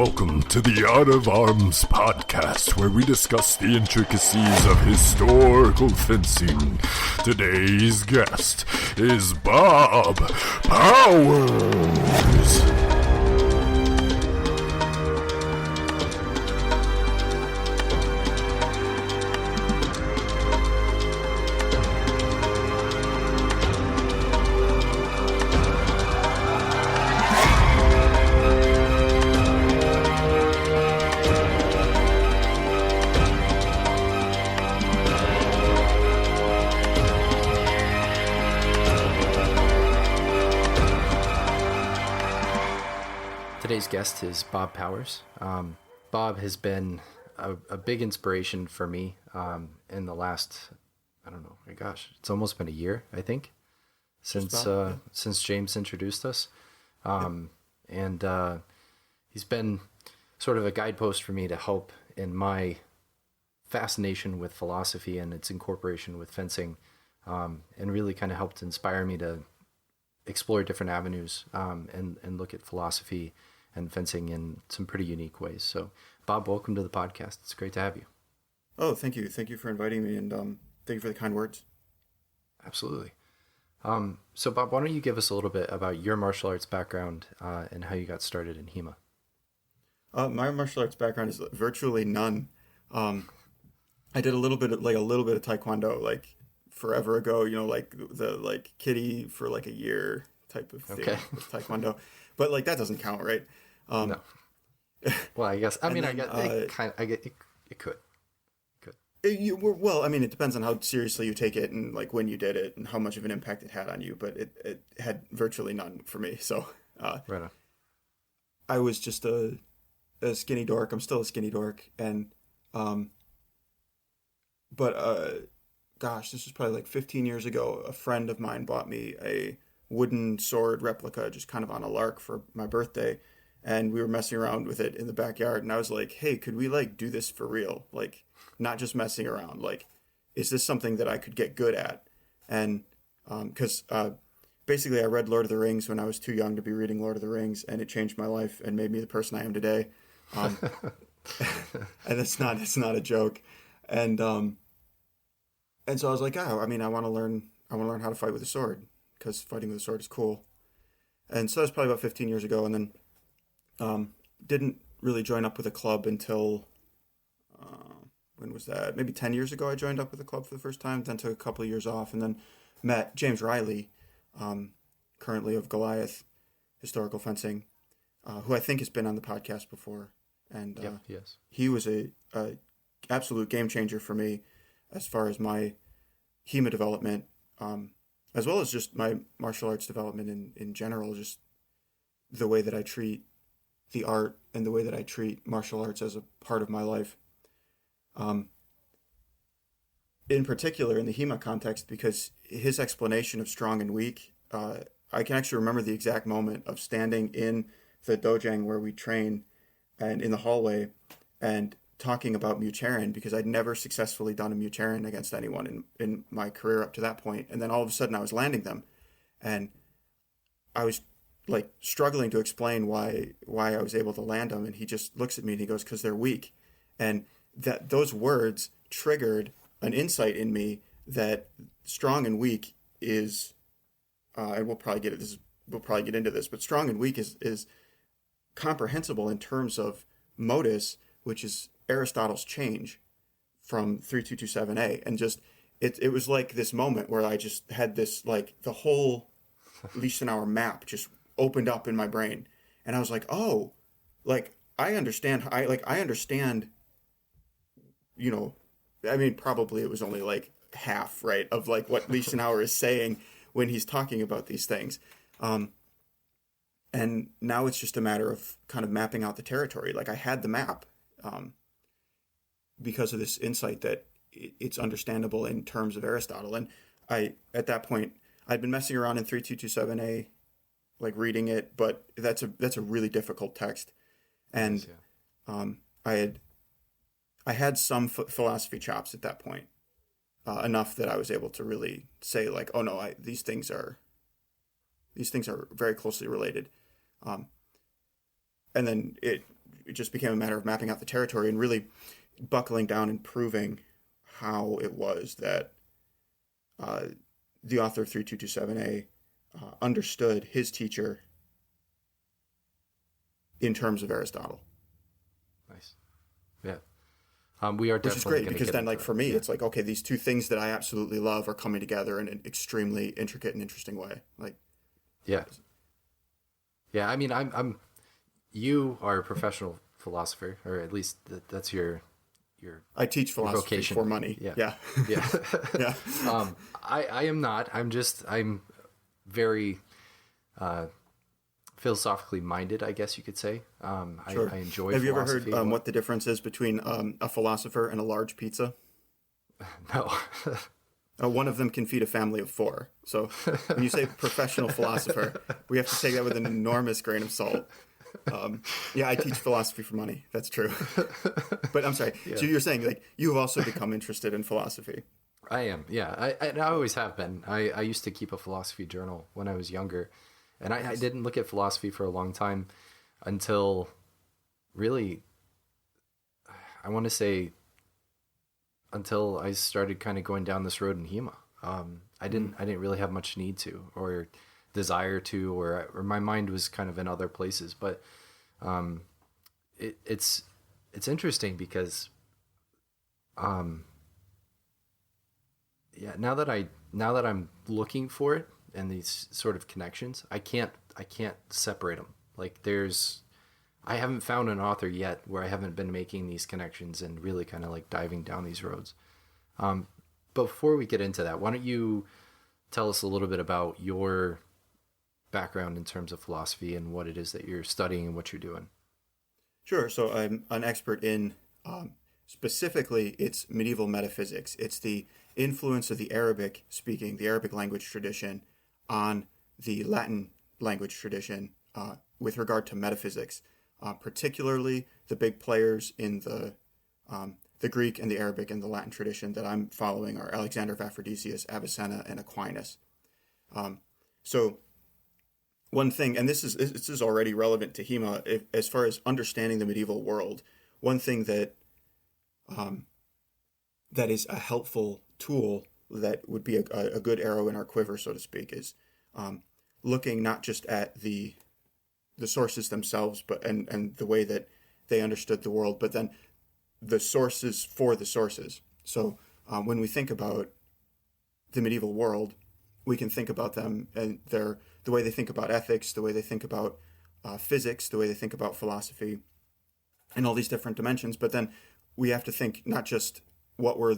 welcome to the Art of Arms podcast, where we discuss the intricacies of historical fencing. Today's guest is Bob Powers. Today's guest is Bob Powers. Bob has been a big inspiration for me in the last, I don't know, my gosh, it's almost been a year, I think, since James introduced us. And he's been sort of a guidepost for me to help in my fascination with philosophy and its incorporation with fencing, and really kind of helped inspire me to explore different avenues and look at philosophy and fencing in some pretty unique ways. So, Bob, welcome to the podcast. It's great to have you. Oh, thank you. Thank you for inviting me, and thank you for the kind words. Absolutely. So, Bob, why don't you give us a little bit about your martial arts background and how you got started in HEMA? My martial arts background is virtually none. I did a little bit of Taekwondo, like forever ago. You know, like the kiddie for like a year type of thing with Taekwondo, but like that doesn't count, right? No. Well, I guess. I get it could. Well, I mean, it depends on how seriously you take it and like when you did it and how much of an impact it had on you. But it had virtually none for me. So, right on. I was just a skinny dork. I'm still a skinny dork, and gosh, this was probably like 15 years ago. A friend of mine bought me a wooden sword replica just kind of on a lark for my birthday, and we were messing around with it in the backyard, and I was like, hey, could we like do this for real, like not just messing around, like is this something that I could get good at? And because basically I read Lord of the Rings when I was too young to be reading Lord of the Rings, and it changed my life and made me the person I am today. And it's not a joke. And so I was like, oh, I mean, I want to learn how to fight with a sword, because fighting with a sword is cool. And so that was probably about 15 years ago. And then didn't really join up with a club until, when was that? Maybe 10 years ago I joined up with a club for the first time, then took a couple of years off, and then met James Riley, currently of Goliath Historical Fencing, who I think has been on the podcast before. And yes. He was a absolute game changer for me as far as my HEMA development, as well as just my martial arts development in general, just the way that I treat the art and the way that I treat martial arts as a part of my life. In particular, in the HEMA context, because his explanation of strong and weak, I can actually remember the exact moment of standing in the dojang where we train and in the hallway and talking about Mucherin, because I'd never successfully done a Mucherin against anyone in my career up to that point. And then all of a sudden I was landing them, and I was like struggling to explain why I was able to land them. And he just looks at me and he goes, 'cause they're weak. And that those words triggered an insight in me that strong and weak is, and we'll probably get into this, but strong and weak is comprehensible in terms of modus, which is Aristotle's change from 3227A. And just it was like this moment where I just had this, like the whole Liechtenauer map just opened up in my brain, and I was like, oh, like I understand, you know, I mean, probably it was only like half, right, of like what Liechtenauer is saying when he's talking about these things. And now it's just a matter of kind of mapping out the territory. Like I had the map, because of this insight that it's understandable in terms of Aristotle. And at that point, I'd been messing around in 3227A, like reading it, but that's a really difficult text. And I had some philosophy chops at that point, enough that I was able to really say like, oh no, these things are very closely related. And then it it just became a matter of mapping out the territory and really buckling down and proving how it was that the author of 3227A understood his teacher in terms of Aristotle. Nice. Yeah. We are definitely, which is great because then, like, for me, it's like, okay, these two things that I absolutely love are coming together in an extremely intricate and interesting way. Like, yeah. I mean, you are a professional philosopher, or at least that's your I teach philosophy vocation. for money. Yeah. Yeah. I am not. I'm very philosophically minded, I guess you could say. Sure. I enjoy. Have you ever heard what the difference is between a philosopher and a large pizza? No. One of them can feed a family of 4. So when you say professional philosopher, we have to take that with an enormous grain of salt. Yeah, I teach philosophy for money. That's true. But I'm sorry. Yeah. So you're saying, like, you have also become interested in philosophy. I am. Yeah. I always have been. I used to keep a philosophy journal when I was younger. And I didn't look at philosophy for a long time until really, I want to say, until I started kind of going down this road in HEMA. I didn't really have much need to or desire to, or my mind was kind of in other places. But it's interesting because now that I'm looking for it and these sort of connections, I can't separate them. Like, I haven't found an author yet where I haven't been making these connections and really kind of like diving down these roads. Before we get into that, why don't you tell us a little bit about your background in terms of philosophy and what it is that you're studying and what you're doing? Sure. So I'm an expert in, specifically, it's medieval metaphysics. It's the influence of the Arabic language tradition on the Latin language tradition with regard to metaphysics, particularly the big players in the Greek and the Arabic and the Latin tradition that I'm following are Alexander of Aphrodisias, Avicenna, and Aquinas. So one thing, and this is already relevant to HEMA, as far as understanding the medieval world, one thing that that is a helpful tool that would be a good arrow in our quiver, so to speak, is looking not just at the sources themselves, but and the way that they understood the world, but then the sources for the sources. So when we think about the medieval world, we can think about them and the way they think about ethics, the way they think about physics, the way they think about philosophy, and all these different dimensions. But then we have to think not just what were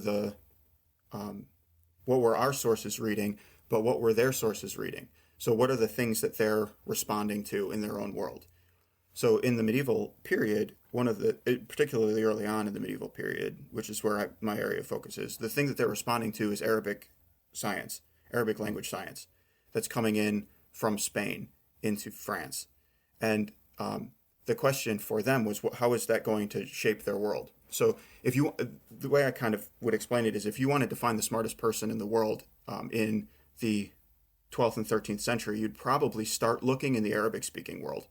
our sources reading, but what were their sources reading. So what are the things that they're responding to in their own world? So in the medieval period, particularly early on in the medieval period, which is where my area of focus is, the thing that they're responding to is Arabic science, Arabic language science, that's coming in from Spain into France. And the question for them was, how is that going to shape their world? So the way I kind of would explain it is, if you wanted to find the smartest person in the world in the 12th and 13th century, you'd probably start looking in the Arabic-speaking world.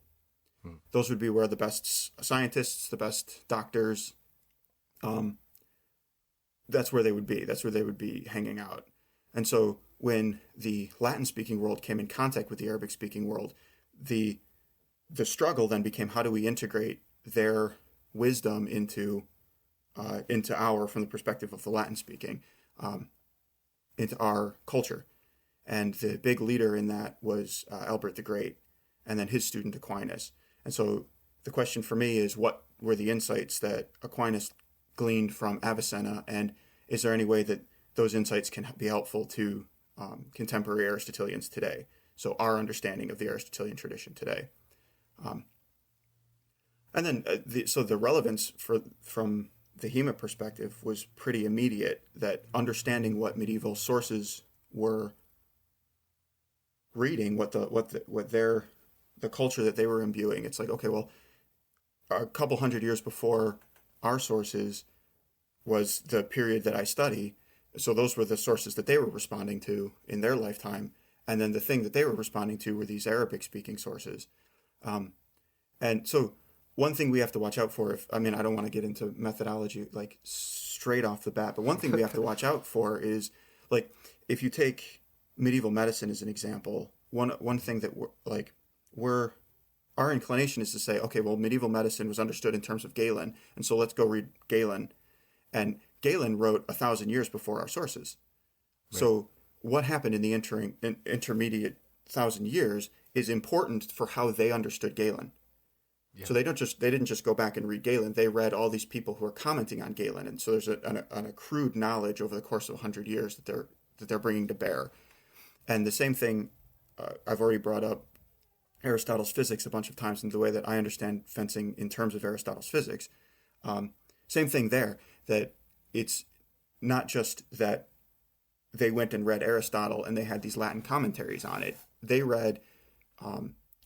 Those would be where the best scientists, the best doctors, that's where they would be. That's where they would be hanging out. And so when the Latin-speaking world came in contact with the Arabic-speaking world, the struggle then became, how do we integrate their wisdom into from the perspective of the Latin-speaking, into our culture. And the big leader in that was Albert the Great, and then his student Aquinas. And so the question for me is, what were the insights that Aquinas gleaned from Avicenna, and is there any way that those insights can be helpful to contemporary Aristotelians today? So our understanding of the Aristotelian tradition today. And then the relevance from the HEMA perspective was pretty immediate, that understanding what medieval sources were reading, what the culture that they were imbuing. It's like, okay, well, a couple hundred years before our sources was the period that I study. So those were the sources that they were responding to in their lifetime. And then the thing that they were responding to were these Arabic speaking sources. And so one thing we have to watch out for, I don't want to get into methodology like straight off the bat, but one thing we have to watch out for is, like, if you take medieval medicine as an example, one thing that our inclination is to say, okay, well, medieval medicine was understood in terms of Galen, and so let's go read Galen. And Galen wrote 1,000 years before our sources. Right. So what happened in the intermediate 1,000 years is important for how they understood Galen. Yeah. So they didn't just go back and read Galen. They read all these people who are commenting on Galen, and so there's an accrued knowledge over the course of 100 years that they're bringing to bear. And the same thing, I've already brought up Aristotle's physics a bunch of times in the way that I understand fencing in terms of Aristotle's physics. Same thing there, that it's not just that they went and read Aristotle and they had these Latin commentaries on it. They read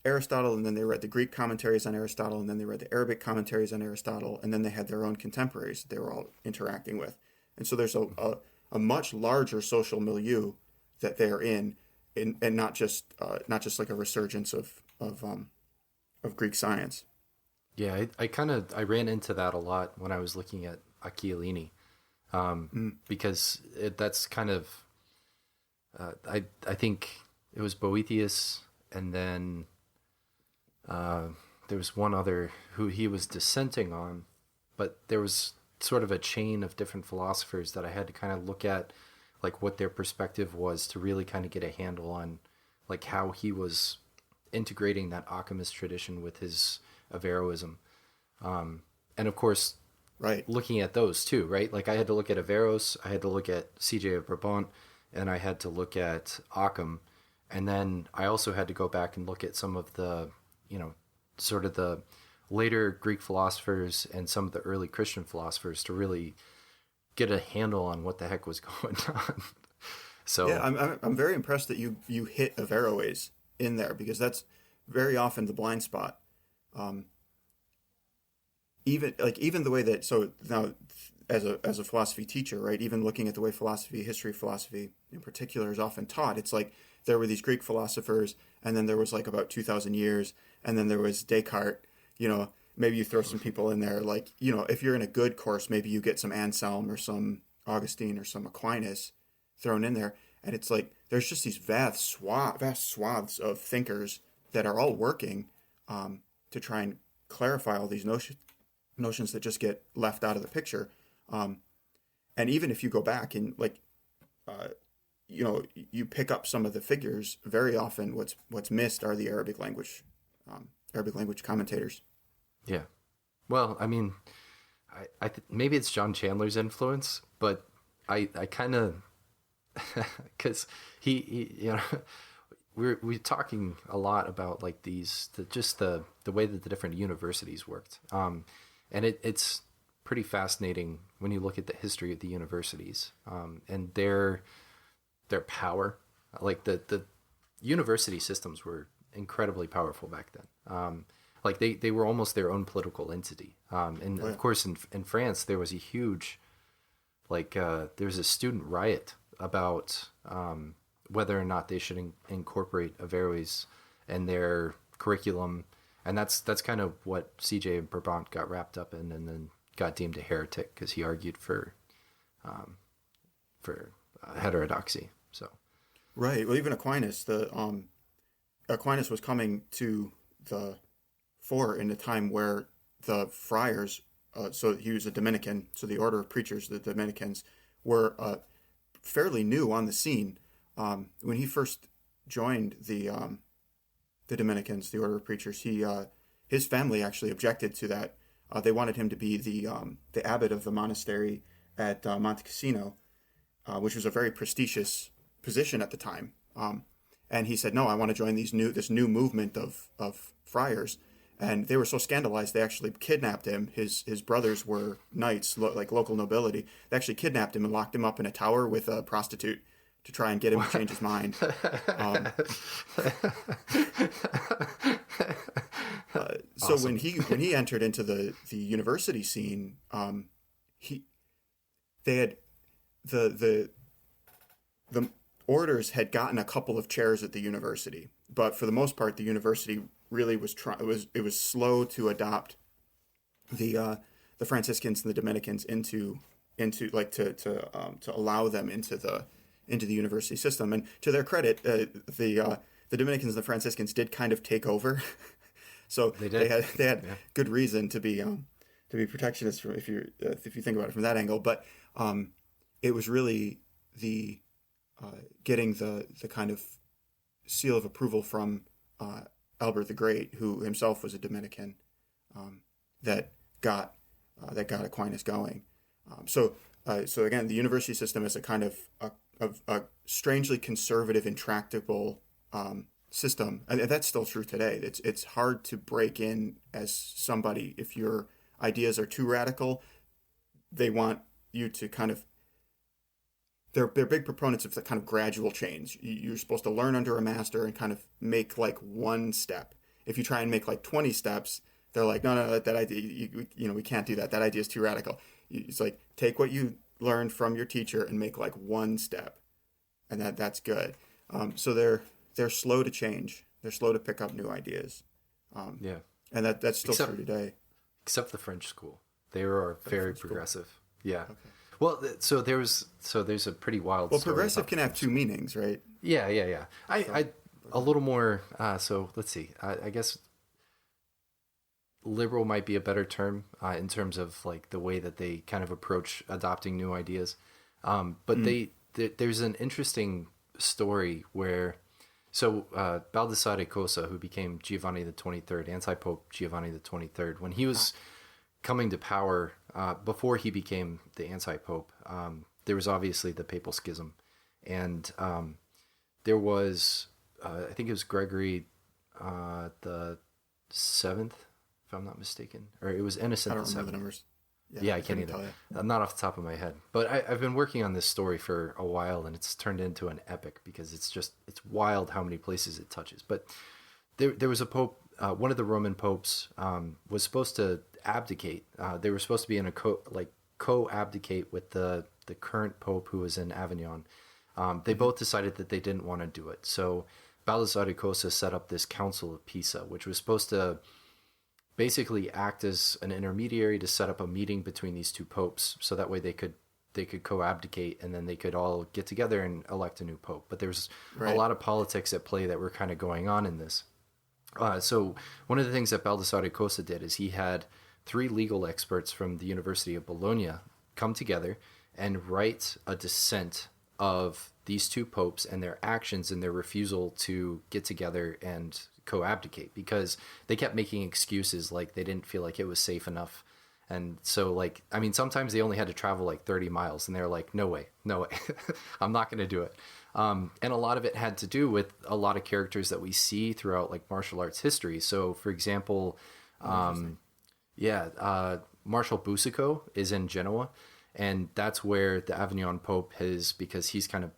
Aristotle, and then they read the Greek commentaries on Aristotle, and then they read the Arabic commentaries on Aristotle, and then they had their own contemporaries that they were all interacting with. And so there's a much larger social milieu that they're in, and not just like a resurgence of Greek science. Yeah, I ran into that a lot when I was looking at Acchiolini, because that's kind of I think it was Boethius, and then there was one other who he was dissenting on, but there was sort of a chain of different philosophers that I had to kind of look at, like, what their perspective was to really kind of get a handle on, like, how he was integrating that Occamist tradition with his Averroism. And of course, right, looking at those too, right? Like, I had to look at Averroes, I had to look at CJ of Brabant, and I had to look at Occam. And then I also had to go back and look at some of the, sort of the later Greek philosophers and some of the early Christian philosophers to really get a handle on what the heck was going on. So yeah, I'm very impressed that you hit Averroes in there, because that's very often the blind spot. Even the way that, so now as a philosophy teacher, right, even looking at the way history of philosophy in particular is often taught, it's like there were these Greek philosophers, and then there was like about 2,000 years, and then there was Descartes. Maybe you throw some people in there, like, if you're in a good course, maybe you get some Anselm or some Augustine or some Aquinas thrown in there, and it's like there's just these vast swaths of thinkers that are all working to try and clarify all these notions that just get left out of the picture. And even if you go back and you pick up some of the figures, very often what's missed are the Arabic language commentators. Yeah. Well, I mean, maybe it's John Chandler's influence, but I kind of, because he we're talking a lot about, like, the way that the different universities worked. And it's pretty fascinating when you look at the history of the universities, and their power. Like, the university systems were incredibly powerful back then. Like, they were almost their own political entity. And of course in France there was a huge, there was a student riot about whether or not they should incorporate Averroes in their curriculum. And that's kind of what CJ and Brabant got wrapped up in, and then got deemed a heretic because he argued for heterodoxy. So, right. Well, even Aquinas, Aquinas was coming to the fore in a time where the friars, so he was a Dominican, so the order of preachers, the Dominicans, were fairly new on the scene. When he first joined the Dominicans, the order of preachers, his family actually objected to that. They wanted him to be the abbot of the monastery at Monte Cassino, which was a very prestigious position at the time. And he said, "No, I want to join this new movement of friars." And they were so scandalized, they actually kidnapped him. His brothers were knights, like local nobility. They actually kidnapped him and locked him up in a tower with a prostitute to try and get him to change his mind. So awesome. when he entered into the university scene, they had the orders had gotten a couple of chairs at the university, but for the most part, the university really was slow to adopt the Franciscans and the Dominicans into like to allow them into the university system. And to their credit, the Dominicans and the Franciscans did kind of take over. So they had yeah. good reason to be protectionist from, if you think about it from that angle. But it was really the getting the kind of seal of approval from Albert the Great, who himself was a Dominican, that got Aquinas going. So again, the university system is a kind of a strangely conservative, intractable system, and that's still true today. It's hard to break in as somebody if your ideas are too radical. They want you to kind of. They're big proponents of the kind of gradual change. You're supposed to learn under a master and kind of make like one step. If you try and make like 20 steps, they're like, no, that idea, we can't do that. That idea is too radical. It's like, take what you learned from your teacher and make like one step, and that's good. So they're slow to change. They're slow to pick up new ideas. Yeah, and that's still true today. Except the French school, they are very progressive. School. Yeah. Okay. Well, so there's a pretty wild. Well, progressive can have two meanings, right? Yeah. I a little more. So let's see. I guess liberal might be a better term in terms of like the way that they kind of approach adopting new ideas. But there's an interesting story where, Baldassare Cosa, who became Giovanni the 23rd, anti-Pope Giovanni the 23rd, when he was coming to power, before he became the anti-Pope, there was obviously the Papal Schism, and there was, I think it was Gregory the 7th, if I'm not mistaken, or it was Innocent the 7th. I don't remember the numbers. Yeah, I can't either. I'm not off the top of my head. But I've been working on this story for a while, and it's turned into an epic because it's wild how many places it touches. But there was a pope, one of the Roman popes was supposed to abdicate. They were supposed to be in a co-abdicate with the current pope who was in Avignon. They both decided that they didn't want to do it. So Baldassare Cosa set up this Council of Pisa, which was supposed to basically act as an intermediary to set up a meeting between these two popes, so that way they could co-abdicate, and then they could all get together and elect a new pope. But there's a lot of politics at play that were kind of going on in this. So one of the things that Baldassare Cosa did is he had 3 legal experts from the University of Bologna come together and write a dissent of these two popes and their actions and their refusal to get together and co-abdicate, because they kept making excuses like they didn't feel like it was safe enough. And so sometimes they only had to travel like 30 miles, and they're like, no way, I'm not going to do it. And a lot of it had to do with a lot of characters that we see throughout like martial arts history. So for example, Marshal Boucicaut is in Genoa, and that's where the Avignon Pope is, because he's kind of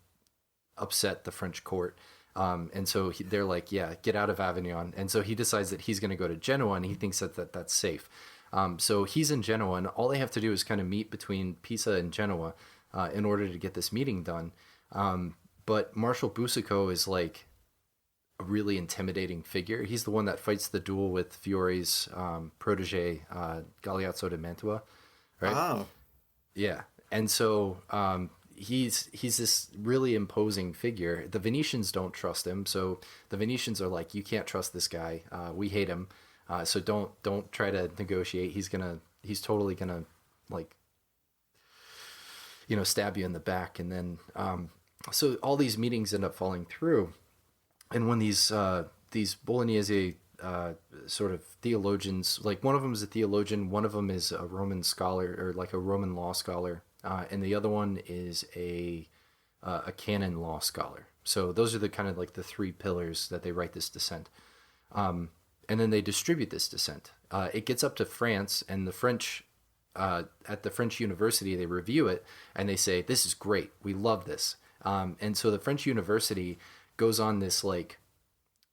upset the French court. And so they're like, yeah, get out of Avignon. And so he decides that he's going to go to Genoa, and he thinks that that's safe. So he's in Genoa, and all they have to do is kind of meet between Pisa and Genoa in order to get this meeting done. But Marshal Boucicaut is like a really intimidating figure. He's the one that fights the duel with Fiore's protege, Galeazzo de Mantua, right? Oh. Yeah. And so he's this really imposing figure. The Venetians don't trust him, so the Venetians are like, you can't trust this guy. We hate him. So don't try to negotiate. He's totally gonna stab you in the back. And then so all these meetings end up falling through. And when these Bolognese sort of theologians, like one of them is a theologian, one of them is a Roman scholar, or like a Roman law scholar, and the other one is a canon law scholar. So those are the kind of like the 3 pillars that they write this dissent. And then they distribute this dissent. It gets up to France, and the French, at the French university, they review it, and they say, this is great. We love this. And so the French university goes on this like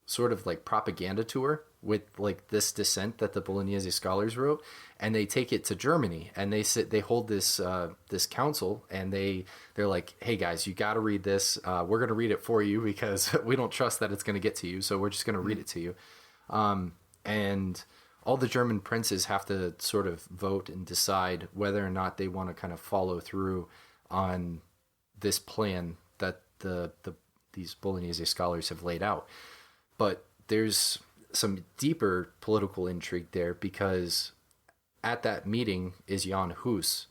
sort of like propaganda tour with like this dissent that the Bolognese scholars wrote, and they take it to Germany, and they hold this council, and they're like, hey guys, you got to read this. We're going to read it for you because we don't trust that it's going to get to you. So we're just going to read it to you. And all the German princes have to sort of vote and decide whether or not they want to kind of follow through on this plan that these Bolognese scholars have laid out. But there's some deeper political intrigue there, because at that meeting is Jan Hus,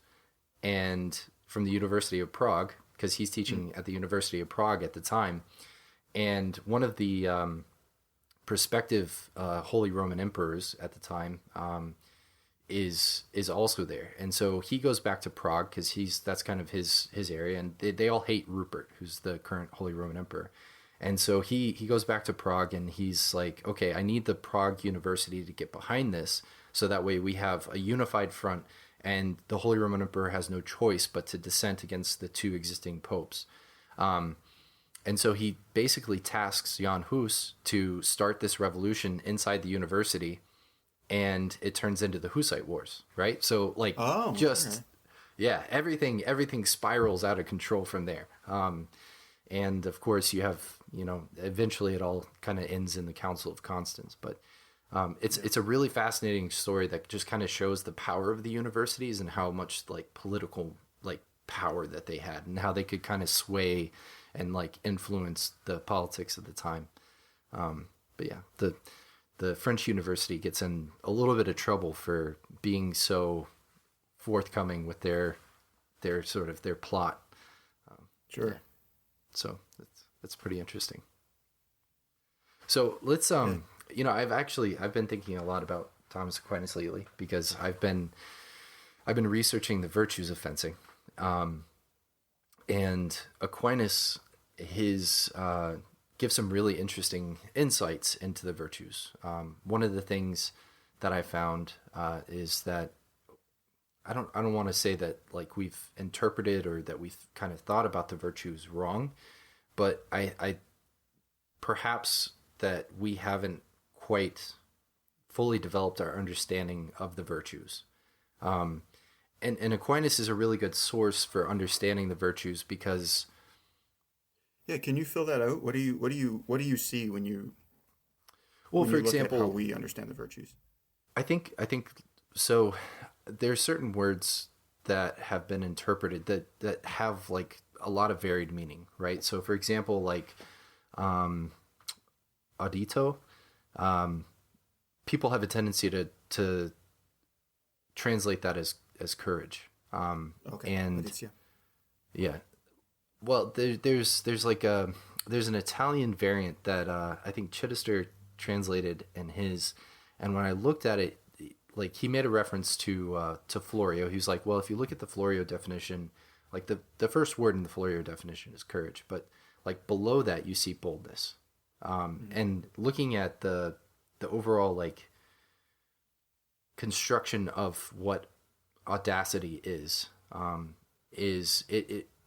and from the University of Prague, because he's teaching at the University of Prague at the time, and one of the prospective Holy Roman Emperors at the time is also there. And so he goes back to Prague because that's kind of his area, and they all hate Rupert, who's the current Holy Roman Emperor. And so he goes back to Prague, and he's like, okay, I need the Prague University to get behind this, so that way we have a unified front, and the Holy Roman Emperor has no choice but to dissent against the two existing popes. And so he basically tasks Jan Hus to start this revolution inside the university, and it turns into the Hussite Wars, right? So yeah, everything spirals out of control from there. And of course you have, eventually it all kind of ends in the Council of Constance, but it's a really fascinating story that just kind of shows the power of the universities and how much like political like power that they had, and how they could kind of sway and like influence the politics of the time. But yeah, the French university gets in a little bit of trouble for being so forthcoming with their sort of their plot. Sure. Yeah. So that's pretty interesting. So let's I've been thinking a lot about Thomas Aquinas lately, because I've been researching the virtues of fencing. And Aquinas gives some really interesting insights into the virtues. One of the things that I found is that I don't want to say that like we've interpreted or that we've kind of thought about the virtues wrong, but I perhaps that we haven't quite fully developed our understanding of the virtues. And Aquinas is a really good source for understanding the virtues, because can you fill that out? What do you see when you for example, look at how we understand the virtues? I think so. There's certain words that have been interpreted that have like a lot of varied meaning, right? So for example, like audito, people have a tendency to translate that as courage. Okay. And yeah, well, there's like there's an Italian variant that I think Chittister translated in his, and when I looked at it, like he made a reference to Florio. He was like, well, if you look at the Florio definition, like the first word in the Florio definition is courage, but like below that you see boldness. And looking at the overall like construction of what audacity is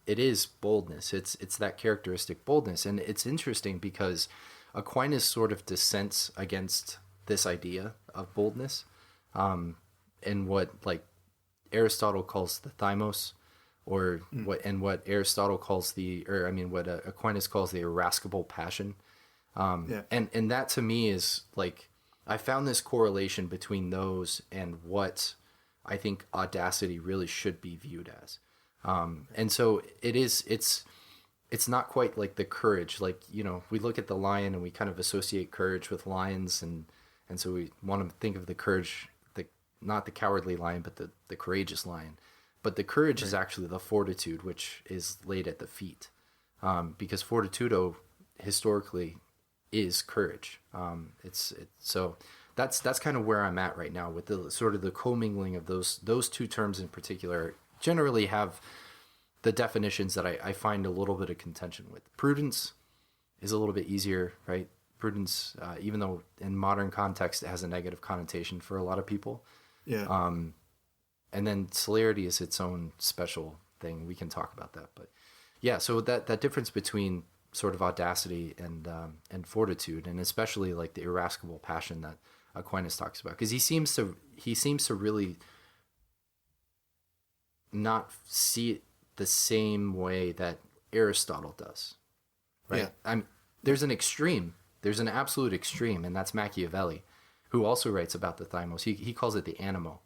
it is boldness. It's that characteristic boldness. And it's interesting because Aquinas sort of dissents against this idea of boldness, in what like Aristotle calls the thymos, or what Aristotle calls what Aquinas calls the irascible passion. And that to me is like, I found this correlation between those and what I think audacity really should be viewed as. And so it's not quite like the courage, like, we look at the lion and we kind of associate courage with lions. And so we want to think of the courage, not the cowardly lion, but the courageous lion. But the courage is actually the fortitude, which is laid at the feet. Because fortitudo historically is courage. So that's kind of where I'm at right now with the sort of the commingling of those two terms in particular. Generally have the definitions that I find a little bit of contention with. Prudence is a little bit easier, right? Prudence, even though in modern context it has a negative connotation for a lot of people. Yeah. And then celerity is its own special thing. We can talk about that, but yeah. So that difference between sort of audacity and fortitude, and especially like the irascible passion that Aquinas talks about, because he seems to really not see it the same way that Aristotle does, right? Yeah. There's an extreme, there's an absolute extreme, and that's Machiavelli, who also writes about the thymos. He calls it the animo.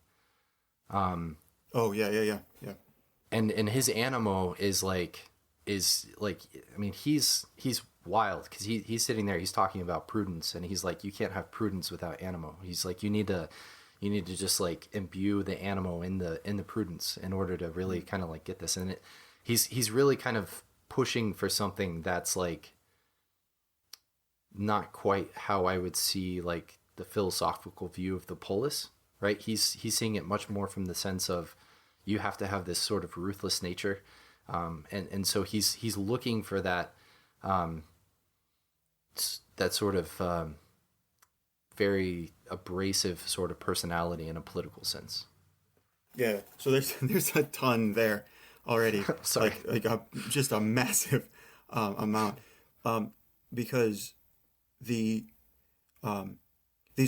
Oh yeah. And his animo is like I mean, he's wild, because he's sitting there, he's talking about prudence, and he's like, you can't have prudence without animo. He's like, you need to just like imbue the animo in the prudence in order to really kind of like get this. And he's really kind of pushing for something that's like not quite how I would see like the philosophical view of the polis, right? He's seeing it much more from the sense of, you have to have this sort of ruthless nature, and so he's looking for that that sort of very abrasive sort of personality in a political sense. Yeah. So there's a ton there already. Sorry. Just a massive amount, because these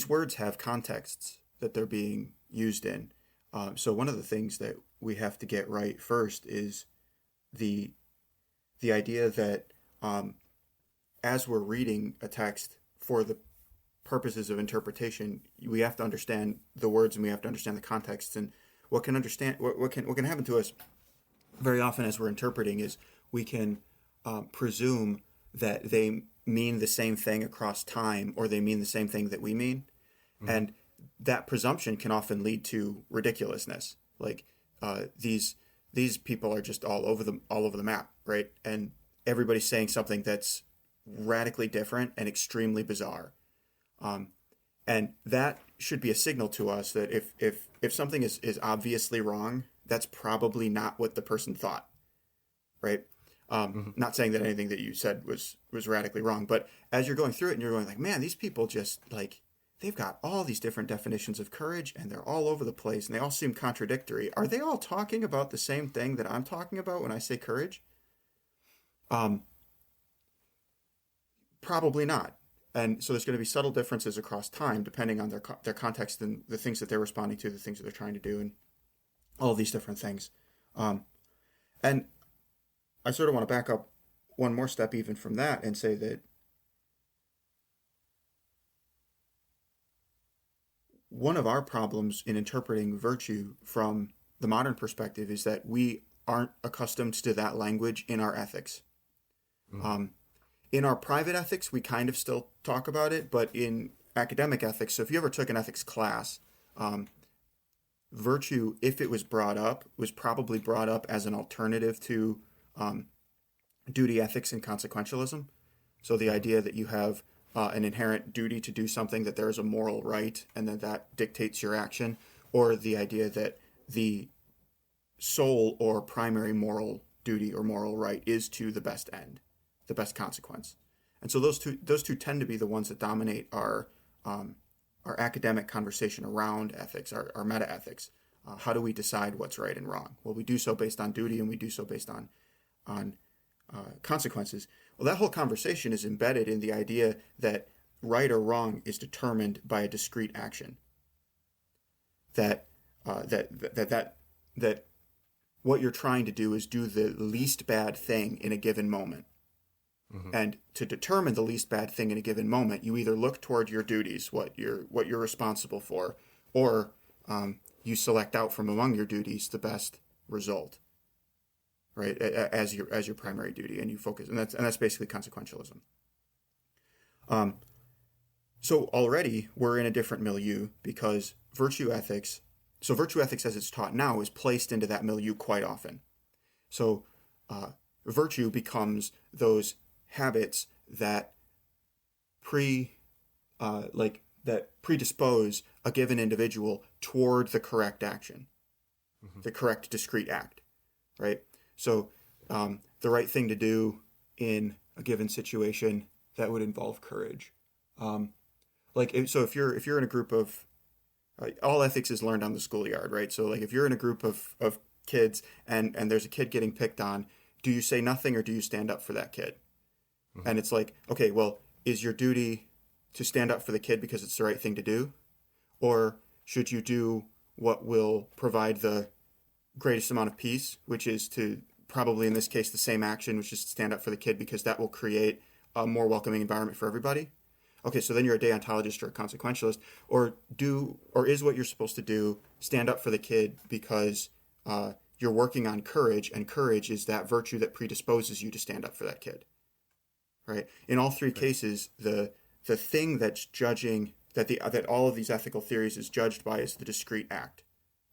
words have contexts that they're being used in. So one of the things that we have to get right first is the idea that as we're reading a text for the purposes of interpretation, we have to understand the words and we have to understand the context. And what can happen to us very often as we're interpreting is we can presume that they mean the same thing across time, or they mean the same thing that we mean. Mm-hmm. And that presumption can often lead to ridiculousness. Like these people are just all over the map, right? And everybody's saying something that's radically different and extremely bizarre. And that should be a signal to us that if something is obviously wrong, that's probably not what the person thought, right? Not saying that anything that you said was radically wrong, but as you're going through it and you're going like, man, these people just like, they've got all these different definitions of courage and they're all over the place and they all seem contradictory. Are they all talking about the same thing that I'm talking about when I say courage? Probably not. And so there's going to be subtle differences across time depending on their context and the things that they're responding to, the things that they're trying to do, and all of these different things. And I sort of want to back up one more step even from that and say that one of our problems in interpreting virtue from the modern perspective is that we aren't accustomed to that language in our ethics. Mm-hmm. In our private ethics, we kind of still talk about it, but in academic ethics, so if you ever took an ethics class, virtue, if it was brought up, was probably brought up as an alternative to duty, ethics, and consequentialism. So the idea that you have an inherent duty to do something, that there is a moral right, and that dictates your action, or the idea that the sole or primary moral duty or moral right is to the best end, the best consequence. And so those two tend to be the ones that dominate our academic conversation around ethics, our meta ethics. How do we decide what's right and wrong? Well, we do so based on duty, and we do so based on consequences. Well, that whole conversation is embedded in the idea that right or wrong is determined by a discrete action. That what you're trying to do is do the least bad thing in a given moment. Mm-hmm. And to determine the least bad thing in a given moment, you either look toward your duties, what you're responsible for, or you select out from among your duties the best result, right, as your primary duty, and you focus, and that's basically consequentialism. So already we're in a different milieu, because virtue ethics as it's taught now is placed into that milieu quite often. So virtue becomes those habits that predispose a given individual toward the correct action, mm-hmm. the correct discrete act, right? So the right thing to do in a given situation that would involve courage. So if you're in a group of all ethics is learned on the schoolyard, right? So like if you're in a group of kids and there's a kid getting picked on, do you say nothing or do you stand up for that kid? Mm-hmm. And it's like, okay, well, is your duty to stand up for the kid because it's the right thing to do? Or should you do what will provide the greatest amount of peace, which is to probably in this case the same action, which is to stand up for the kid because that will create a more welcoming environment for everybody? okay, so then you're a deontologist or a consequentialist, or is what you're supposed to do stand up for the kid because you're working on courage, and courage is that virtue that predisposes you to stand up for that kid, right? In all three cases, the thing that's judging that all of these ethical theories is judged by is the discrete act,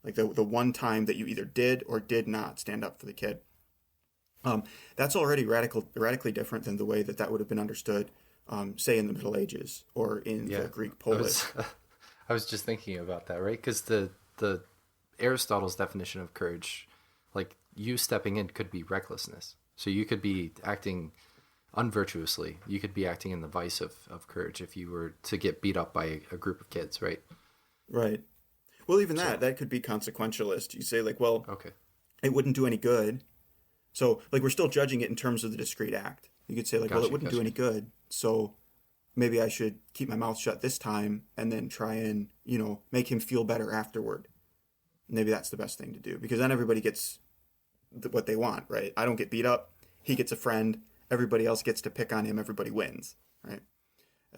like the one time that you either did or did not stand up for the kid. That's already radically different than the way that would have been understood, say in the Middle Ages or in the Greek polis. I was just thinking about that, right? Because the Aristotle's definition of courage, like you stepping in, could be recklessness. So you could be acting unvirtuously. You could be acting in the vice of courage if you were to get beat up by a group of kids, right? Right. Well, even that could be consequentialist. You say like, well, okay, it wouldn't do any good. So like we're still judging it in terms of the discrete act. You could say like, well, it wouldn't do any good. So maybe I should keep my mouth shut this time and then try and, make him feel better afterward. Maybe that's the best thing to do, because then everybody gets what they want, right? I don't get beat up. He gets a friend. Everybody else gets to pick on him. Everybody wins, right?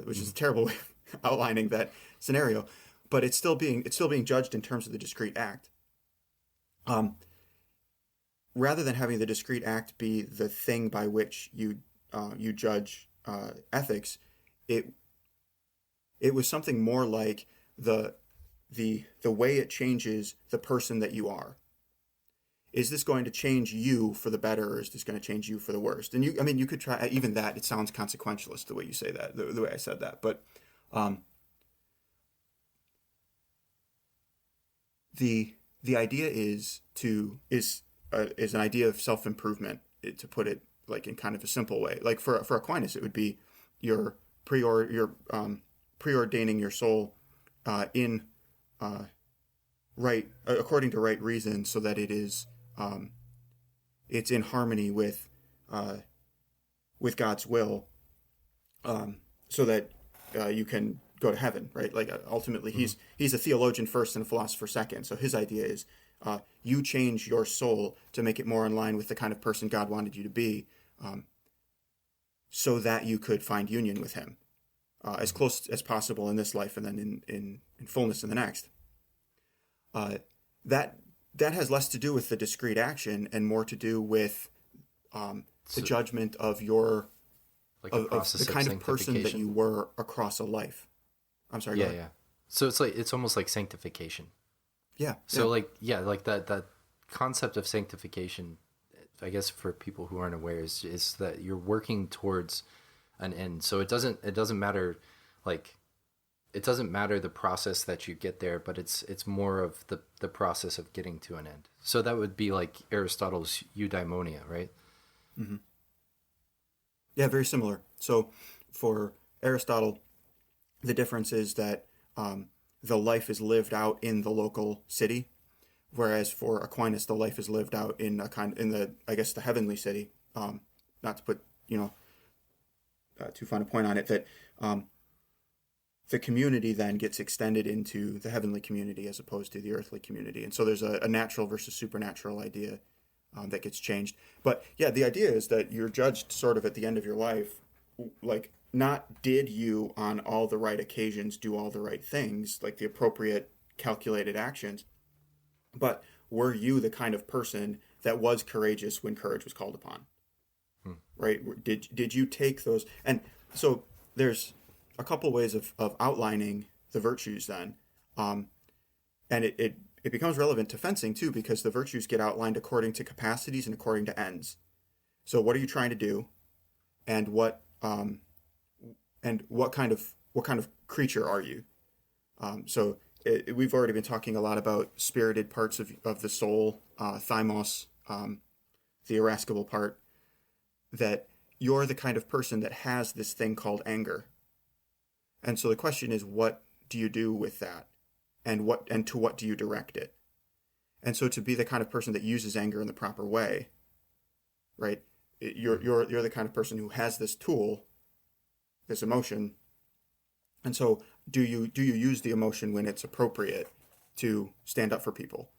Which is a terrible way of outlining that scenario, but it's still being judged in terms of the discrete act. Rather than having the discrete act be the thing by which you judge ethics, it was something more like the way it changes the person that you are. Is this going to change you for the better, or is this going to change you for the worst? And you could try even that. It sounds consequentialist the way you say that, the way I said that. But the idea is an idea of self-improvement, to put it like in kind of a simple way. Like for Aquinas, it would be you're preordaining your soul in right according to right reason, so that it is it's in harmony with God's will, so that you can go to heaven, right? Like ultimately, he's a theologian first and a philosopher second. So his idea is you change your soul to make it more in line with the kind of person God wanted you to be, so that you could find union with Him as close as possible in this life, and then in fullness in the next. That has less to do with the discrete action and more to do with the judgment of your of the kind of person that you were across a life. I'm sorry. Yeah. So it's almost like sanctification. Yeah. So like that concept of sanctification, I guess for people who aren't aware, is that you're working towards an end. So it doesn't matter it doesn't matter the process that you get there, but it's more of the process of getting to an end. So that would be like Aristotle's eudaimonia, right? Mm-hmm. Yeah, very similar. So for Aristotle, the difference is that the life is lived out in the local city, whereas for Aquinas, the life is lived out in the heavenly city. Not to put too fine a point on it, that the community then gets extended into the heavenly community as opposed to the earthly community, and so there's a natural versus supernatural idea that gets changed. But yeah, the idea is that you're judged sort of at the end of your life, like, not did you on all the right occasions do all the right things, like the appropriate calculated actions, but were you the kind of person that was courageous when courage was called upon? Right? Did you take those? And so there's a couple ways of outlining the virtues then, and it becomes relevant to fencing too, because the virtues get outlined according to capacities and according to ends. So what are you trying to do, and what kind of creature are you? So we've already been talking a lot about spirited parts of the soul, thymos, the irascible part, that you're the kind of person that has this thing called anger. And so the question is, what do you do with that? And to what do you direct it? And so to be the kind of person that uses anger in the proper way, right? You're the kind of person who has this tool, this emotion. And so do you use the emotion when it's appropriate to stand up for people?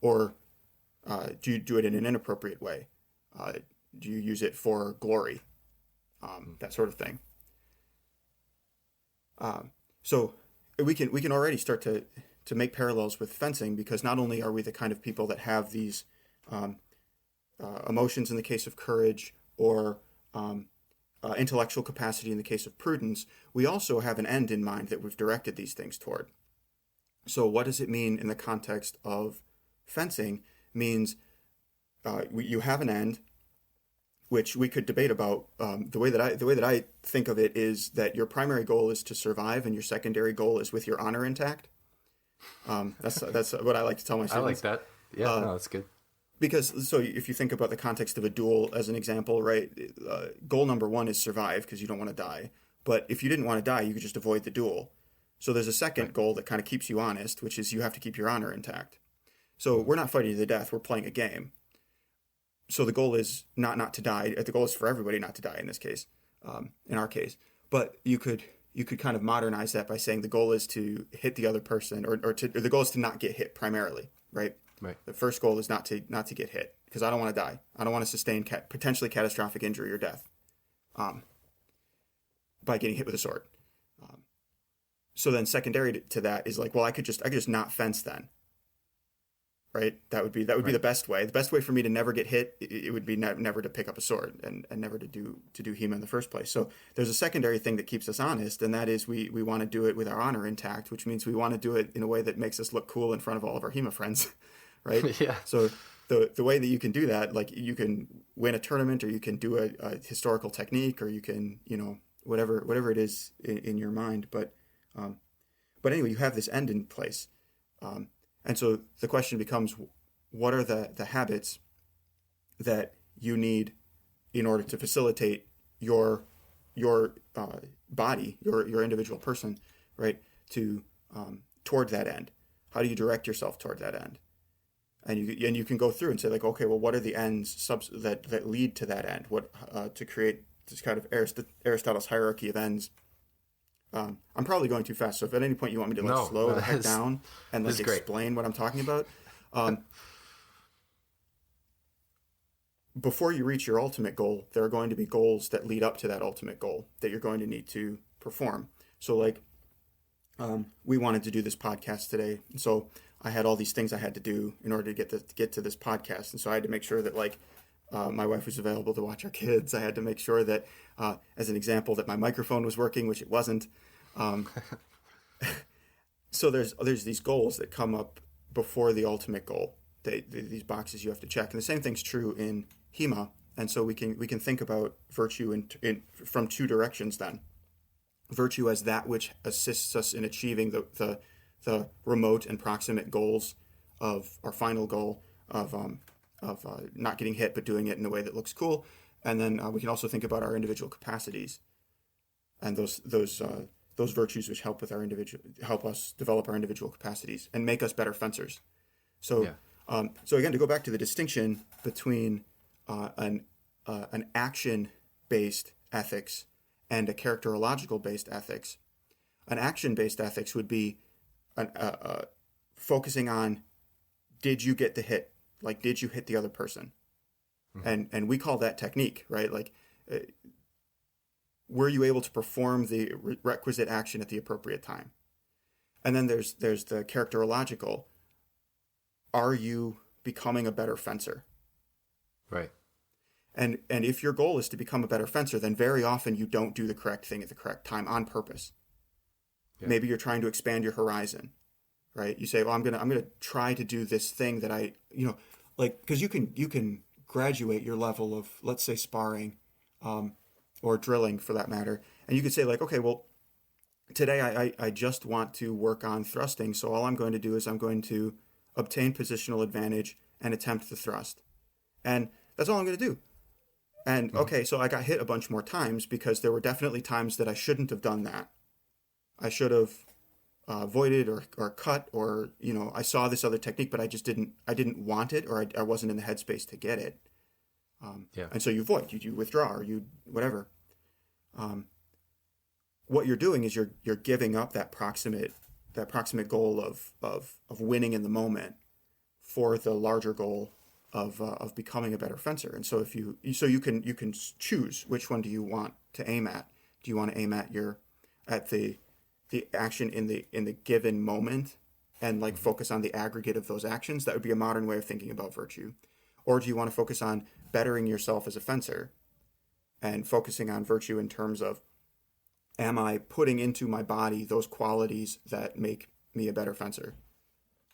Or do you do it in an inappropriate way? Do you use it for glory? That sort of thing. So we can already start to make parallels with fencing, because not only are we the kind of people that have these emotions in the case of courage, or intellectual capacity in the case of prudence, we also have an end in mind that we've directed these things toward. So what does it mean in the context of fencing? Means you have an end, which we could debate about. The way that I think of it is that your primary goal is to survive, and your secondary goal is with your honor intact. That's what I like to tell my students. I like that. Yeah, no, that's good. Because so if you think about the context of a duel as an example, right? Goal number one is survive, because you don't want to die. But if you didn't want to die, you could just avoid the duel. So there's a second goal that kind of keeps you honest, which is you have to keep your honor intact. So we're not fighting to the death, we're playing a game. So the goal is not to die. The goal is for everybody not to die in this case, in our case. But you could kind of modernize that by saying the goal is to hit the other person, or the goal is to not get hit primarily, right? Right. The first goal is not to get hit, because I don't want to die. I don't want to sustain potentially catastrophic injury or death by getting hit with a sword. So then secondary to that is like, well, I could just not fence then. Right? That would be the best way. The best way for me to never get hit, it would be never to pick up a sword, and never to do HEMA in the first place. So there's a secondary thing that keeps us honest, and that is we want to do it with our honor intact, which means we want to do it in a way that makes us look cool in front of all of our HEMA friends. Right? Yeah. So the way that you can do that, like you can win a tournament, or you can do a historical technique, or you can, whatever it is in your mind. But anyway, you have this end in place. And so the question becomes, what are the habits that you need in order to facilitate your body, your individual person, right, to toward that end? How do you direct yourself toward that end? And you can go through and say, like, okay, well, what are the ends that lead to that end? What to create this kind of Aristotle's hierarchy of ends. I'm probably going too fast, so if at any point you want me to slow the heck down and explain what I'm talking about, before you reach your ultimate goal, there are going to be goals that lead up to that ultimate goal that you're going to need to perform. So like, we wanted to do this podcast today, so I had all these things I had to do in order to get to this podcast, and so I had to make sure that my wife was available to watch our kids. I had to make sure that, as an example, that my microphone was working, which it wasn't. So there's these goals that come up before the ultimate goal. These boxes you have to check, and the same thing's true in HEMA. And so we can think about virtue from two directions. Then, virtue as that which assists us in achieving the remote and proximate goals of our final goal of not getting hit, but doing it in a way that looks cool. And then we can also think about our individual capacities, and those virtues which help us develop our individual capacities and make us better fencers. So, so again, to go back to the distinction between an action-based ethics and a characterological-based ethics, an action-based ethics would be focusing on, did you get the hit? Like, did you hit the other person? Mm-hmm. And we call that technique, right? Like, were you able to perform the requisite action at the appropriate time? And then there's the characterological. Are you becoming a better fencer? Right. And if your goal is to become a better fencer, then very often you don't do the correct thing at the correct time on purpose. Yeah. Maybe you're trying to expand your horizon, right? You say, well, I'm gonna try to do this thing that because you can graduate your level of, let's say, sparring, or drilling for that matter, and you could say, like, okay, well, today I just want to work on thrusting, so all I'm going to do is I'm going to obtain positional advantage and attempt the thrust, and that's all I'm going to do. And okay, so I got hit a bunch more times because there were definitely times that I shouldn't have done that. I should have avoided or cut, or I saw this other technique, but I didn't want it, or I wasn't in the headspace to get it. And so you avoid, you withdraw, or you whatever. What you're doing is you're giving up that proximate goal of winning in the moment for the larger goal of becoming a better fencer. And so you can choose which one do you want to aim at. Do you want to aim at the action in the given moment and like focus on the aggregate of those actions? That would be a modern way of thinking about virtue. Or do you want to focus on bettering yourself as a fencer and focusing on virtue in terms of, am I putting into my body those qualities that make me a better fencer?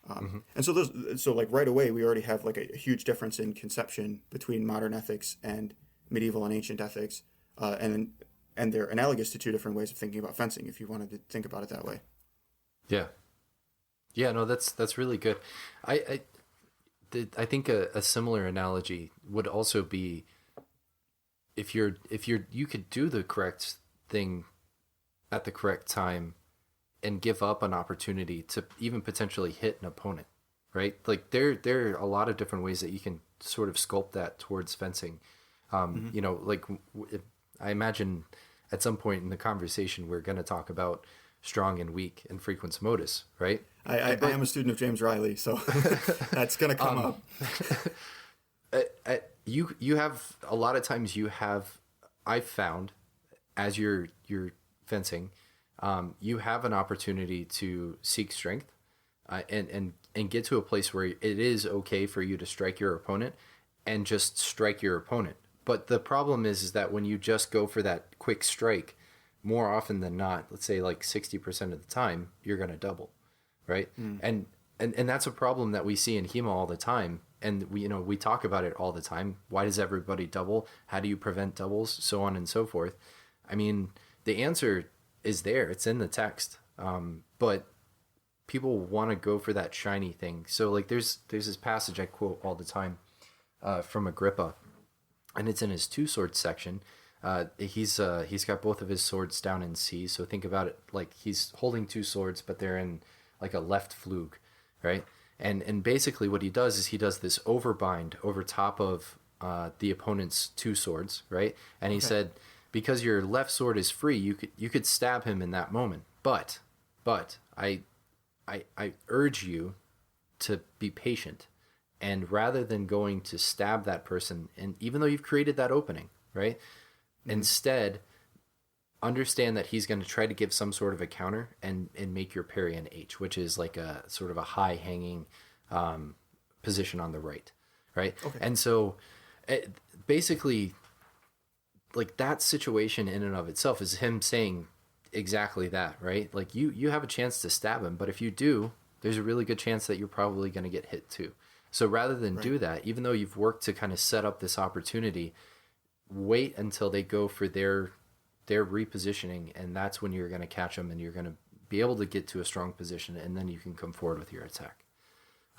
And so like right away, we already have like a huge difference in conception between modern ethics and medieval and ancient ethics, and they're analogous to two different ways of thinking about fencing, if you wanted to think about it that way. Yeah, no, that's really good. I think a similar analogy would also be if you could do the correct thing at the correct time and give up an opportunity to even potentially hit an opponent, right? Like there are a lot of different ways that you can sort of sculpt that towards fencing. You know, like I imagine at some point in the conversation we're going to talk about strong and weak and Frequens Motus, right? I am a student of James Riley, so that's going to come up. You have a lot of times I've found as you're fencing, you have an opportunity to seek strength and get to a place where it is okay for you to strike your opponent and just strike your opponent. But the problem is that when you just go for that quick strike, more often than not, let's say like 60% of the time, you're going to double, right? And that's a problem that we see in HEMA all the time. And we talk about it all the time. Why does everybody double? How do you prevent doubles? So on and so forth. I mean, the answer is there. It's in the text. But people want to go for that shiny thing. So like there's this passage I quote all the time from Agrippa, and it's in his two swords section. He's got both of his swords down in C. So think about it like he's holding two swords, but they're in like a left flug, right? And basically what he does is he does this overbind over top of the opponent's two swords, right? And he said, because your left sword is free, you could stab him in that moment. But I urge you to be patient, and rather than going to stab that person, and even though you've created that opening, right? Instead, understand that he's going to try to give some sort of a counter and make your parry an H, which is like a sort of a high hanging position on the right. Okay. And so basically like that situation in and of itself is him saying exactly that, right? Like you have a chance to stab him, but if you do, there's a really good chance that you're probably going to get hit too. So rather than do that, even though you've worked to kind of set up this opportunity, wait until they go for their repositioning, and that's when you're going to catch them and you're going to be able to get to a strong position, and then you can come forward with your attack.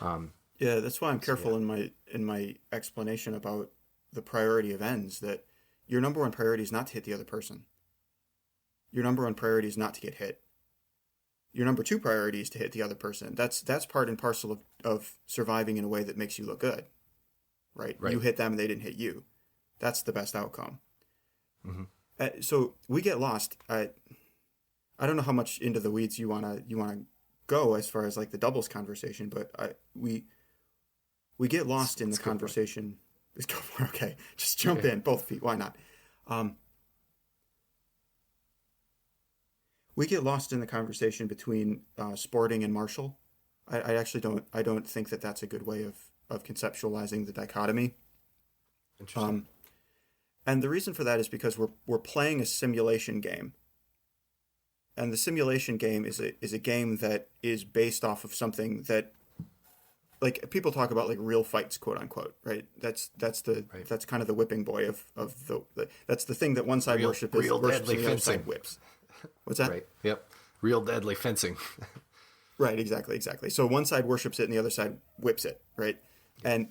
Yeah, that's why I'm careful in my explanation about the priority of ends, that your number one priority is not to hit the other person. Your number one priority is not to get hit. Your number two priority is to hit the other person. That's part and parcel of surviving in a way that makes you look good, right? You hit them and they didn't hit you. That's the best outcome. So we get lost. I don't know how much into the weeds you wanna go as far as like the doubles conversation, but we get lost in the conversation. Let's go for it. Okay, just jump in, both feet. Why not? We get lost in the conversation between sporting and martial. I actually don't think that that's a good way of conceptualizing the dichotomy. Interesting. And the reason for that is because we're playing a simulation game. And the simulation game is a game that is based off of something that, like, people talk about like real fights, quote unquote, right? That's kind of the whipping boy of the that's the thing that one side worships and the other side whips. What's that? Right. Yep. Real deadly fencing. Right. Exactly. So one side worships it and the other side whips it. Right. And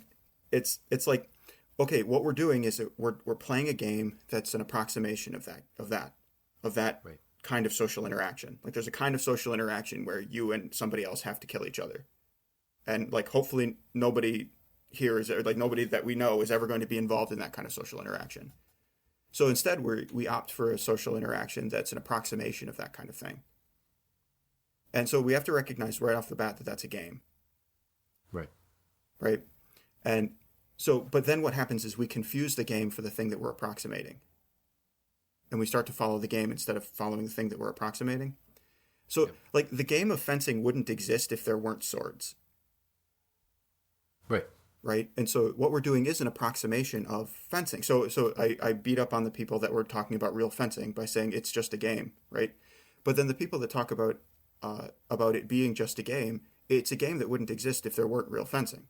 it's like, okay, what we're doing is we're playing a game that's an approximation of that kind of social interaction. Like there's a kind of social interaction where you and somebody else have to kill each other. And like, hopefully nobody here is, like, nobody that we know is ever going to be involved in that kind of social interaction. So instead we opt for a social interaction that's an approximation of that kind of thing. And so we have to recognize right off the bat that that's a game. Right. And so, but then what happens is we confuse the game for the thing that we're approximating. And we start to follow the game instead of following the thing that we're approximating. So, like, the game of fencing wouldn't exist if there weren't swords. Right. Right? And so what we're doing is an approximation of fencing. So I beat up on the people that were talking about real fencing by saying it's just a game, right? But then the people that talk about it being just a game, it's a game that wouldn't exist if there weren't real fencing.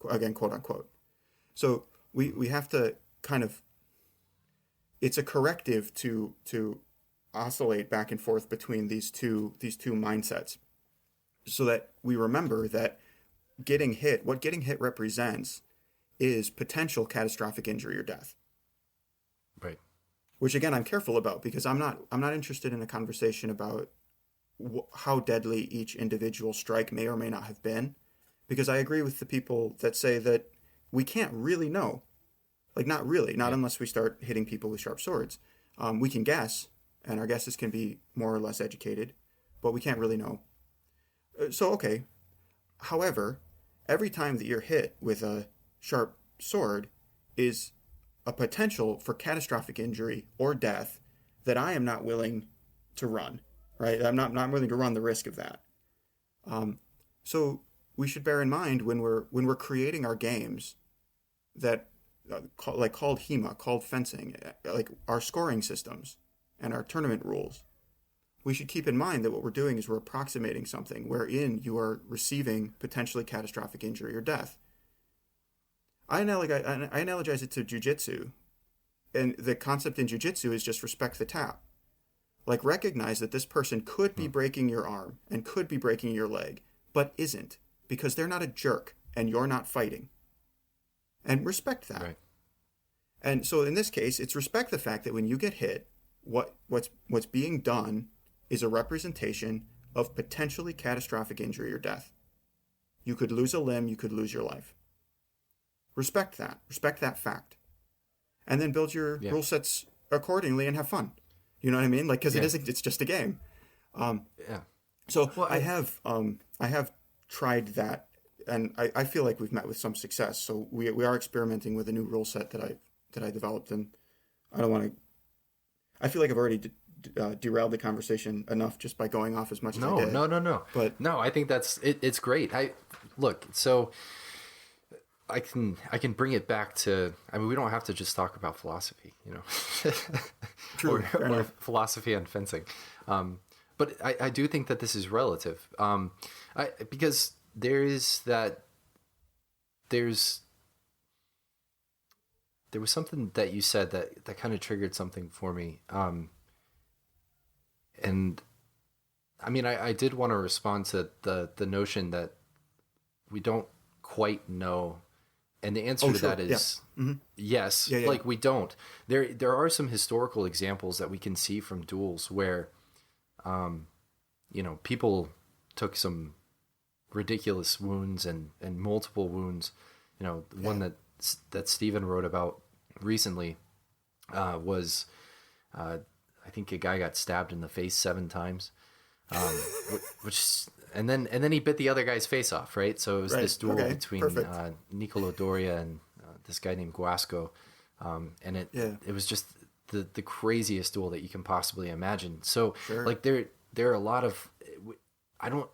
Again, quote unquote. So we have to kind of, it's a corrective to oscillate back and forth between these two mindsets, so that we remember that what getting hit represents is potential catastrophic injury or death. Right. Which again, I'm careful about, because I'm not interested in a conversation about how deadly each individual strike may or may not have been, because I agree with the people that say that we can't really know. Like, not really, not unless we start hitting people with sharp swords. We can guess, and our guesses can be more or less educated, but we can't really know. So, okay. However, every time that you're hit with a sharp sword is a potential for catastrophic injury or death that I am not willing to run, right? I'm not willing to run the risk of that. So we should bear in mind when we're creating our games that called HEMA, called fencing, like our scoring systems and our tournament rules, we should keep in mind that what we're doing is we're approximating something wherein you are receiving potentially catastrophic injury or death. I analogize it to jiu-jitsu, and the concept in jiu-jitsu is just respect the tap. Like, recognize that this person could be breaking your arm and could be breaking your leg, but isn't, because they're not a jerk and you're not fighting. And respect that. Right. And so in this case, it's respect the fact that when you get hit, what's being done is a representation of potentially catastrophic injury or death. You could lose a limb, you could lose your life. Respect that fact. And then build your rule sets accordingly and have fun. You know what I mean? Like, because it's just a game. So I have tried that, and I feel like we've met with some success. So we are experimenting with a new rule set that I developed, and I feel like I've already derailed the conversation enough just by going off as much as I did. No. But no, I think that's it. It's great. So I can bring it back to. I mean, we don't have to just talk about philosophy, you know, True, or philosophy on fencing. But I do think that this is relative, because there was something that you said that kind of triggered something for me. And I mean, I did want to respond to the notion that we don't quite know. And the answer to that is yes. Yeah. Like, we don't. There are some historical examples that we can see from duels where, people took some ridiculous wounds and multiple wounds. You know, the one that Stephen wrote about recently was, I think a guy got stabbed in the face 7 times, and then he bit the other guy's face off, right? So it was this duel between Nicolo Doria and this guy named Guasco, and it was just the craziest duel that you can possibly imagine. So like there are a lot of, I don't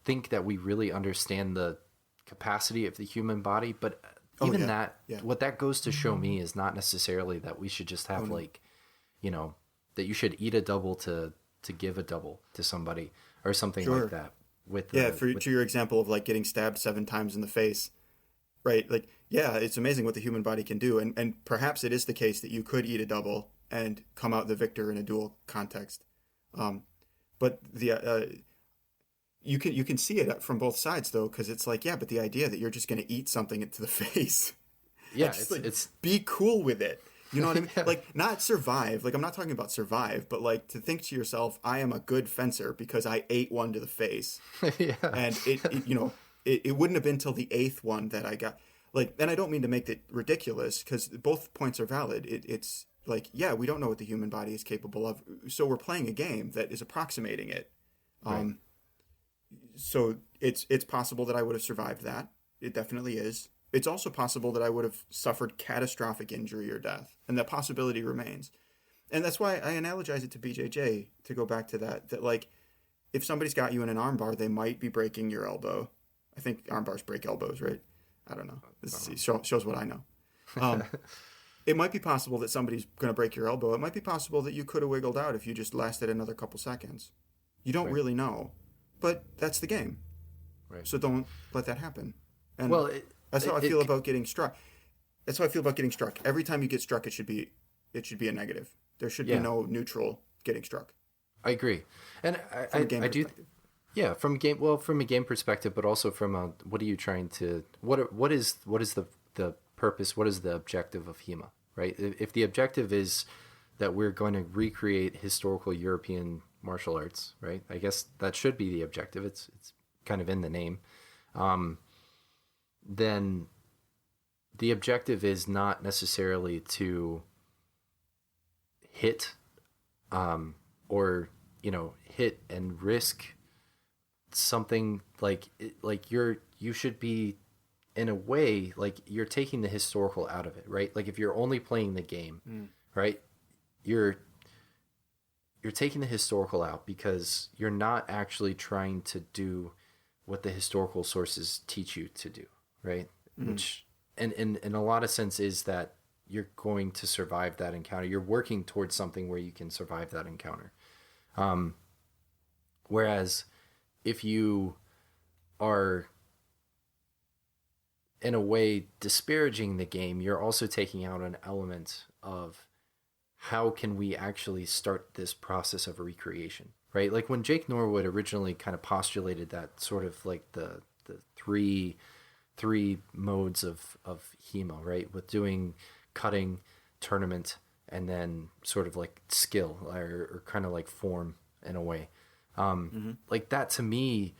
think that we really understand the capacity of the human body, but what that goes to show me is not necessarily that we should just have that you should eat a double to give a double to somebody or something like that. To your example of like getting stabbed 7 times in the face, right? Like, it's amazing what the human body can do, and perhaps it is the case that you could eat a double and come out the victor in a duel context. But you can see it from both sides though, because it's like, but the idea that you're just going to eat something into the face, it's be cool with it. You know what I mean? Like, not survive. Like, I'm not talking about survive, but like to think to yourself, I am a good fencer because I ate one to the face. And it wouldn't have been till the 8th one that I got. Like, and I don't mean to make it ridiculous, because both points are valid. It's like, we don't know what the human body is capable of, so we're playing a game that is approximating it. Right. So it's possible that I would have survived that. It definitely is. It's also possible that I would have suffered catastrophic injury or death, and that possibility remains. And that's why I analogize it to BJJ, to go back to that like, if somebody's got you in an armbar, they might be breaking your elbow. I think arm bars break elbows, right? I don't know. Shows what I know. It might be possible that somebody's going to break your elbow. It might be possible that you could have wiggled out if you just lasted another couple seconds. You don't really know, but that's the game. Right. So don't let that happen. And well, that's how I feel about getting struck. That's how I feel about getting struck. Every time you get struck, it should be a negative. There should be no neutral getting struck. I agree, and I do. Yeah, from a game perspective, but also from a what are you trying to what is the purpose? What is the objective of HEMA? Right. If the objective is that we're going to recreate historical European martial arts, right? I guess that should be the objective. It's kind of in the name. Then the objective is not necessarily to hit, or hit and risk something like you should be, in a way, like you're taking the historical out of it, right? Like if you're only playing the game, right, you're taking the historical out because you're not actually trying to do what the historical sources teach you to do, right? Which and in a lot of sense is that you're going to survive that encounter. You're working towards something where you can survive that encounter. Whereas if you are in a way disparaging the game, you're also taking out an element of how can we actually start this process of recreation, right? Like when Jake Norwood originally kind of postulated that sort of like the three modes of HEMA, right? With doing cutting, tournament, and then sort of like skill or kind of like form in a way. Like that to me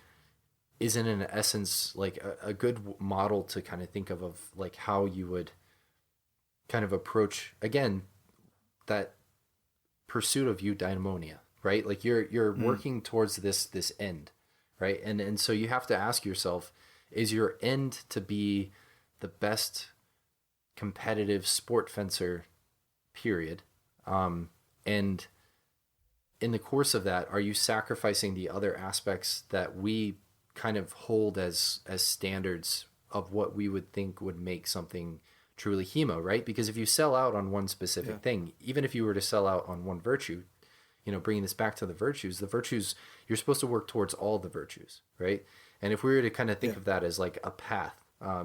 isn't in essence like a good model to kind of think of like how you would kind of approach, again, that pursuit of eudaimonia, right? Like you're working towards this end, right? And so you have to ask yourself, is your end to be the best competitive sport fencer, period? And in the course of that, are you sacrificing the other aspects that we kind of hold as standards of what we would think would make something truly HEMA, right? Because if you sell out on one specific thing, even if you were to sell out on one virtue, bringing this back to the virtues, you're supposed to work towards all the virtues, right? And if we were to kind of think of that as like a path,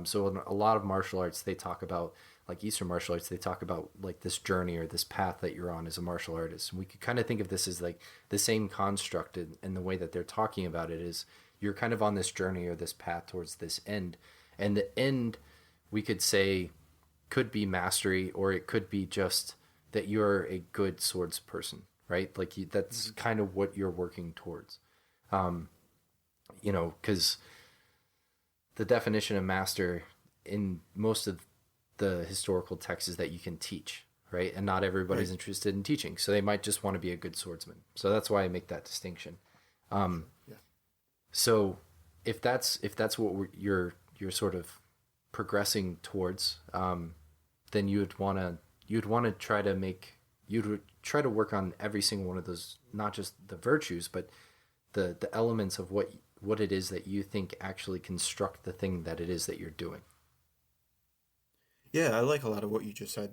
so in a lot of martial arts, they talk about, like Eastern martial arts, they talk about like this journey or this path that you're on as a martial artist. And we could kind of think of this as like the same construct in the way that they're talking about it is you're kind of on this journey or this path towards this end. And the end, we could say, could be mastery, or it could be just that you're a good swords person, right? Like that's kind of what you're working towards. Because the definition of master in most of the historical texts is that you can teach, right? And not everybody's interested in teaching, so they might just want to be a good swordsman. So that's why I make that distinction. So if that's what you're sort of progressing towards, then you'd want to try to work on every single one of those, not just the virtues, but the elements of what it is that you think actually construct the thing that it is that you're doing. Yeah, I like a lot of what you just said.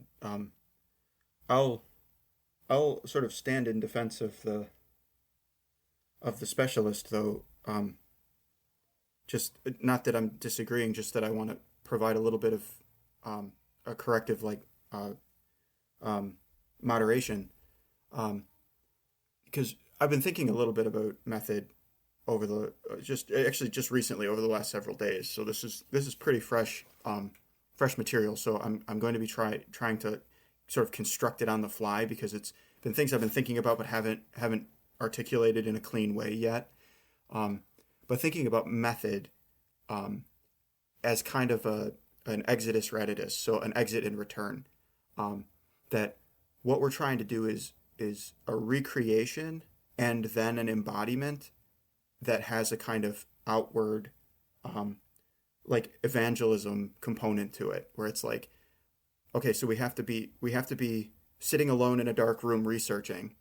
I'll sort of stand in defense of the specialist, though. Just not that I'm disagreeing, just that I want to provide a little bit of a corrective, like moderation, because I've been thinking a little bit about method over the just recently over the last several days. So this is pretty fresh material. So I'm going to be trying to sort of construct it on the fly, because it's been things I've been thinking about but haven't articulated in a clean way yet. But thinking about method as kind of an exitus reditus, so an exit and return. That what we're trying to do is a recreation and then an embodiment that has a kind of outward like evangelism component to it, where it's like, okay, so we have to be sitting alone in a dark room researching,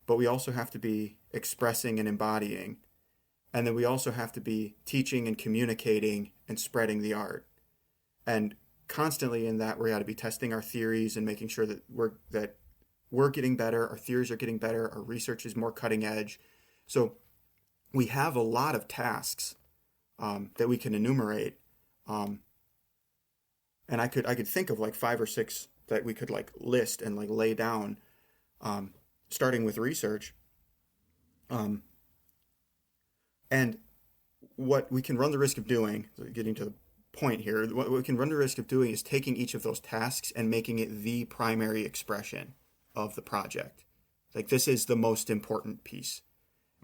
but we also have to be expressing and embodying And then we also have to be teaching and communicating and spreading the art. And constantly in that, we got to be testing our theories and making sure that we're getting better, our theories are getting better, our research is more cutting edge. So we have a lot of tasks that we can enumerate. And I could think of like 5 or 6 that we could like list and like lay down, starting with research. And what we can run the risk of doing, so getting to the point here, what we can run the risk of doing is taking each of those tasks and making it the primary expression of the project. Like, this is the most important piece.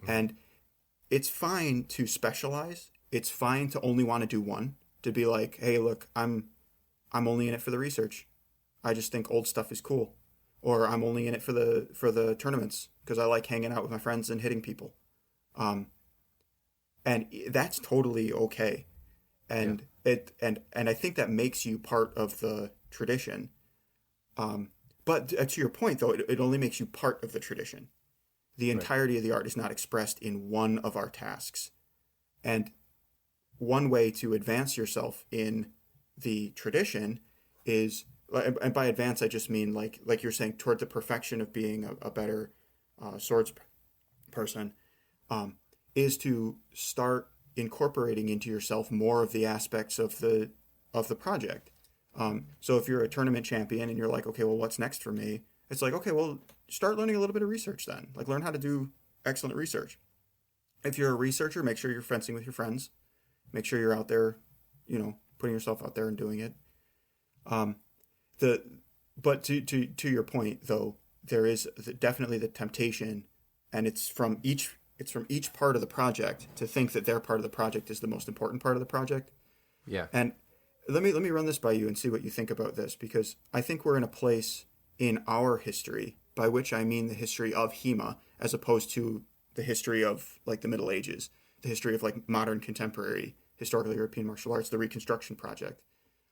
And it's fine to specialize. It's fine to only want to do one, to be like, hey, look, I'm only in it for the research. I just think old stuff is cool. Or I'm only in it for the tournaments because I like hanging out with my friends and hitting people. And that's totally okay. And I think that makes you part of the tradition. But to your point, though, it only makes you part of the tradition. The entirety of the art is not expressed in one of our tasks. And one way to advance yourself in the tradition is, and by advance I just mean like you're saying, toward the perfection of being a better swords person, is to start incorporating into yourself more of the aspects of the project. So if you're a tournament champion and you're like, okay, well, what's next for me? It's like, okay, well, start learning a little bit of research then. Like, learn how to do excellent research. If you're a researcher, make sure you're fencing with your friends. Make sure you're out there, putting yourself out there and doing it. But to your point, though, there is definitely the temptation, and it's from each part of the project to think that their part of the project is the most important part of the project. Yeah. And let me run this by you and see what you think about this, because I think we're in a place in our history, by which I mean the history of HEMA, as opposed to the history of like the Middle Ages, the history of like modern contemporary historical European martial arts, the Reconstruction Project.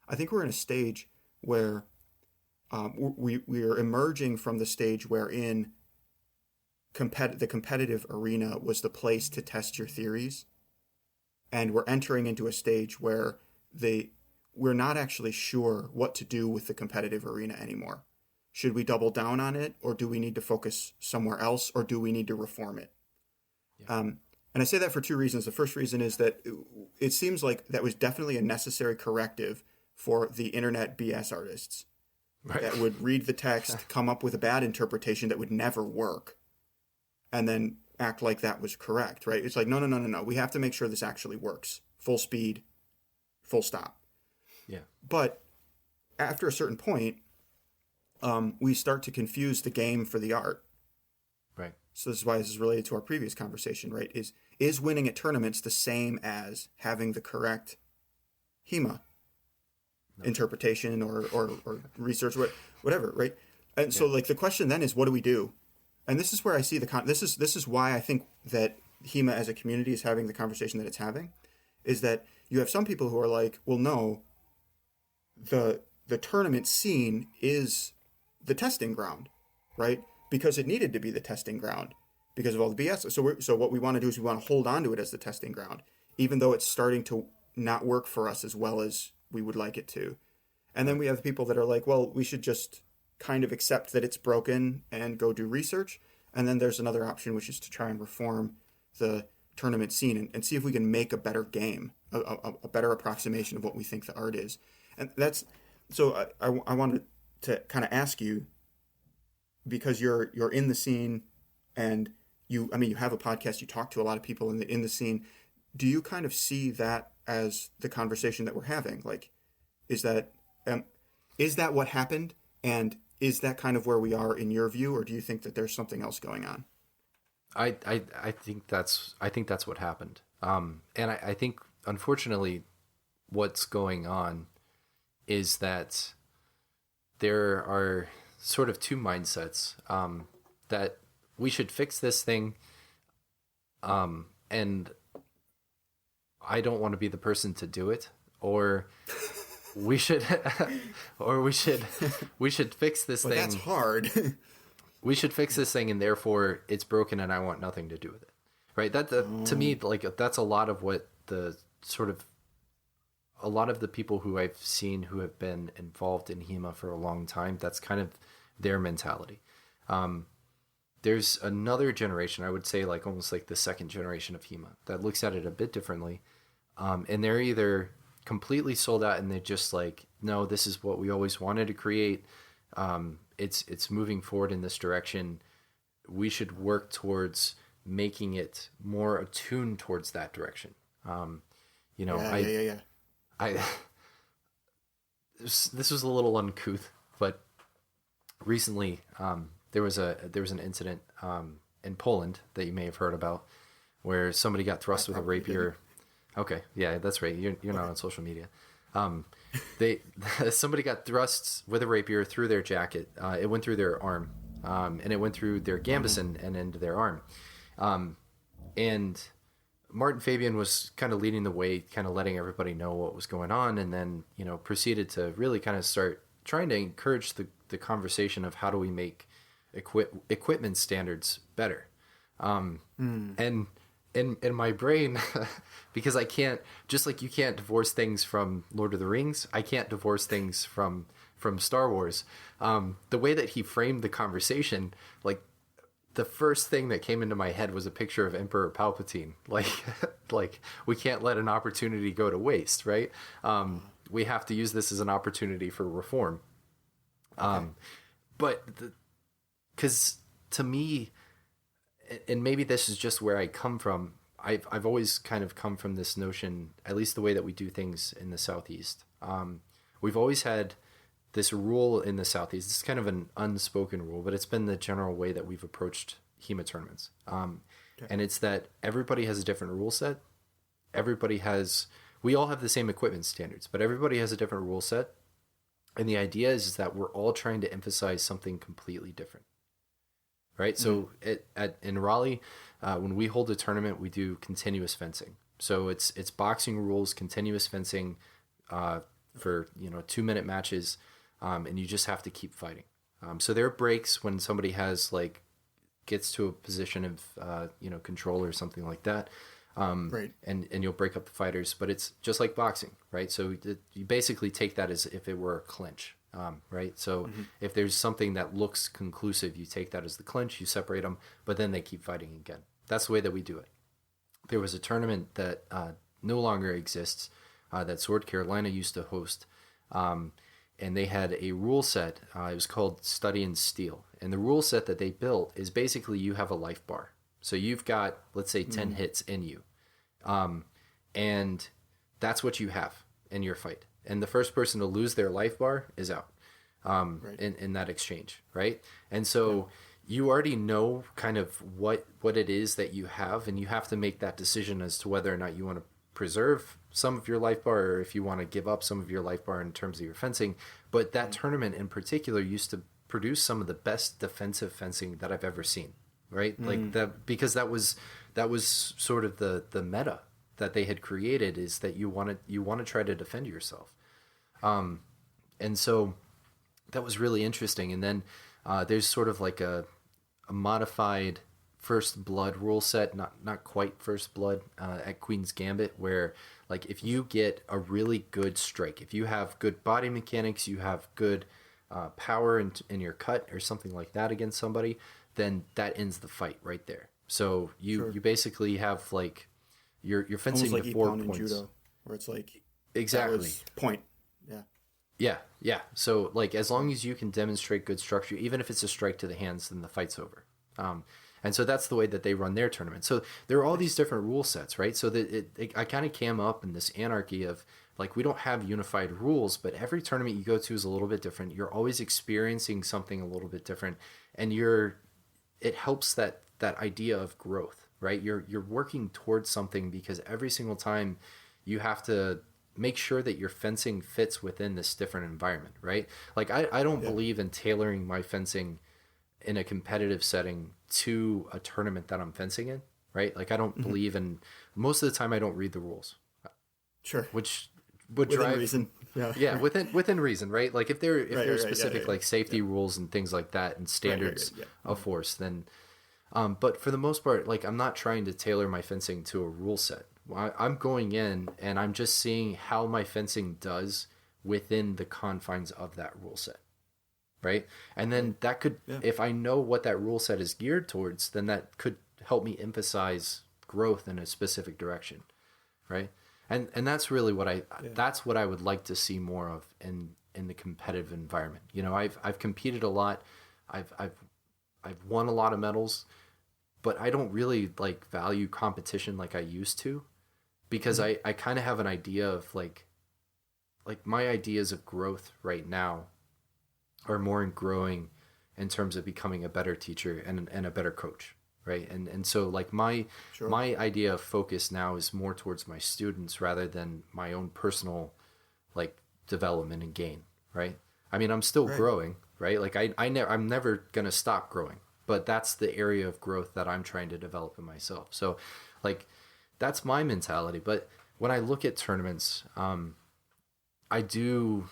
I think we're in a stage where we are emerging from the stage wherein the competitive arena was the place to test your theories, and we're entering into a stage where we're not actually sure what to do with the competitive arena anymore. Should we double down on it, or do we need to focus somewhere else, or do we need to reform it? Yeah. And I say that for 2 reasons. The first reason is that it seems like that was definitely a necessary corrective for the internet BS artists that would read the text, come up with a bad interpretation that would never work, and then act like that was correct, right? It's like, no. We have to make sure this actually works. Full speed, full stop. Yeah. But after a certain point, we start to confuse the game for the art. Right. So this is why this is related to our previous conversation, right? Is winning at tournaments the same as having the correct HEMA interpretation or research, whatever, right? And so like the question then is, what do we do? And this is where I see this is why I think that HEMA as a community is having the conversation that it's having, is that you have some people who are like, well, no, the tournament scene is the testing ground, right? Because it needed to be the testing ground because of all the BS. So what we want to do is we want to hold on to it as the testing ground, even though it's starting to not work for us as well as we would like it to. And then we have people that are like, well, we should just kind of accept that it's broken and go do research. And then there's another option, which is to try and reform the tournament scene and see if we can make a better game, a better approximation of what we think the art is. And that's, so I wanted to kind of ask you, because you're in the scene and you have a podcast, you talk to a lot of people in the scene. Do you kind of see that as the conversation that we're having? Like, is that what happened? And is that kind of where we are in your view, or do you think that there's something else going on? I think that's what happened. And I think, unfortunately, what's going on is that there are sort of 2 mindsets, that we should fix this thing, and I don't want to be the person to do it, or we should fix this thing. That's hard. We should fix this thing, and therefore it's broken and I want nothing to do with it. right? To me, like that's a lot of what the sort of a lot of the people who I've seen who have been involved in HEMA for a long time. That's kind of their mentality. There's another generation, I would say, like almost like the second generation of HEMA that looks at it a bit differently, and they're either completely sold out and they just like, no, this is what we always wanted to create. It's moving forward in this direction. We should work towards making it more attuned towards that direction. This was a little uncouth, but recently there was an incident in Poland that you may have heard about, where somebody got thrust with a rapier. Okay, yeah, that's right. You're not on social media. Somebody got thrust with a rapier through their jacket. It went through their arm, and it went through their gambeson and into their arm. And Martin Fabian was kind of leading the way, kind of letting everybody know what was going on, and then proceeded to really kind of start trying to encourage the conversation of how do we make equipment standards better. And in my brain, because I can't, just like you can't divorce things from Lord of the Rings, I can't divorce things from Star Wars. The way that he framed the conversation, like the first thing that came into my head was a picture of Emperor Palpatine. Like we can't let an opportunity go to waste, right? We have to use this as an opportunity for reform. But because to me, and maybe this is just where I come from, I've always kind of come from this notion, at least the way that we do things in the Southeast. We've always had this rule in the Southeast. It's kind of an unspoken rule, but it's been the general way that we've approached HEMA tournaments. And it's that everybody has a different rule set. We all have the same equipment standards, but everybody has a different rule set. And the idea is that we're all trying to emphasize something completely different. Right? So in Raleigh, when we hold a tournament, we do continuous fencing. So it's boxing rules, continuous fencing for 2-minute matches, and you just have to keep fighting. So there are breaks when somebody gets to a position of control or something like that, right? And you'll break up the fighters, but it's just like boxing, right? So you basically take that as if it were a clinch. Right. So if there's something that looks conclusive, you take that as the clinch, you separate them, but then they keep fighting again. That's the way that we do it. There was a tournament that no longer exists that Sword Carolina used to host. And they had a rule set. It was called Study and Steel. And the rule set that they built is basically you have a life bar. So you've got, let's say, 10 hits in you. And that's what you have in your fight. And the first person to lose their life bar is out in that exchange, right? And so you already know kind of what it is that you have, and you have to make that decision as to whether or not you want to preserve some of your life bar or if you want to give up some of your life bar in terms of your fencing. But that tournament in particular used to produce some of the best defensive fencing that I've ever seen, right? Like that, because that was sort of the meta that they had created, is that you want to try to defend yourself. And so that was really interesting. And then there's sort of like a modified First Blood rule set, not quite First Blood, at Queen's Gambit, where like if you get a really good strike, if you have good body mechanics, you have good power in your cut or something like that against somebody, then that ends the fight right there. So you basically have like you're fencing like to 4 points. In judo, where it's like exactly point. Yeah. So like as long as you can demonstrate good structure, even if it's a strike to the hands, then the fight's over. And so that's the way that they run their tournament. So there are all these different rule sets, right? So that I kind of came up in this anarchy of like, we don't have unified rules, but every tournament you go to is a little bit different. You're always experiencing something a little bit different, and it helps that idea of growth, right? You're working towards something, because every single time you have to make sure that your fencing fits within this different environment, right? Like I don't believe in tailoring my fencing in a competitive setting to a tournament that I'm fencing in, right? Like I don't believe in, most of the time I don't read the rules. Sure. Which would within drive reason. Yeah, within reason, right? Like if there are specific like safety rules and things like that and standards of force, then But for the most part, like, I'm not trying to tailor my fencing to a rule set. I'm going in and I'm just seeing how my fencing does within the confines of that rule set, right? And then that could, if I know what that rule set is geared towards, then that could help me emphasize growth in a specific direction, right? And that's really what that's what I would like to see more of in the competitive environment. You know, I've competed a lot, I've won a lot of medals, but I don't really like value competition like I used to, because I kind of have an idea of like my ideas of growth right now are more in growing in terms of becoming a better teacher and a better coach, right? And so like my idea of focus now is more towards my students rather than my own personal like development and gain, right? I mean, I'm still growing, right? Like I'm never gonna stop growing, but that's the area of growth that I'm trying to develop in myself. So like that's my mentality. But when I look at tournaments, I do,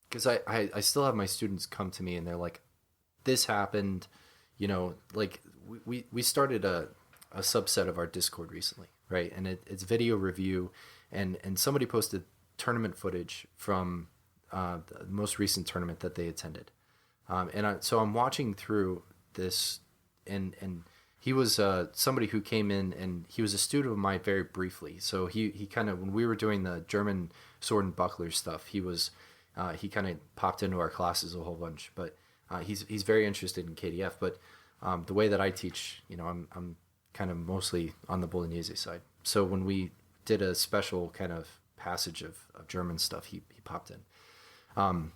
because I still have my students come to me and they're like, this happened, you know, like we started a subset of our Discord recently, right? And it's video review, and somebody posted tournament footage from the most recent tournament that they attended. So I'm watching through this, and he was somebody who came in, and he was a student of mine very briefly. So he kind of, when we were doing the German sword and buckler stuff, he kind of popped into our classes a whole bunch. But he's very interested in KDF. But the way that I teach, you know, I'm kind of mostly on the Bolognese side. So when we did a special kind of passage of German stuff, he popped in.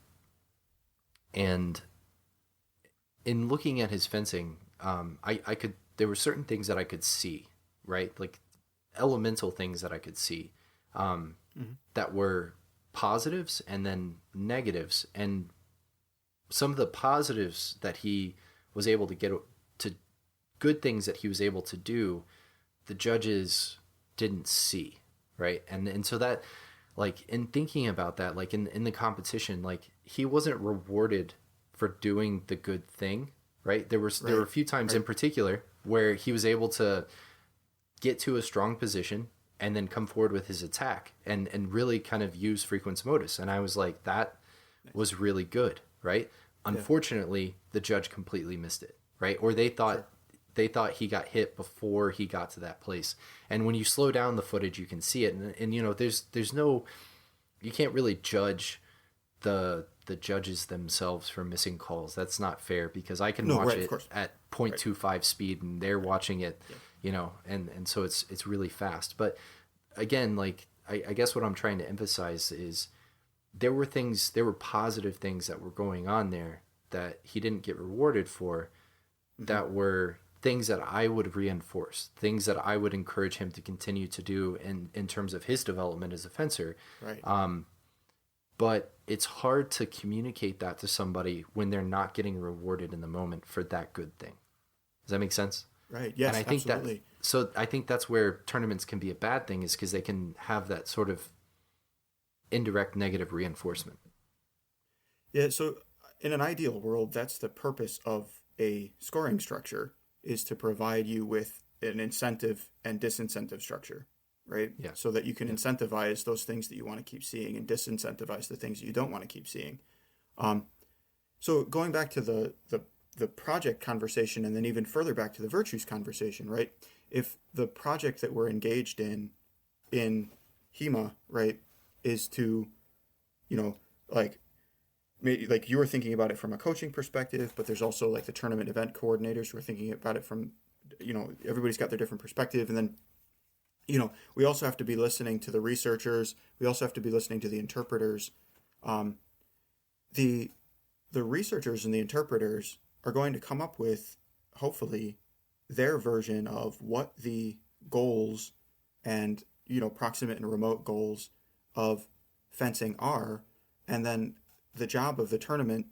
And in looking at his fencing, there were certain things that I could see, right? Like elemental things that I could see, that were positives and then negatives. And some of the positives that he was able to get to, good things that he was able to do, the judges didn't see, right? And so that, like, in thinking about that, like in the competition, like he wasn't rewarded for doing the good thing, right? There were a few times in particular where he was able to get to a strong position and then come forward with his attack and really kind of use Frequens Motus. And I was like, that was really good, right? Unfortunately, the judge completely missed it, right? Or they thought he got hit before he got to that place. And when you slow down the footage, you can see it. And you know, there's no, you can't really judge the judges themselves for missing calls. That's not fair, because I can watch it at 0.25 speed and they're watching it, you know, and so it's really fast. But again, like I guess what I'm trying to emphasize is there were positive things that were going on there that he didn't get rewarded for, that were things that I would reinforce, things that I would encourage him to continue to do in terms of his development as a fencer. Right. But it's hard to communicate that to somebody when they're not getting rewarded in the moment for that good thing. Does that make sense? Right. Yes, and I think absolutely. I think that's where tournaments can be a bad thing, is because they can have that sort of indirect negative reinforcement. Yeah. So in an ideal world, that's the purpose of a scoring structure, is to provide you with an incentive and disincentive structure, right? Yeah. So that you can incentivize those things that you want to keep seeing and disincentivize the things that you don't want to keep seeing. So going back to the project conversation, and then even further back to the virtues conversation, right? If the project that we're engaged in HEMA, right, is to, you know, like you were thinking about it from a coaching perspective, but there's also like the tournament event coordinators who are thinking about it from, you know, everybody's got their different perspective. And then, you know, we also have to be listening to the researchers. We also have to be listening to the interpreters. The researchers and the interpreters are going to come up with, hopefully, their version of what the goals and, you know, proximate and remote goals of fencing are. And then the job of the tournament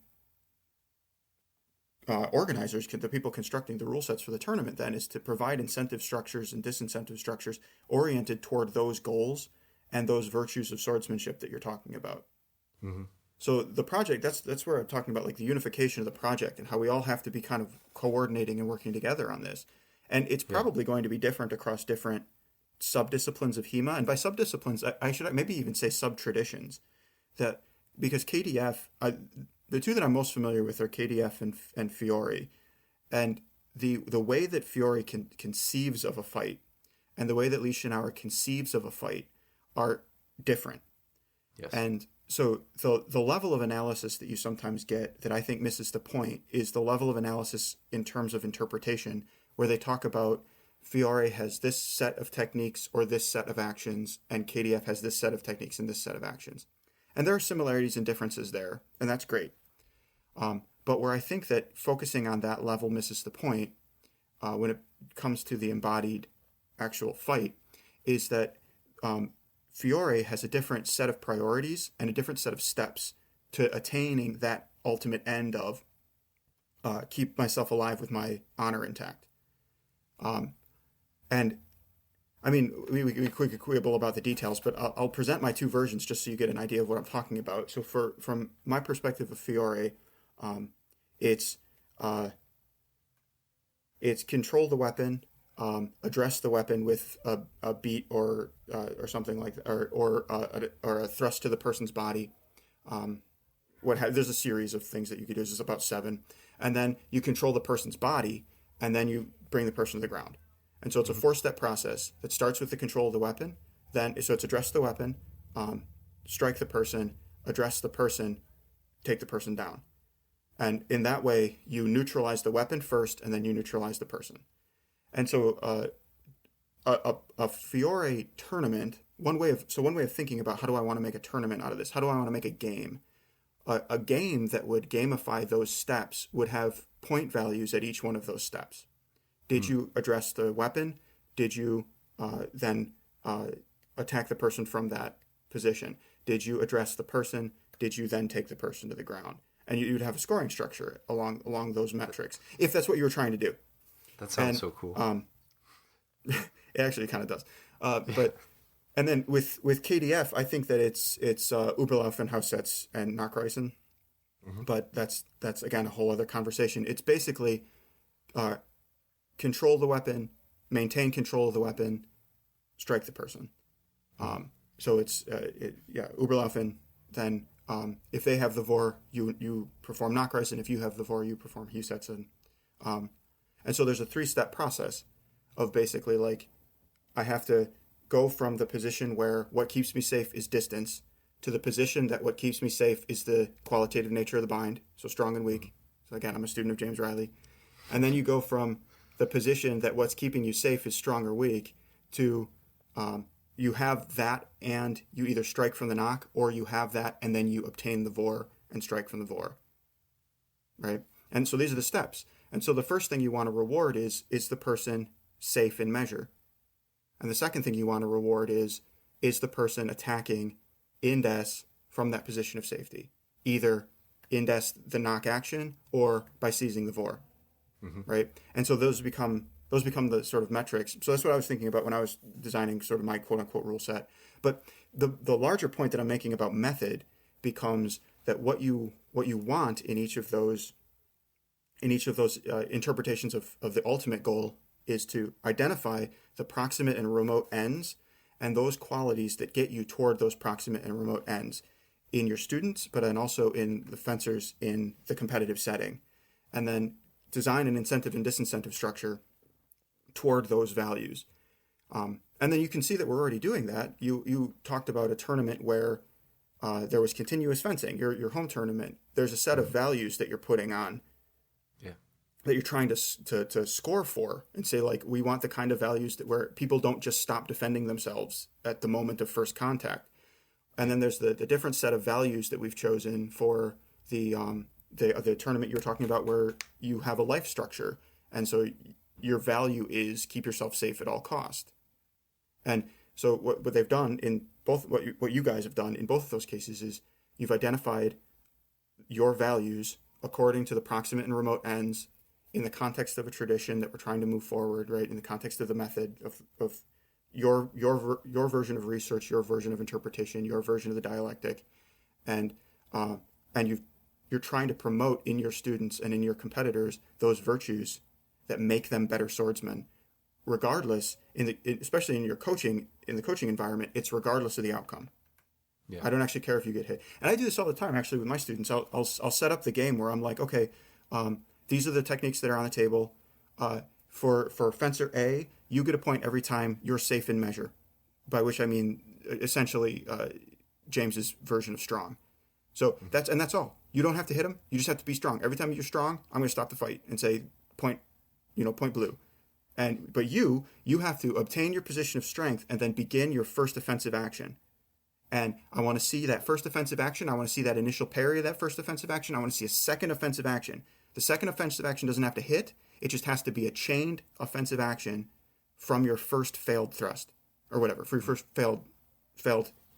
organizers, the people constructing the rule sets for the tournament, then, is to provide incentive structures and disincentive structures oriented toward those goals and those virtues of swordsmanship that you're talking about. Mm-hmm. So the project, that's where I'm talking about like the unification of the project and how we all have to be kind of coordinating and working together on this. And it's probably going to be different across different subdisciplines of HEMA. And by subdisciplines, I should maybe even say sub-traditions. That because KDF, the two that I'm most familiar with are KDF and Fiore. And the way that Fiore conceives of a fight and the way that Liechtenauer conceives of a fight are different. Yes. And so the level of analysis that you sometimes get that I think misses the point is the level of analysis in terms of interpretation, where they talk about Fiore has this set of techniques or this set of actions, and KDF has this set of techniques and this set of actions. And there are similarities and differences there, and that's great. But where I think that focusing on that level misses the point when it comes to the embodied actual fight is that Fiore has a different set of priorities and a different set of steps to attaining that ultimate end of keep myself alive with my honor intact. And I mean, we could quibble about the details, but I'll present my two versions just so you get an idea of what I'm talking about. So from my perspective of Fiore, it's control the weapon, address the weapon with a beat or something like that, or a thrust to the person's body. There's a series of things that you could do. There's about 7, and then you control the person's body, and then you bring the person to the ground. And so it's a 4-step process that starts with the control of the weapon. So it's address the weapon, strike the person, address the person, take the person down. And in that way, you neutralize the weapon first, and then you neutralize the person. And so a Fiore tournament, one way of thinking about how do I want to make a tournament out of this? How do I want to make a game? A game that would gamify those steps would have point values at each one of those steps. Did you address the weapon? Did you then attack the person from that position? Did you address the person? Did you then take the person to the ground? And you'd have a scoring structure along those metrics, if that's what you were trying to do. That sounds so cool. It actually kind of does. And then with KDF, I think that it's Überlaufen, Haussetz, and Nachreisen. Mm-hmm. But that's again a whole other conversation. It's basically control the weapon, maintain control of the weapon, strike the person. So it's Überlaufen. Then if they have the Vor, you perform Nachreisen. If you have the Vor, you perform Haussetzen. And so there's a 3-step process of basically like I have to go from the position where what keeps me safe is distance to the position that what keeps me safe is the qualitative nature of the bind, so strong and weak. So again, I'm a student of James Riley. And then you go from the position that what's keeping you safe is strong or weak to you have that and you either strike from the knock or you have that and then you obtain the Vor and strike from the Vor. Right? And so these are the steps. And so the first thing you want to reward is the person safe in measure. And the second thing you want to reward is the person attacking indes from that position of safety, either indes the knock action or by seizing the Vor, right? And so those become the sort of metrics. So that's what I was thinking about when I was designing sort of my quote unquote rule set. But the larger point that I'm making about method becomes that what you want in each of those interpretations of the ultimate goal is to identify the proximate and remote ends and those qualities that get you toward those proximate and remote ends in your students, but then also in the fencers in the competitive setting. And then design an incentive and disincentive structure toward those values. And then you can see that we're already doing that. You talked about a tournament where there was continuous fencing, your home tournament. There's a set of values that you're putting on that you're trying to score for and say, like, we want the kind of values that where people don't just stop defending themselves at the moment of first contact. And then there's the different set of values that we've chosen for the tournament you were talking about where you have a life structure. And so your value is keep yourself safe at all cost. And so what they've done in both, what you guys have done in both of those cases is you've identified your values according to the proximate and remote ends in the context of a tradition that we're trying to move forward, right? In the context of the method of your version of research, your version of interpretation, your version of the dialectic. And and you're trying to promote in your students and in your competitors those virtues that make them better swordsmen, regardless, especially in the coaching environment, it's regardless of the outcome. Yeah. I don't actually care if you get hit. And I do this all the time, actually, with my students. I'll set up the game where I'm like, okay, these are the techniques that are on the table. For Fencer A, you get a point every time you're safe in measure, by which I mean essentially James's version of strong. So that's all. You don't have to hit him. You just have to be strong. Every time you're strong, I'm going to stop the fight and say point blue. But you have to obtain your position of strength and then begin your first offensive action. And I want to see that first offensive action. I want to see that initial parry of that first offensive action. I want to see a second offensive action. The second offensive action doesn't have to hit. It just has to be a chained offensive action from your first failed thrust or whatever, for your first failed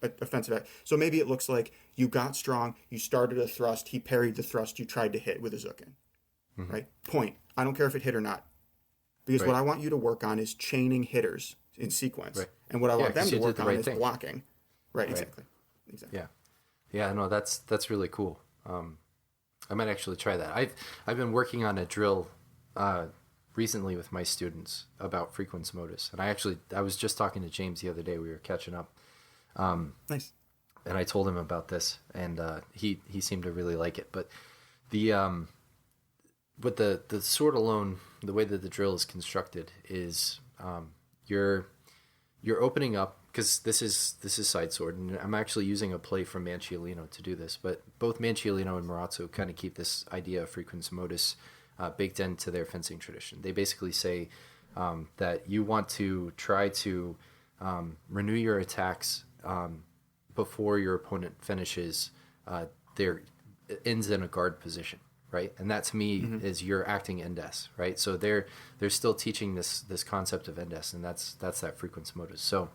offensive action. So maybe it looks like you got strong, you started a thrust, he parried the thrust you tried to hit with a zukin, right? Point. I don't care if it hit or not. Because what I want you to work on is chaining hitters in sequence. Right. And what I want them to work on is blocking. Right, exactly. Yeah, no, that's really cool. I might actually try that. I've been working on a drill recently with my students about Frequens Motus, and I was just talking to James the other day. We were catching up. Nice. And I told him about this, and he seemed to really like it. But the sword alone, the way that the drill is constructed is you're opening up, because this is side sword, and I'm actually using a play from Manciolino to do this, but both Manciolino and Marazzo kind of keep this idea of Frequens Motus baked into their fencing tradition. They basically say that you want to try to renew your attacks before your opponent finishes their ends in a guard position, right? And that to me is you're acting endes, right? So they're still teaching this concept of endes, and that's that Frequens Motus. So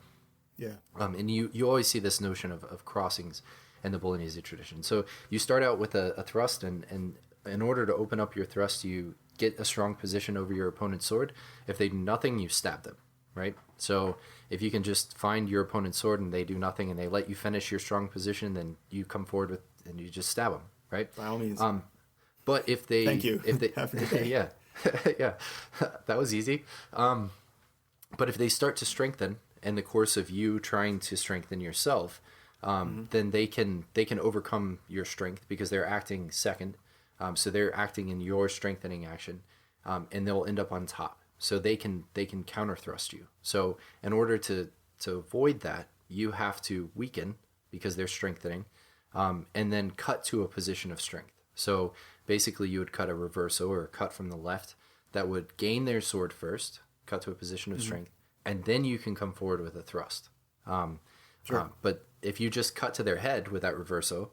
yeah. And you always see this notion of crossings in the Bolognese tradition. So you start out with a thrust, and in order to open up your thrust, you get a strong position over your opponent's sword. If they do nothing, you stab them, right? So if you can just find your opponent's sword and they do nothing and they let you finish your strong position, then you come forward and you just stab them, right? By all means. But if they... Thank you. If they, Have a good day. Yeah. Yeah. That was easy. But if they start to strengthen in the course of you trying to strengthen yourself, then they can overcome your strength because they're acting second. So they're acting in your strengthening action, and they'll end up on top. So they can counter thrust you. So in order to avoid that, you have to weaken because they're strengthening, and then cut to a position of strength. So basically you would cut a reverso or a cut from the left that would gain their sword first, cut to a position of strength, and then you can come forward with a thrust. Sure. But if you just cut to their head with that reverso,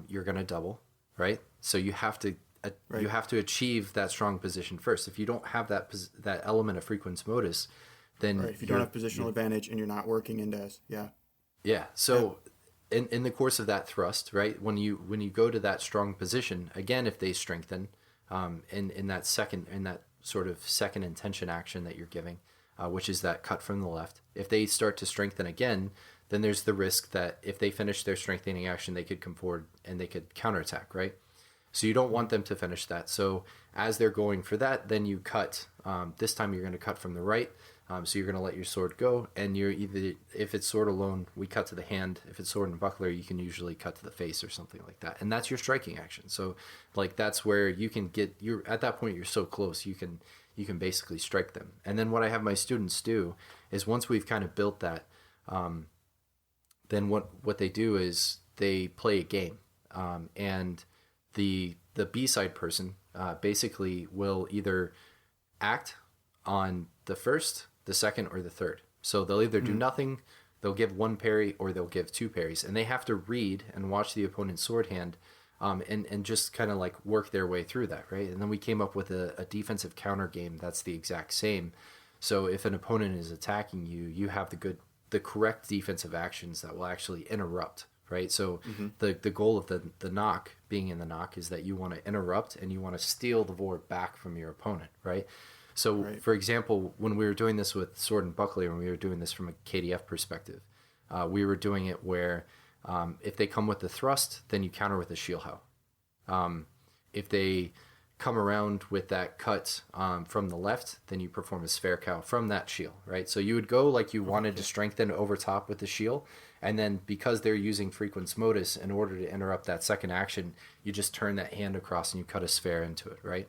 you're going to double, right? So you have to you have to achieve that strong position first. If you don't have that element of Frequens Motus, then if you don't have positional advantage and you're not working indes, yeah. So in the course of that thrust, right, when you go to that strong position again, if they strengthen, in that sort of second intention action that you're giving, which is that cut from the left, if they start to strengthen again, then there's the risk that if they finish their strengthening action, they could come forward and they could counterattack, right? So you don't want them to finish that. So as they're going for that, then you cut. This time you're going to cut from the right. So you're going to let your sword go, and you're either, if it's sword alone, we cut to the hand. If it's sword and buckler, you can usually cut to the face or something like that. And that's your striking action. So like that's where you can get, you're at that point, you're so close, you can basically strike them. And then what I have my students do is once we've kind of built that, then what they do is they play a game, and the B-side person basically will either act on the first, the second, or the third. So they'll either do nothing, they'll give one parry, or they'll give two parries. And they have to read and watch the opponent's sword hand, and just kind of like work their way through that, right? And then we came up with a defensive counter game that's the exact same. So if an opponent is attacking you, you have the correct defensive actions that will actually interrupt, right? So the goal of the knock, being in the knock, is that you want to interrupt and you want to steal the board back from your opponent, right? So, for example, when we were doing this with sword and buckler, and we were doing this from a KDF perspective, we were doing it where If they come with the thrust, then you counter with a shield hau. If they come around with that cut from the left, then you perform a sphere cow from that shield, right? So you would go like you wanted to strengthen over top with the shield, and then because they're using Frequens Motus, in order to interrupt that second action, you just turn that hand across and you cut a sphere into it, right?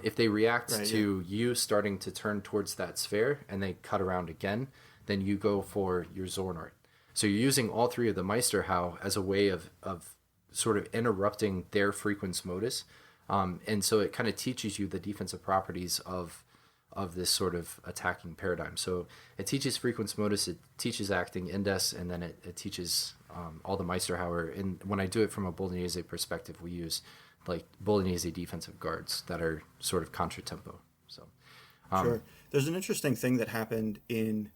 If they react to you starting to turn towards that sphere and they cut around again, then you go for your Zornort. So you're using all three of the Meisterhau as a way of sort of interrupting their Frequens Motus. And so it kind of teaches you the defensive properties of this sort of attacking paradigm. So it teaches Frequens Motus, it teaches acting Indes, and then it teaches all the Meisterhauer. And when I do it from a Bolognese perspective, we use like Bolognese defensive guards that are sort of contratempo. So sure. There's an interesting thing that happened in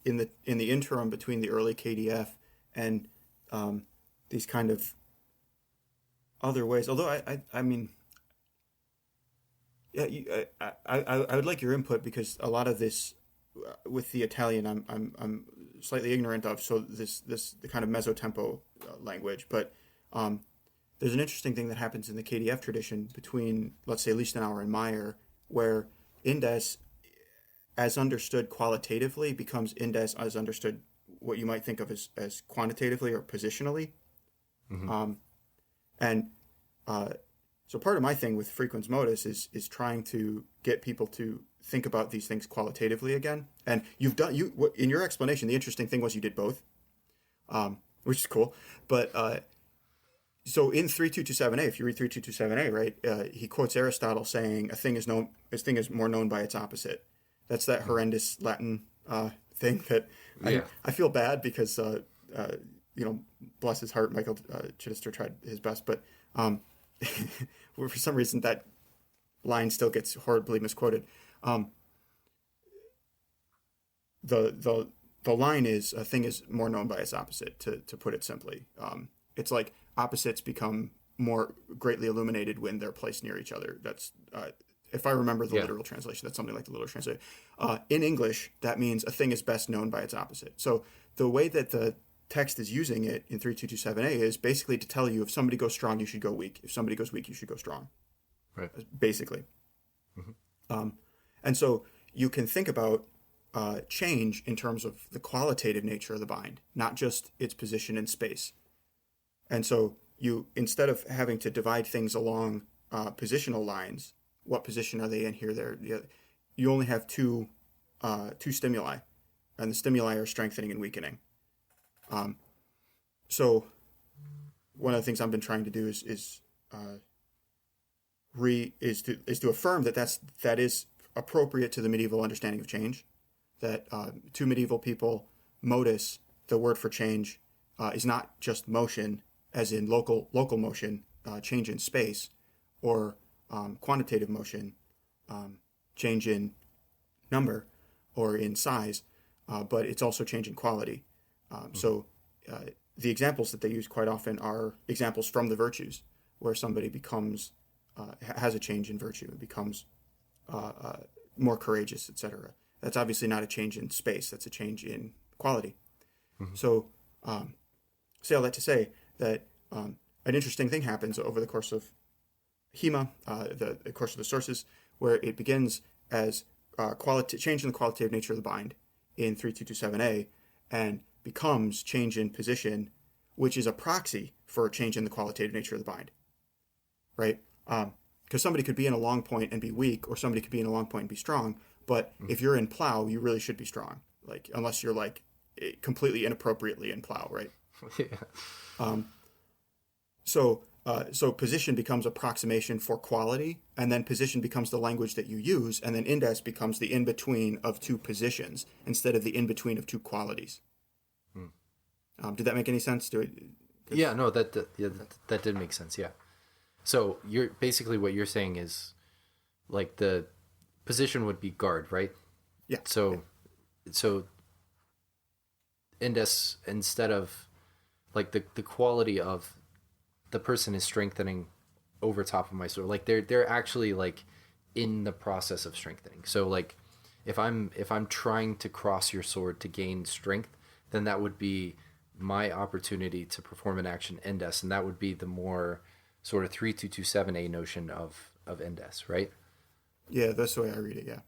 the interim between the early KDF and these kind of other ways. Although I mean, yeah, I would like your input, because a lot of this with the Italian I'm slightly ignorant of. So this the kind of mesotempo language, but there's an interesting thing that happens in the KDF tradition between, let's say, Liechtenauer and Meyer, where Indes, as understood qualitatively, becomes Indes as understood what you might think of as quantitatively or positionally. So part of my thing with Frequens Motus is trying to get people to think about these things qualitatively again. And in your explanation, the interesting thing was you did both, which is cool. But so in 3227a, if you read 3227a, right, he quotes Aristotle saying a thing is more known by its opposite. That's that horrendous Latin thing that I feel bad because bless his heart, Michael Chittister tried his best, but for some reason that line still gets horribly misquoted. The line is a thing is more known by its opposite, to put it simply. It's like opposites become more greatly illuminated when they're placed near each other. That's if I remember the literal translation, that's something like the literal translation. In English, that means a thing is best known by its opposite. So the way that the text is using it in 3227a is basically to tell you, if somebody goes strong, you should go weak. If somebody goes weak, you should go strong. Right. Basically. And so you can think about change in terms of the qualitative nature of the bind, not just its position in space. And so you, instead of having to divide things along positional lines, what position are they in here, there, you only have two stimuli, and the stimuli are strengthening and weakening. So one of the things I've been trying to do is to affirm that is appropriate to the medieval understanding of change. That to medieval people, modus, the word for change, is not just motion, as in local motion, change in space, or quantitative motion, change in number or in size, but it's also change in quality. So the examples that they use quite often are examples from the virtues, where somebody becomes has a change in virtue and becomes more courageous, etc. That's obviously not a change in space. That's a change in quality. So say all that to say that an interesting thing happens over the course of HEMA, the course of the sources, where it begins as change in the qualitative nature of the bind in 3227a, and becomes change in position, which is a proxy for a change in the qualitative nature of the bind, right? Because somebody could be in a long point and be weak, or somebody could be in a long point and be strong. But if you're in plow, you really should be strong, like unless you're like completely inappropriately in plow, right? So position becomes approximation for quality, and then position becomes the language that you use, and then index becomes the in-between of two positions instead of the in-between of two qualities. Did that make any sense? Yeah, no, that did make sense. Yeah. So you're basically, what you're saying is like the position would be guard, right? Yeah. So index, instead of like the quality of the person is strengthening over top of my sword, like they're actually like in the process of strengthening. So like if I'm trying to cross your sword to gain strength, then that would be my opportunity to perform an action indes, and that would be the more sort of 3227A notion of indes, right? Yeah, that's the way I read it. Yeah.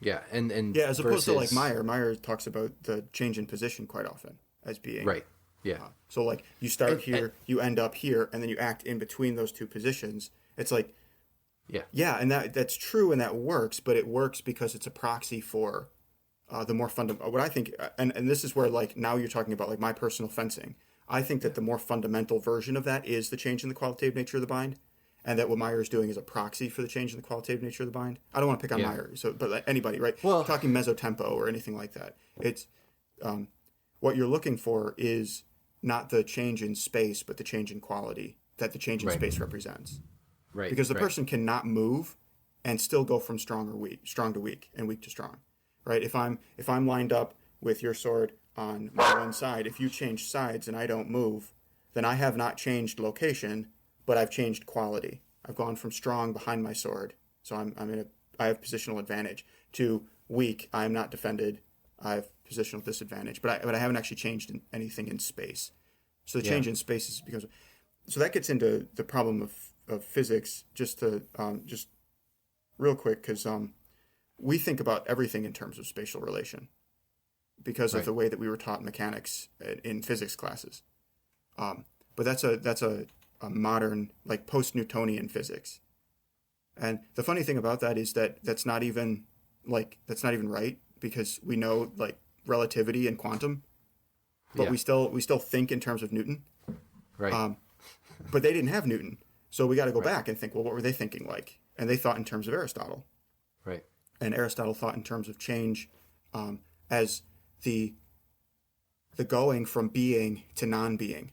Yeah, and Yeah, as opposed to like versus- Meyer talks about the change in position quite often as being right? Yeah, so like you start And- here, and- you end up here, and then you act in between those two positions. It's like yeah, and that's true and that works, but it works because it's a proxy for the more fundamental. What I think, and this is where like now you're talking about like my personal fencing. I think that the more fundamental version of that is the change in the qualitative nature of the bind, and that what Meyer is doing is a proxy for the change in the qualitative nature of the bind. I don't want to pick on Meyer, but like anybody, right? Well, talking mesotempo or anything like that. It's what you're looking for is not the change in space, but the change in quality that the change in space represents. right. Because the right. person cannot move and still go from strong to weak, and weak to strong, right? If I'm lined up with your sword on my one side, if you change sides and I don't move, then I have not changed location, but I've changed quality. I've gone from strong behind my sword, so I have positional advantage, to weak. I am not defended. I have positional disadvantage, but I haven't actually changed anything in space. So the change in space is because. So that gets into the problem of physics. Just real quick, because we think about everything in terms of spatial relation because of the way that we were taught mechanics in physics classes. But that's a modern, like, post-Newtonian physics. And the funny thing about that is that that's not even right, because we know like relativity and quantum, but we still think in terms of Newton. Right. But they didn't have Newton. So we got to go back and think, well, what were they thinking like? And they thought in terms of Aristotle. Right. And Aristotle thought in terms of change as the going from being to non-being.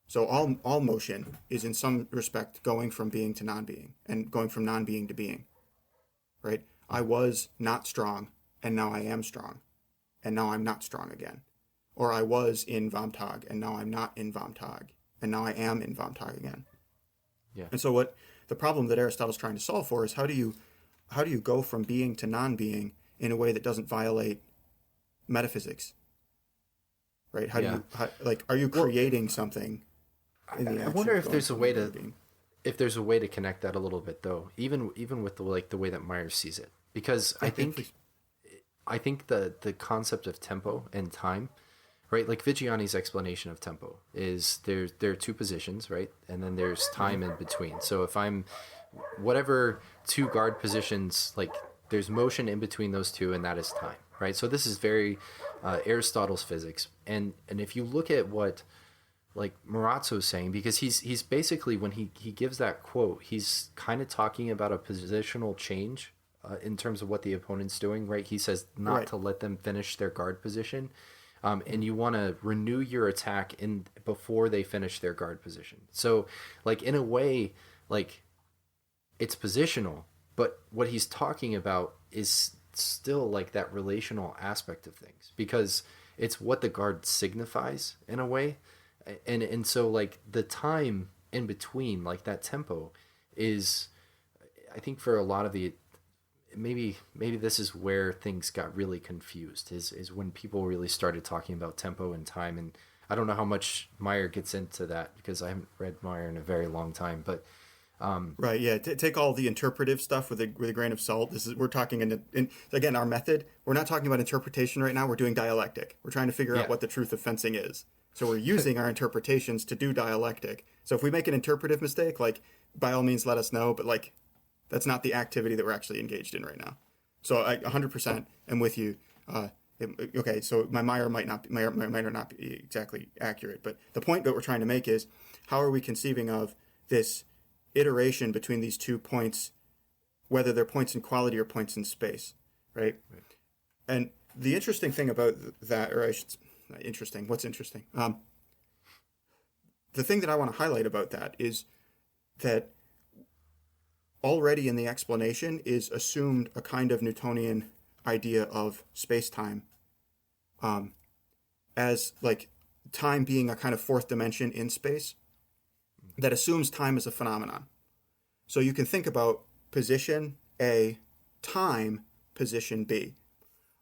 So all motion is in some respect going from being to non-being, and going from non-being to being. Right? I was not strong, and now I am strong, and now I'm not strong again. Or I was in Vamtag, and now I'm not in Vamtag, and now I am in Vamtag again. Yeah. And so what the problem that Aristotle's trying to solve for is how do you go from being to non-being in a way that doesn't violate metaphysics? Right? Are you creating something in the I action wonder of if going there's a from way non-being? if there's a way to connect that a little bit, though, even with the way that Myers sees it, because I think the concept of tempo and time, right? Like Vigiani's explanation of tempo is there are two positions, right? And then there's time in between. So if I'm whatever two guard positions, like there's motion in between those two, and that is time, right? So this is very Aristotle's physics. And if you look at what like Marazzo's saying, because he's basically, when he gives that quote, he's kind of talking about a positional change in terms of what the opponent's doing, right? He says not to let them finish their guard position. And you want to renew your attack before they finish their guard position. So, like, in a way, like, it's positional, but what he's talking about is still like that relational aspect of things, because it's what the guard signifies in a way. And so, like, the time in between, like that tempo, is, I think, for a lot of the, maybe this is where things got really confused, is when people really started talking about tempo and time. And I don't know how much Meyer gets into that, because I haven't read Meyer in a very long time, but Right, yeah. Take all the interpretive stuff with a grain of salt. We're talking in again, our method. We're not talking about interpretation right now. We're doing dialectic. We're trying to figure out what the truth of fencing is. So we're using our interpretations to do dialectic. So if we make an interpretive mistake, like, by all means, let us know. But like, that's not the activity that we're actually engaged in right now. So I 100% am with you. Okay, so my Meyer might not be exactly accurate, but the point that we're trying to make is, how are we conceiving of this iteration between these 2 points, whether they're points in quality or points in space, right? And the interesting thing about that, or I should, not interesting, what's interesting? The thing that I want to highlight about that is that already in the explanation is assumed a kind of Newtonian idea of space-time, as like time being a kind of fourth dimension in space that assumes time as a phenomenon. So you can think about position A, time, position B.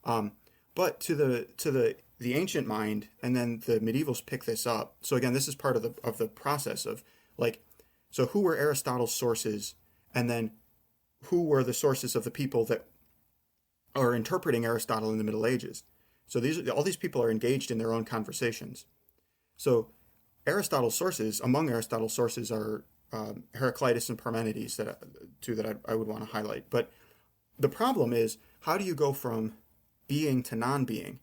But to the the ancient mind, and then the medievals pick this up. So again, this is part of the process of like, so who were Aristotle's sources, and then who were the sources of the people that are interpreting Aristotle in the Middle Ages. So all these people are engaged in their own conversations. So Aristotle's sources, among Aristotle's sources are Heraclitus and Parmenides, that I would want to highlight. But the problem is, how do you go from being to non-being,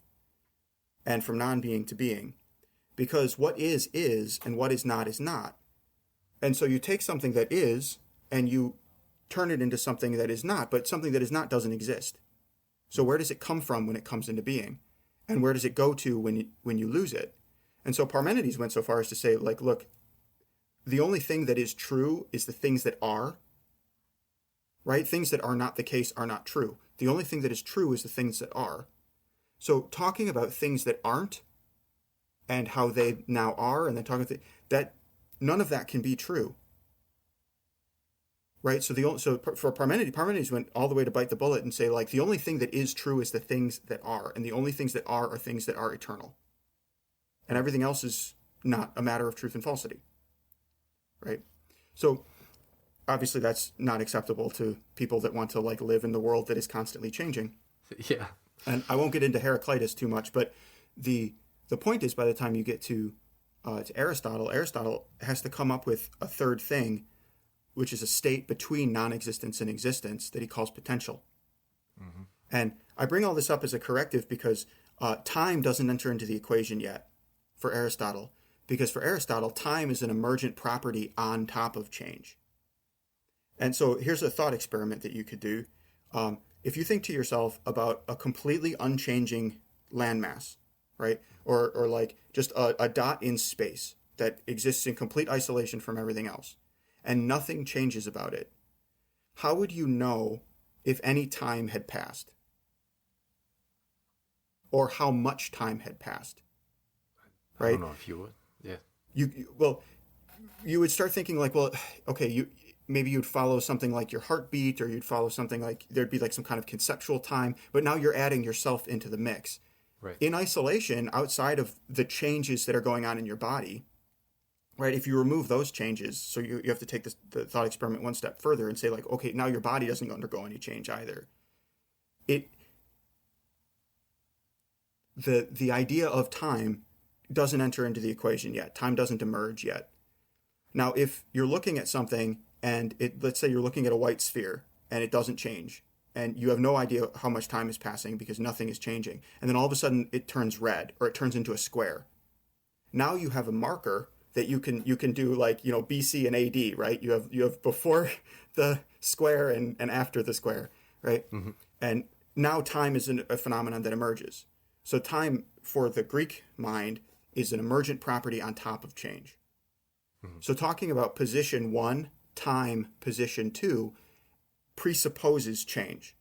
and from non-being to being? Because what is, and what is not. And so you take something that is, and you turn it into something that is not, but something that is not doesn't exist. So where does it come from when it comes into being? And where does it go to when you lose it? And so Parmenides went so far as to say, like, look, the only thing that is true is the things that are, right? Things that are not the case are not true. The only thing that is true is the things that are. So talking about things that aren't and how they now are, and then talking about that, none of that can be true. Right? So for Parmenides went all the way to bite the bullet and say, like, the only thing that is true is the things that are, and the only things that are things that are eternal. And everything else is not a matter of truth and falsity. Right? So obviously that's not acceptable to people that want to like live in the world that is constantly changing. Yeah. And I won't get into Heraclitus too much, but the point is, by the time you get to Aristotle has to come up with a third thing, which is a state between non-existence and existence that he calls potential. Mm-hmm. And I bring all this up as a corrective because time doesn't enter into the equation yet for Aristotle, because for Aristotle, time is an emergent property on top of change. And so here's a thought experiment that you could do. If you think to yourself about a completely unchanging landmass, right? Or like just a dot in space that exists in complete isolation from everything else, and nothing changes about it, how would you know if any time had passed? Or how much time had passed? Right? I don't know if you would. Yeah. You would start thinking like, well, okay, maybe you'd follow something like your heartbeat, or you'd follow something like there'd be like some kind of conceptual time, but now you're adding yourself into the mix. Right. In isolation, outside of the changes that are going on in your body, right? If you remove those changes, so you have to take the thought experiment one step further and say like, okay, now your body doesn't undergo any change either. The idea of time doesn't enter into the equation yet. Time doesn't emerge yet. Now, if you're looking at something and let's say you're looking at a white sphere and it doesn't change, and you have no idea how much time is passing because nothing is changing, and then all of a sudden it turns red or it turns into a square. Now you have a marker that you can do, like, BC and AD, right? You have before the square and after the square, right? Mm-hmm. And now time is a phenomenon that emerges. So time for the Greek mind is an emergent property on top of change. Mm-hmm. So talking about position 1, time, position 2, presupposes change.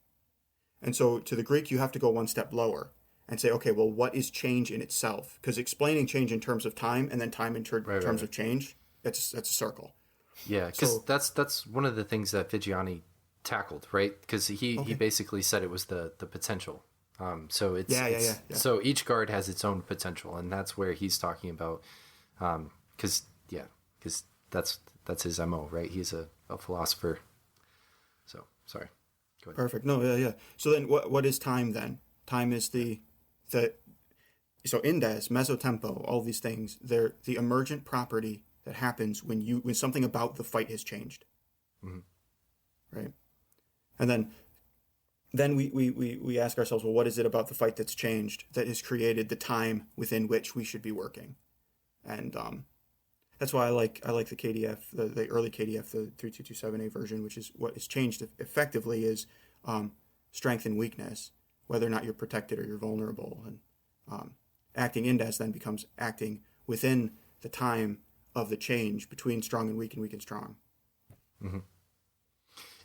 And so to the Greek, you have to go one step lower and say, okay, well, what is change in itself? Because explaining change in terms of time and then time in terms of change, that's a circle. Yeah, because that's one of the things that Vigiani tackled, right? Because he basically said it was the potential. So it's so each guard has its own potential, and that's where he's talking about. Because that's his MO, right? He's a philosopher. So sorry. Go ahead. Perfect. No, yeah. So then, what is time then? Time is so indes, mesotempo, all these things. They're the emergent property that happens when something about the fight has changed. Mm-hmm. Right. And then we ask ourselves, well, what is it about the fight that's changed that has created the time within which we should be working? And that's why I like the KDF, the early KDF, the 3227A version, which is what is changed effectively is strength and weakness, whether or not you're protected or you're vulnerable. And acting indes then becomes acting within the time of the change between strong and weak and strong. Mm-hmm.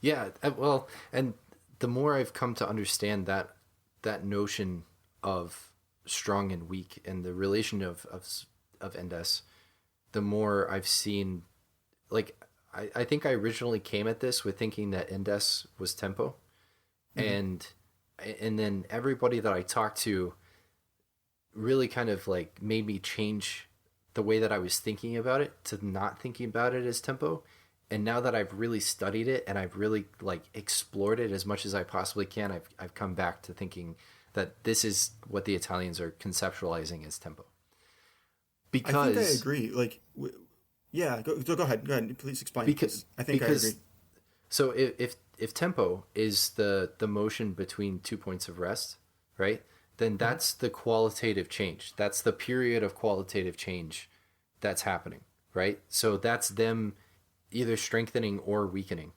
Yeah, well, and the more I've come to understand that notion of strong and weak and the relation of indes, the more I've seen, like, I think I originally came at this with thinking that indes was tempo. Mm-hmm. And then everybody that I talked to really kind of like made me change the way that I was thinking about it to not thinking about it as tempo. And now that I've really studied it and I've really like explored it as much as I possibly can, I've come back to thinking that this is what the Italians are conceptualizing as tempo. Because I think I agree. Like, yeah, go ahead. Go ahead. Please explain. Because I think I agree. So if tempo is the motion between 2 points of rest, right? Then that's the qualitative change. That's the period of qualitative change that's happening, right? So that's them either strengthening or weakening.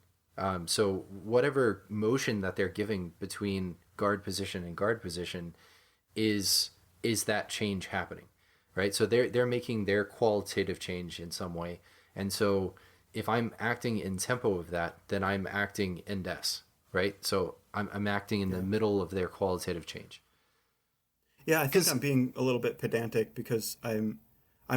So whatever motion that they're giving between guard position and guard position is that change happening, right? So they're making their qualitative change in some way, and so if I'm acting in tempo of that, then I'm acting in des, right? So I'm acting in the middle of their qualitative change. Yeah, I think I'm being a little bit pedantic because I'm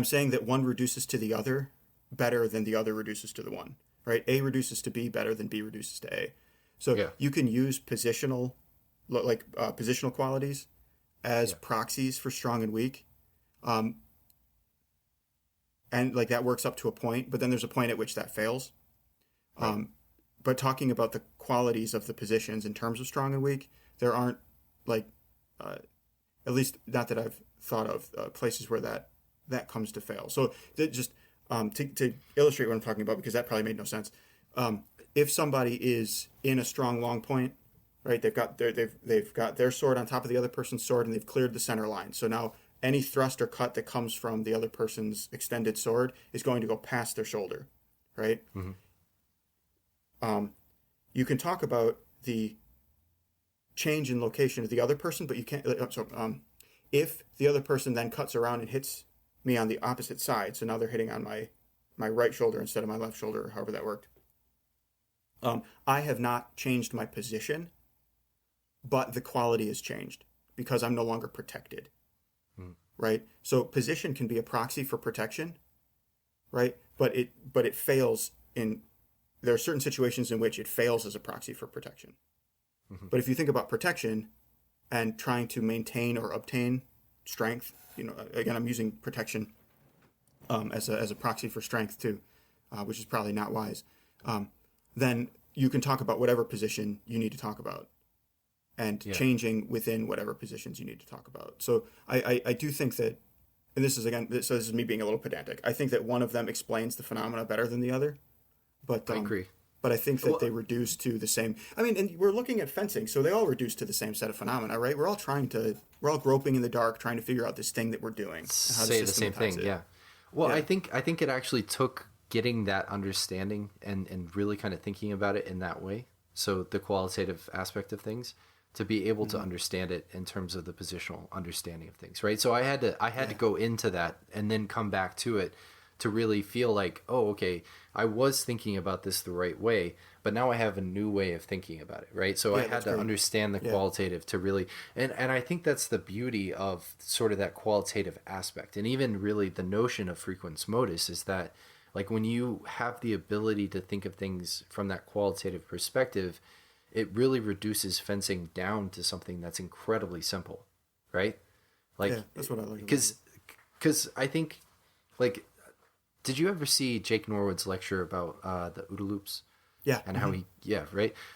saying that one reduces to the other better than the other reduces to the one, right? A reduces to B better than B reduces to A. So you can use positional qualities as proxies for strong and weak. And like that works up to a point, but then there's a point at which that fails. Right. But talking about the qualities of the positions in terms of strong and weak, there aren't like, at least not that I've thought of places where that comes to fail. So just to illustrate what I'm talking about, because that probably made no sense. If somebody is in a strong long point, right, they've got their sword on top of the other person's sword, and they've cleared the center line. So now any thrust or cut that comes from the other person's extended sword is going to go past their shoulder, right? Mm-hmm. You can talk about the change in location of the other person, but you can't. If the other person then cuts around and hits me on the opposite side, so now they're hitting on my right shoulder instead of my left shoulder, however that worked. I have not changed my position, but the quality has changed because I'm no longer protected. Right? So position can be a proxy for protection, right? But it fails there are certain situations in which it fails as a proxy for protection. Mm-hmm. But if you think about protection and trying to maintain or obtain strength, again, I'm using protection as a proxy for strength too, which is probably not wise. Then you can talk about whatever position you need to talk about, and changing within whatever positions you need to talk about. So I do think that, and this is me being a little pedantic, I think that one of them explains the phenomena better than the other. But I agree. But I think that they reduce to the same. I mean, and we're looking at fencing, so they all reduce to the same set of phenomena, right? We're all groping in the dark, trying to figure out this thing that we're doing. And how say the same thing, it. Yeah. Well, yeah. I think it actually took getting that understanding and really kind of thinking about it in that way. So the qualitative aspect of things, to be able to understand it in terms of the positional understanding of things, right? So I had to go into that and then come back to it to really feel like, oh, okay, I was thinking about this the right way, but now I have a new way of thinking about it, right? So I had to understand the qualitative to really, and I think that's the beauty of sort of that qualitative aspect. And even really the notion of Frequens Motus is that, like, when you have the ability to think of things from that qualitative perspective, it really reduces fencing down to something that's incredibly simple, right? Like, that's what I like. Because I think, like, did you ever see Jake Norwood's lecture about the OODA loops? Yeah. And how right? Yeah.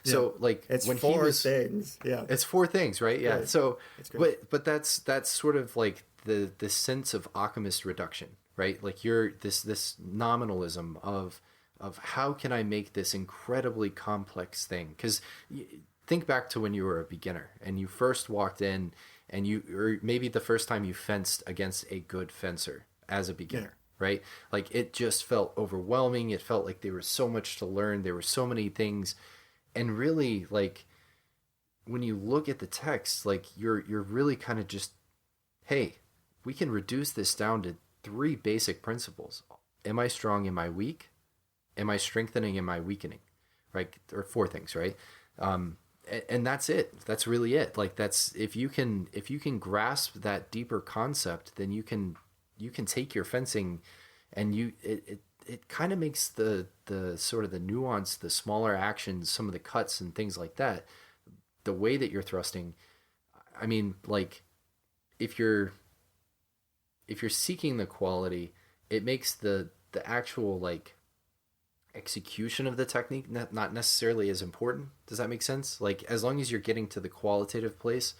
So, like, it's when four he was, things. Yeah. It's four things, right? Yeah. So, but that's sort of like the sense of alchemist reduction, right? Like, you're this nominalism of how can I make this incredibly complex thing? Because think back to when you were a beginner and you first walked in, and or maybe the first time you fenced against a good fencer as a beginner. Right? Like, it just felt overwhelming. It felt like there was so much to learn. There were so many things. And really, like, when you look at the text, like, you're really kind of just, hey, we can reduce this down to three basic principles. Am I strong? Am I weak? Am I strengthening? Am I weakening? Right? Or four things, right? And that's it. That's really it. Like, that's, if you can grasp that deeper concept, then you can take your fencing and it kind of makes the sort of the nuance, the smaller actions, some of the cuts and things like that, the way that you're thrusting. I mean, like, if you're if you're seeking the quality, it makes the actual like execution of the technique not necessarily as important. Does that make sense? Like as long as you're getting to the qualitative place,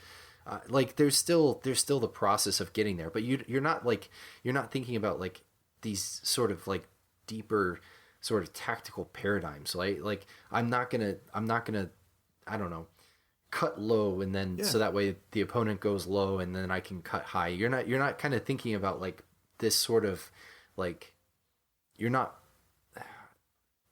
like there's still the process of getting there, but you're not thinking about like these sort of like deeper sort of tactical paradigms. Like I'm not gonna I don't know, cut low and then so that way the opponent goes low and then I can cut high. You're not kind of thinking about like this sort of like you're not.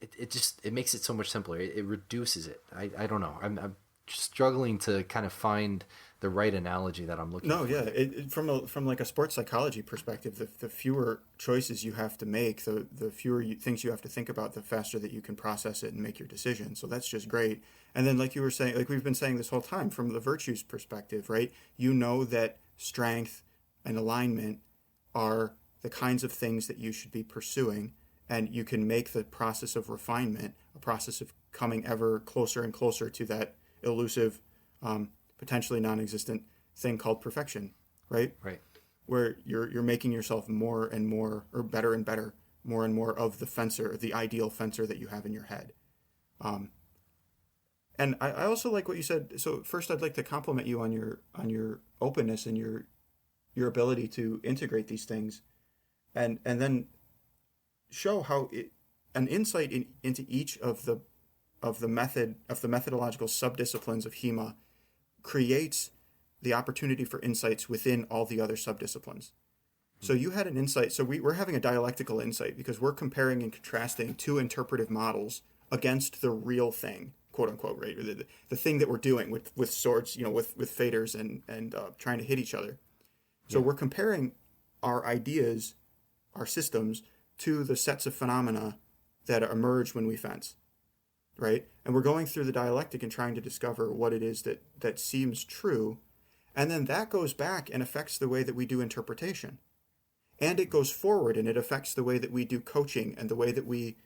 It makes it so much simpler. It reduces it. I don't know. I'm struggling to kind of find the right analogy that I'm looking for. No, yeah. From like a sports psychology perspective, the fewer choices you have to make, the fewer things you have to think about, the faster that you can process it and make your decision. So that's just great. And then like you were saying, like we've been saying this whole time, from the virtues perspective, right? You know that strength and alignment are the kinds of things that you should be pursuing, and you can make the process of refinement a process of coming ever closer and closer to that elusive, potentially non-existent thing called perfection, right? Right. Where you're making yourself more and more, or better and better, more and more of the fencer, the ideal fencer that you have in your head. And I also like what you said. So first, I'd like to compliment you on your openness and your ability to integrate these things, and then show how an insight into each of the methodological subdisciplines of HEMA creates the opportunity for insights within all the other subdisciplines. So you had an insight. So we're having a dialectical insight because we're comparing and contrasting two interpretive models against the real thing, quote unquote, right? Or the thing that we're doing with swords, with faders and trying to hit each other. So we're comparing our ideas, our systems, to the sets of phenomena that emerge when we fence, right? And we're going through the dialectic and trying to discover what it is that seems true. And then that goes back and affects the way that we do interpretation. And it goes forward and it affects the way that we do coaching and the way that we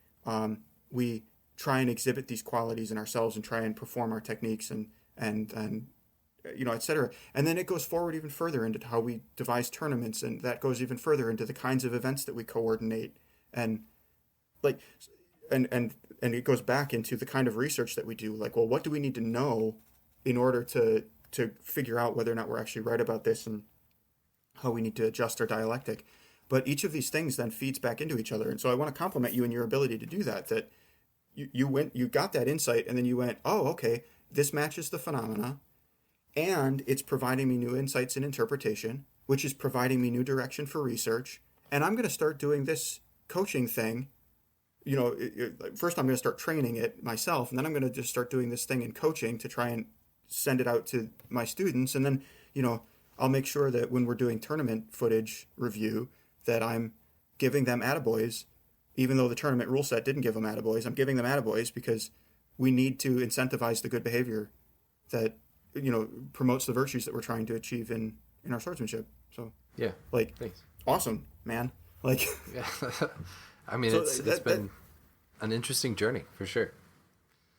try and exhibit these qualities in ourselves and try and perform our techniques and et cetera. And then it goes forward even further into how we devise tournaments, and that goes even further into the kinds of events that we coordinate, and it goes back into the kind of research that we do. Like, well, what do we need to know in order to figure out whether or not we're actually right about this, and how we need to adjust our dialectic. But each of these things then feeds back into each other. And so I want to compliment you in your ability to do that, that you got that insight, and then you went, oh, okay, this matches the phenomena, and it's providing me new insights in interpretation, which is providing me new direction for research. And I'm going to start doing this coaching thing. First I'm going to start training it myself, and then I'm going to just start doing this thing in coaching to try and send it out to my students. And then, I'll make sure that when we're doing tournament footage review, that I'm giving them attaboys, even though the tournament rule set didn't give them attaboys. I'm giving them attaboys because we need to incentivize the good behavior that promotes the virtues that we're trying to achieve in our swordsmanship. So yeah, thanks. Awesome, man. Yeah. I mean, so it's been an interesting journey for sure.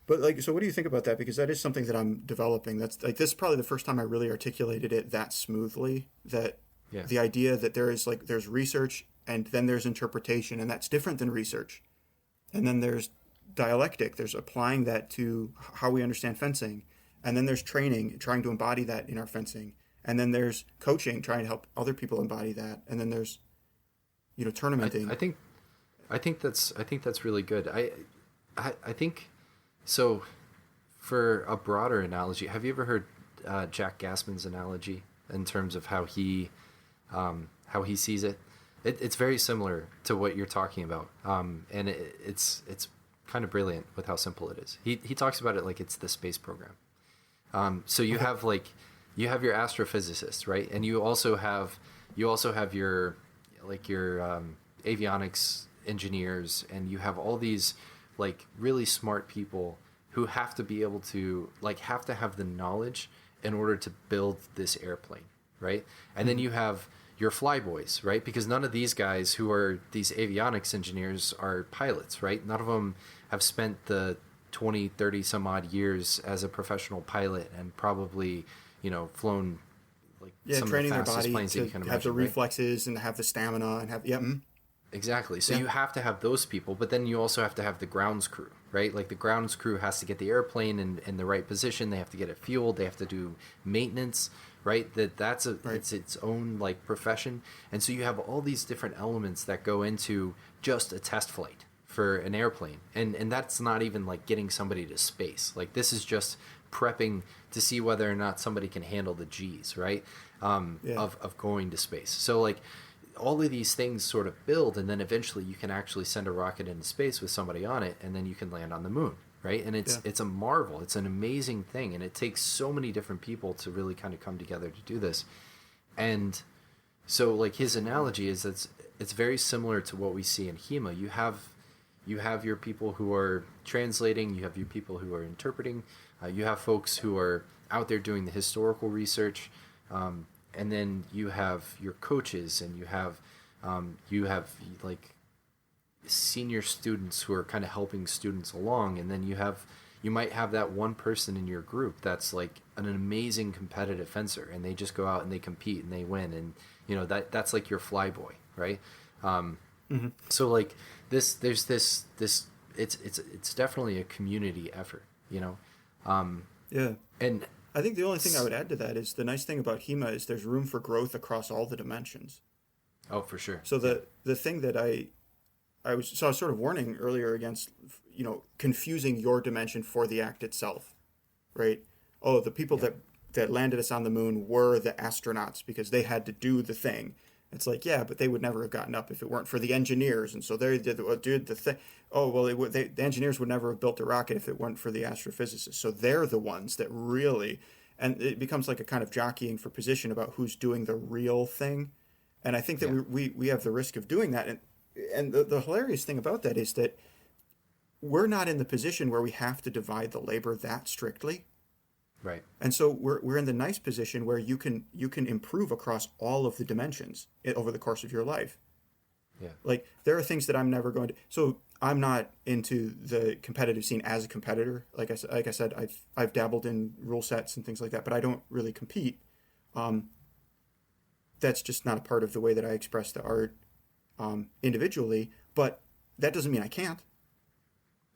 But so what do you think about that? Because that is something that I'm developing. That's this is probably the first time I really articulated it that smoothly. That the idea that there's research and then there's interpretation, and that's different than research. And then there's dialectic. There's applying that to how we understand fencing. And then there's training, trying to embody that in our fencing. And then there's coaching, trying to help other people embody that. And then there's, tournamenting. I think that's really good. I think so. For a broader analogy, have you ever heard Jack Gassman's analogy in terms of how he sees it? It's very similar to what you're talking about, and it's kind of brilliant with how simple it is. He talks about it like it's the space program. So you have you have your astrophysicists, right? And you also have your avionics engineers, and you have all these really smart people who have to be able to have to have the knowledge in order to build this airplane, right? And then you have your flyboys, right? Because none of these guys who are these avionics engineers are pilots, right? None of them have spent the 20, 30 some odd years as a professional pilot and probably, flown like Yeah, some of training the their fastest body planes that to you can have the imagine, right? reflexes and have the stamina and have Exactly. So Yeah. you have to have those people, but then you also have to have the grounds crew, right? Like the grounds crew has to get the airplane in the right position. They have to get it fueled. They have to do maintenance, right? Right. It's its own like profession. And so you have all these different elements that go into just a test flight for an airplane. And that's not even like getting somebody to space. Like this is just prepping to see whether or not somebody can handle the G's, right? Yeah. Of going to space. So like all of these things sort of build, and then eventually you can actually send a rocket into space with somebody on it, and then you can land on the moon, right? And it's a marvel. It's an amazing thing, and it takes so many different people to really kind of come together to do this. And so like his analogy is it's very similar to what we see in HEMA. You have your people who are translating, you have your people who are interpreting, you have folks who are out there doing the historical research, and then you have your coaches, and you have like senior students who are kind of helping students along, and then you might have that one person in your group that's like an amazing competitive fencer, and they just go out and they compete and they win, and that's like your flyboy, right? So like there's this it's definitely a community effort, Yeah. and I think the only thing I would add to that is the nice thing about HEMA is there's room for growth across all the dimensions. oh, for sure. So the thing that I was sort of warning earlier against, confusing your dimension for the act itself, right? Oh, the people that landed us on the moon were the astronauts because they had to do the thing. It's like, yeah, but they would never have gotten up if it weren't for the engineers, and so they did the thing. Oh, well, the engineers would never have built a rocket if it weren't for the astrophysicists. So they're the ones that really, and it becomes like a kind of jockeying for position about who's doing the real thing. And I think that we have the risk of doing that. And the hilarious thing about that is that we're not in the position where we have to divide the labor that strictly. Right. And so we're in the nice position where you can improve across all of the dimensions over the course of your life. Yeah. Like there are things that I'm never going to. So I'm not into the competitive scene as a competitor. Like I said, I've dabbled in rule sets and things like that, but I don't really compete. That's just not a part of the way that I express the art individually. But that doesn't mean I can't.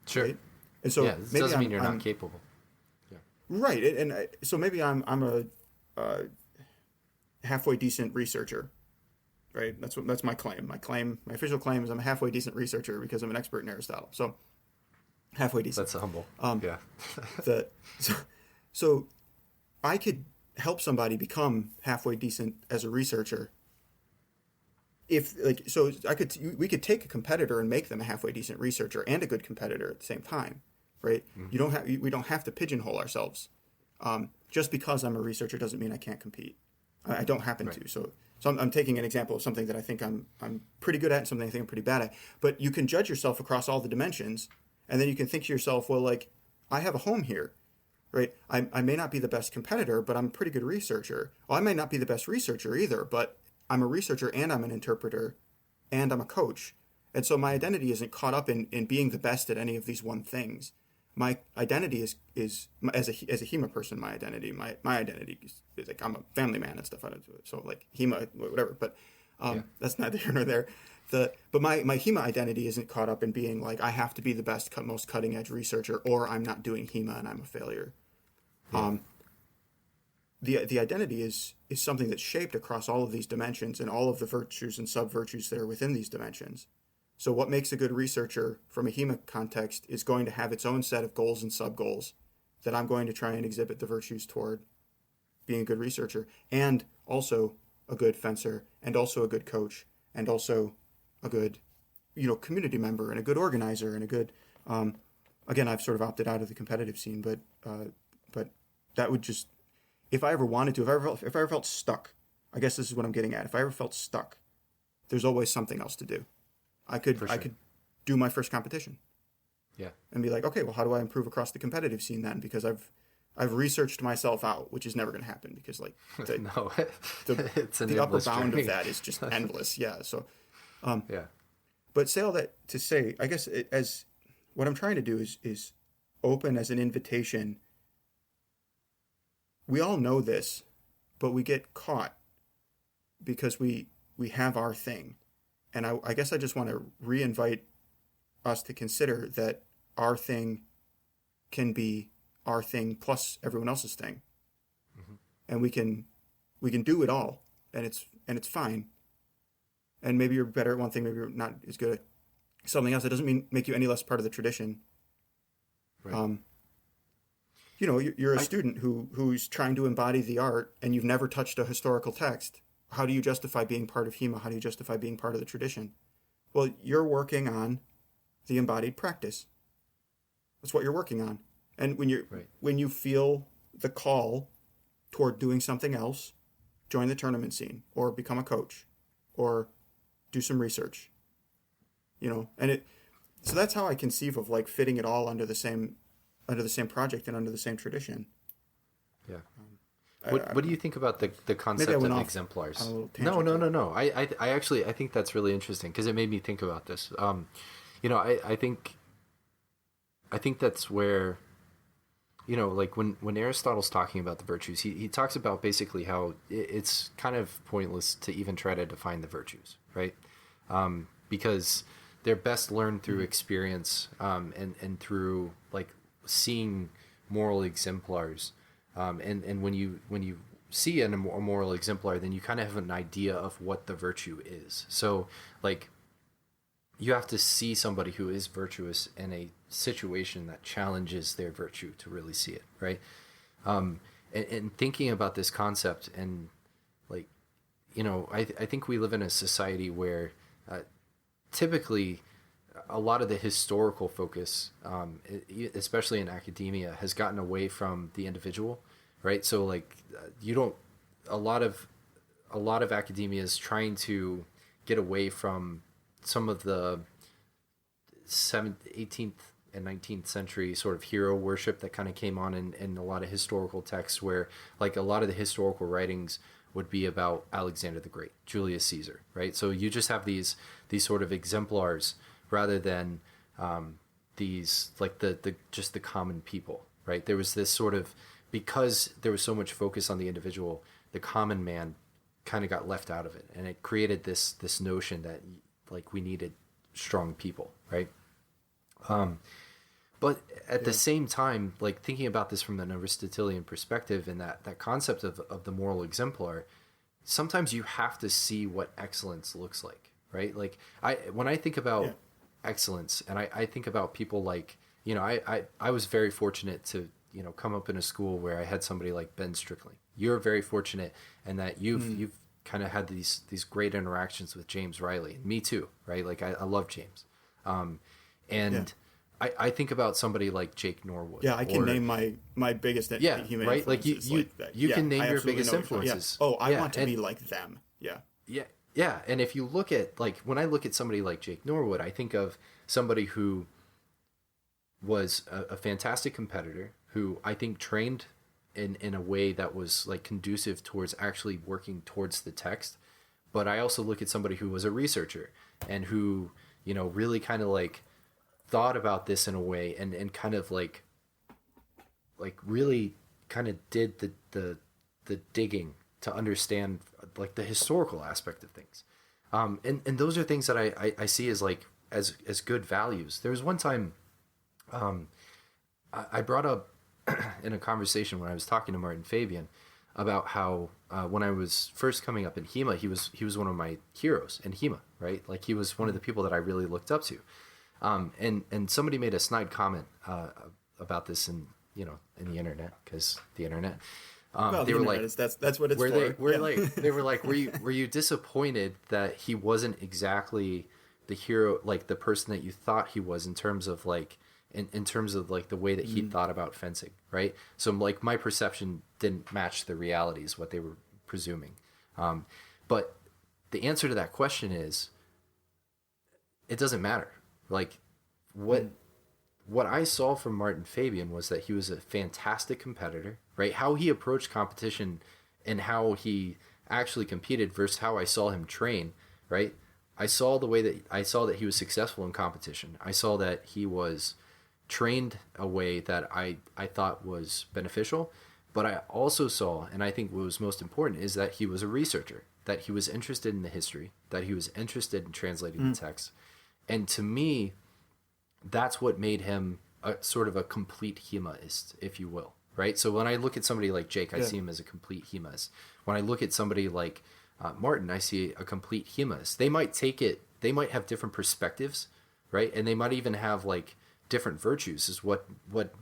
Sure. Right? And so yeah, this maybe doesn't mean you're I'm not capable. right, so maybe I'm a halfway decent researcher, right? That's my claim. My official claim is I'm a halfway decent researcher because I'm an expert in Aristotle. So halfway decent. That's humble. Yeah. So I could help somebody become halfway decent as a researcher. We could take a competitor and make them a halfway decent researcher and a good competitor at the same time. Right? Mm-hmm. We don't have to pigeonhole ourselves. Just because I'm a researcher doesn't mean I can't compete. I don't happen to. So I'm taking an example of something that I think I'm pretty good at and something I think I'm pretty bad at. But you can judge yourself across all the dimensions, and then you can think to yourself, well, like, I have a home here, right? I may not be the best competitor, but I'm a pretty good researcher. Well, I may not be the best researcher either, but I'm a researcher and I'm an interpreter and I'm a coach. And so my identity isn't caught up in being the best at any of these one things. My identity is as a HEMA person. My identity is like I'm a family man and stuff. So like HEMA, whatever. But that's neither here nor there. But my HEMA identity isn't caught up in being like I have to be the best, most cutting edge researcher, or I'm not doing HEMA and I'm a failure. Yeah. The identity is something that's shaped across all of these dimensions and all of the virtues and sub virtues that are within these dimensions. So what makes a good researcher from a HEMA context is going to have its own set of goals and sub-goals that I'm going to try and exhibit the virtues toward being a good researcher, and also a good fencer, and also a good coach, and also a good, community member, and a good organizer, and a good, again, I've sort of opted out of the competitive scene, but that would just, if I ever wanted to, if I ever felt stuck, I guess this is what I'm getting at. If I ever felt stuck, there's always something else to do. I could do my first competition. Yeah. And be like, okay, well, how do I improve across the competitive scene then? Because I've researched myself out, which is never going to happen because like the upper bound of that is just endless. Yeah. So, yeah. But say all that to say, I guess as what I'm trying to do is open as an invitation. We all know this, but we get caught because we have our thing. And I guess I just want to re-invite us to consider that our thing can be our thing plus everyone else's thing. Mm-hmm. And we can do it all, and it's fine. And maybe you're better at one thing, maybe you're not as good at something else. It doesn't make you any less part of the tradition. Right. You're a student who's trying to embody the art, and you've never touched a historical text. How do you justify being part of HEMA? How do you justify being part of the tradition? Well, you're working on the embodied practice. That's what you're working on. And when you feel the call toward doing something else, join the tournament scene, or become a coach, or do some research. So that's how I conceive of like fitting it all under the same project and under the same tradition. Yeah. What do you think about the concept of exemplars? No. I think that's really interesting because it made me think about this. I think that's where, like when Aristotle's talking about the virtues, he talks about basically how it's kind of pointless to even try to define the virtues, right? Because they're best learned through experience, and through like seeing moral exemplars. And when you see a moral exemplar, then you kind of have an idea of what the virtue is. So like you have to see somebody who is virtuous in a situation that challenges their virtue to really see it, right? And thinking about this concept, and like, I think we live in a society where typically a lot of the historical focus, especially in academia, has gotten away from the individual, right? So like a lot of academia is trying to get away from some of the 18th and 19th century sort of hero worship that kind of came on in a lot of historical texts, where like a lot of the historical writings would be about Alexander the Great, Julius Caesar, right? So you just have these sort of exemplars rather than these like just the common people, right? There was this sort of, because there was so much focus on the individual, the common man kind of got left out of it, and it created this notion that like we needed strong people, right? But at the same time, like thinking about this from an Aristotelian perspective, and that concept of the moral exemplar, sometimes you have to see what excellence looks like, right? Like when I think about excellence, and I think about people like, I was very fortunate to, come up in a school where I had somebody like Ben Strickling. You're very fortunate in that you've kind of had these great interactions with James Riley, and me too, right? Like I love James. I think about somebody like Jake Norwood. Yeah, I can name my biggest human right? Like you can name your biggest influences. Yeah. Oh, I want to be like them. Yeah. Yeah. And if you look at, like, when I look at somebody like Jake Norwood, I think of somebody who was a fantastic competitor, who I think trained in a way that was like conducive towards actually working towards the text. But I also look at somebody who was a researcher and who, really kind of like thought about this in a way and kind of like really kind of did the digging to understand like the historical aspect of things. And those are things that I see as like as good values. There was one time I brought up in a conversation when I was talking to Martin Fabian about how when I was first coming up in HEMA, he was one of my heroes in HEMA, right? Like he was one of the people that I really looked up to. And somebody made a snide comment about this in the internet, because the internet. They were like, that's what it's for. They were like, were you disappointed that he wasn't exactly the hero, like the person that you thought he was in terms of like in terms of like the way that he thought about fencing, right? So like my perception didn't match the realities, what they were presuming. But the answer to that question is, it doesn't matter. Like what I saw from Martin Fabian was that he was a fantastic competitor, right? How he approached competition and how he actually competed versus how I saw him train, right? I saw that he was successful in competition. I saw that he was trained a way that I thought was beneficial, But I also saw, and I think what was most important, is that he was a researcher, that he was interested in the history, that he was interested in translating the text. And to me, that's what made him a sort of a complete HEMAist, if you will, right? So when I look at somebody like Jake, I see him as a complete HEMAist. When I look at somebody like Martin, I see a complete HEMAist. They might take it, they might have different perspectives, right? And they might even have like different virtues, is what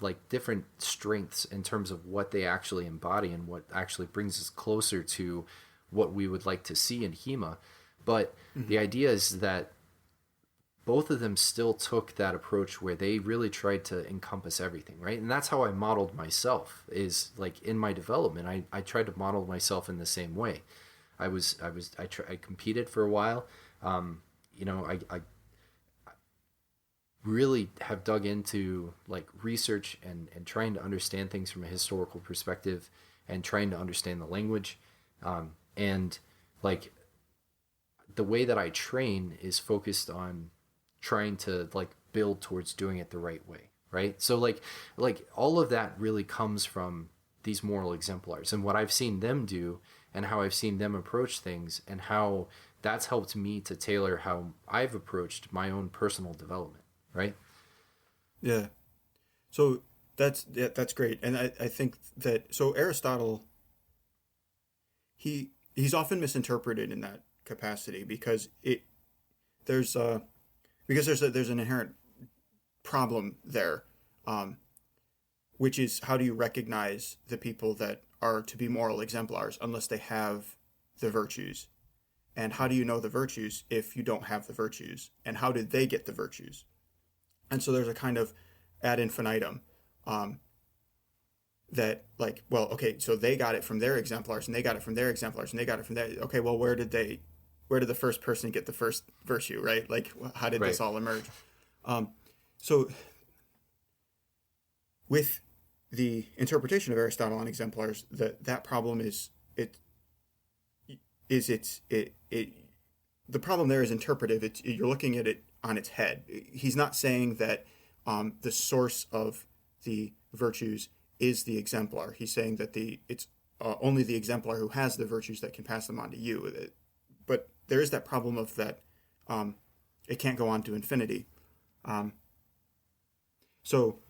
like different strengths in terms of what they actually embody and what actually brings us closer to what we would like to see in HEMA. But the idea is that both of them still took that approach where they really tried to encompass everything, right? And that's how I modeled myself, is like in my development, I tried to model myself in the same way. I competed for a while. I really have dug into like research and trying to understand things from a historical perspective and trying to understand the language. And like the way that I train is focused on trying to like build towards doing it the right way, right? So like all of that really comes from these moral exemplars and what I've seen them do and how I've seen them approach things and how that's helped me to tailor how I've approached my own personal development, right? Yeah. So that's great. And I think that, so Aristotle, he's often misinterpreted in that capacity because there's an inherent problem there, which is how do you recognize the people that are to be moral exemplars unless they have the virtues? And how do you know the virtues if you don't have the virtues? And how did they get the virtues? And so there's a kind of ad infinitum that like, well, okay, so they got it from their exemplars and they got it from their exemplars and they got it from their, okay, well, where did the first person get the first virtue, right? Like, how did this all emerge? So with the interpretation of Aristotle on exemplars, that problem the problem there is interpretive. You're looking at it on its head. He's not saying that the source of the virtues is the exemplar. He's saying that it's only the exemplar who has the virtues that can pass them on to you. But there is that problem of that it can't go on to infinity. So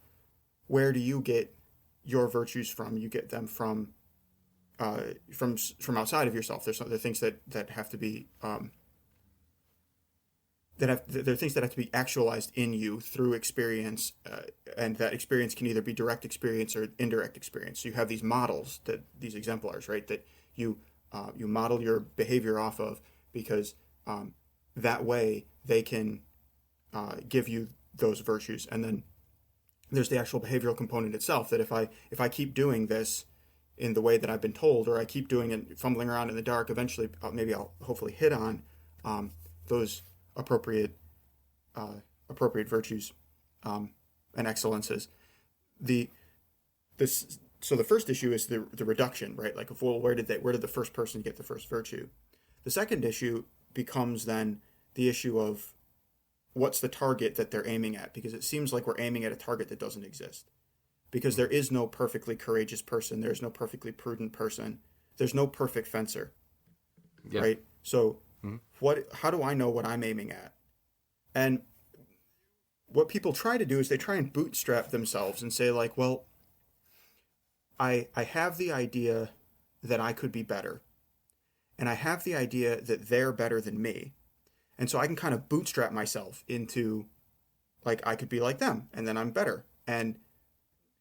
where do you get your virtues from? You get them from outside of yourself. There are things that have to be there are things that have to be actualized in you through experience, and that experience can either be direct experience or indirect experience. So you have these models, these exemplars, right? That you model your behavior off of, because that way they can give you those virtues. And then there's the actual behavioral component itself, that if I keep doing this in the way that I've been told, or I keep doing it, fumbling around in the dark, eventually maybe I'll hopefully hit on those appropriate virtues and excellences. So the first issue is the reduction, right? Like, well, where did the first person get the first virtue? The second issue becomes then the issue of what's the target that they're aiming at, because it seems like we're aiming at a target that doesn't exist. Because there is no perfectly courageous person, there's no perfectly prudent person, there's no perfect fencer, right? So how do I know what I'm aiming at? And what people try to do is they try and bootstrap themselves and say like, well, I have the idea that I could be better, and I have the idea that they're better than me, and so I can kind of bootstrap myself into like I could be like them, and then I'm better. And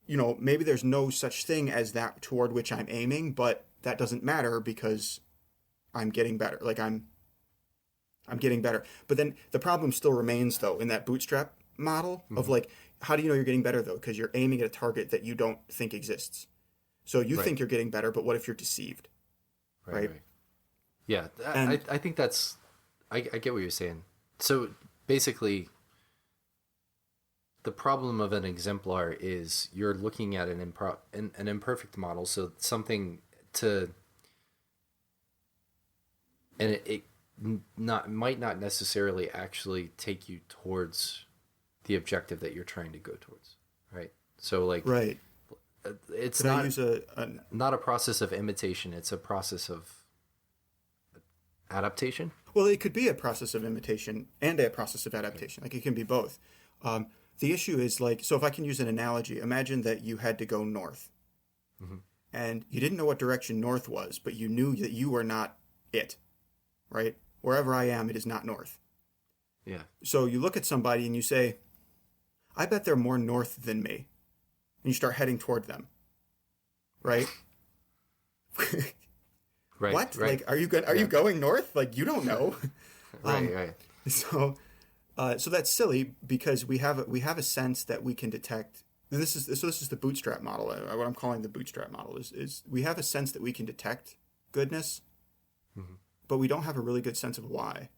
maybe there's no such thing as that toward which I'm aiming, but that doesn't matter because I'm getting better. Like I'm getting better. But then the problem still remains, though, in that bootstrap model of like, how do you know you're getting better, though? Because you're aiming at a target that you don't think exists. So you think you're getting better, but what if you're deceived? Right? Yeah, I think that's... I get what you're saying. So basically, the problem of an exemplar is you're looking at an imperfect model, so something to... And it might not necessarily actually take you towards the objective that you're trying to go towards, right? So like, it's Could I not use not a process of imitation. It's a process of adaptation. Well, it could be a process of imitation and a process of adaptation. Like it can be both. The issue is like, so if I can use an analogy, imagine that you had to go north, and you didn't know what direction north was, but you knew that you were not it, right? Wherever I am, it is not north. Yeah. So you look at somebody and you say, I bet they're more north than me. And you start heading toward them. Right? Right. What? Right. Like, are you going north? Like, you don't know. Right. So that's silly because we have a sense that we can detect. This is the bootstrap model. What I'm calling the bootstrap model is we have a sense that we can detect goodness, but we don't have a really good sense of why.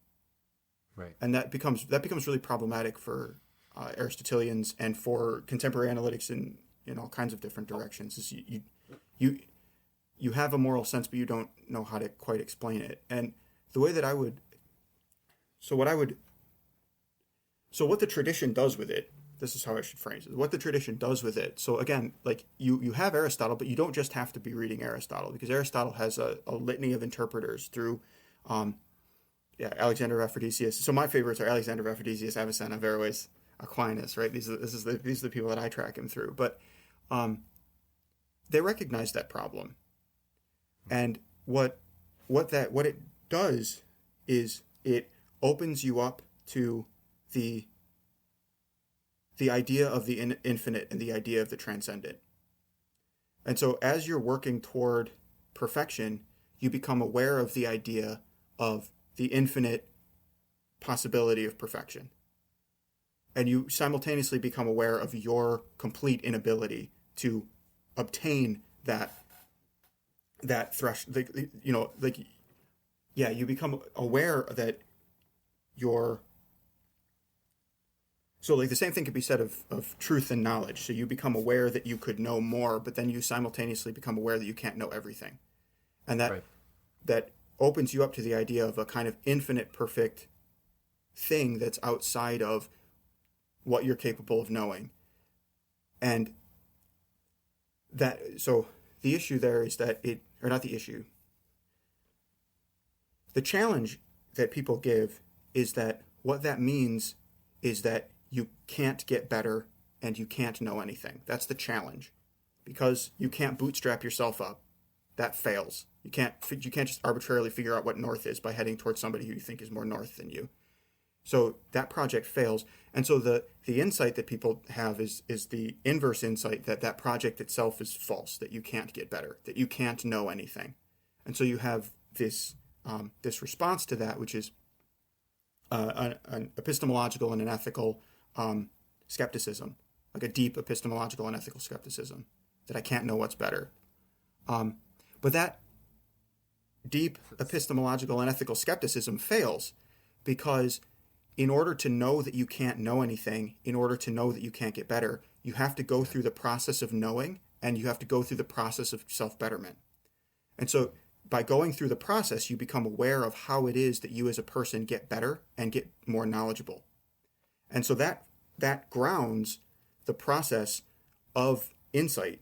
Right. And that becomes really problematic for Aristotelians and for contemporary analytics in all kinds of different directions. Is you have a moral sense, but you don't know how to quite explain it. And the way that what the tradition does with it, this is how I should phrase it. What the tradition does with it. So again, like you have Aristotle, but you don't just have to be reading Aristotle, because Aristotle has a litany of interpreters through, Alexander of Aphrodisias. So my favorites are Alexander of Aphrodisias, Avicenna, Averroes, Aquinas, right? These are the people that I track him through. But they recognize that problem. And what it does is it opens you up to the idea of the infinite and the idea of the transcendent. And so as you're working toward perfection, you become aware of the idea of the infinite possibility of perfection. And you simultaneously become aware of your complete inability to obtain that threshold. You become aware that so the same thing could be said of truth and knowledge. So you become aware that you could know more, but then you simultaneously become aware that you can't know everything. And that opens you up to the idea of a kind of infinite perfect thing that's outside of what you're capable of knowing. And so the issue there is that the challenge that people give is that what that means is that you can't get better and you can't know anything. That's the challenge, because you can't bootstrap yourself up. That fails. You can't just arbitrarily figure out what north is by heading towards somebody who you think is more north than you. So that project fails. And so the insight that people have is the inverse insight that project itself is false, that you can't get better, that you can't know anything. And so you have this response to that, which is an epistemological and an ethical skepticism, like a deep epistemological and ethical skepticism, that I can't know what's better. But that deep epistemological and ethical skepticism fails because in order to know that you can't know anything, in order to know that you can't get better, you have to go through the process of knowing, and you have to go through the process of self-betterment. And so by going through the process, you become aware of how it is that you as a person get better and get more knowledgeable. And so that grounds the process of insight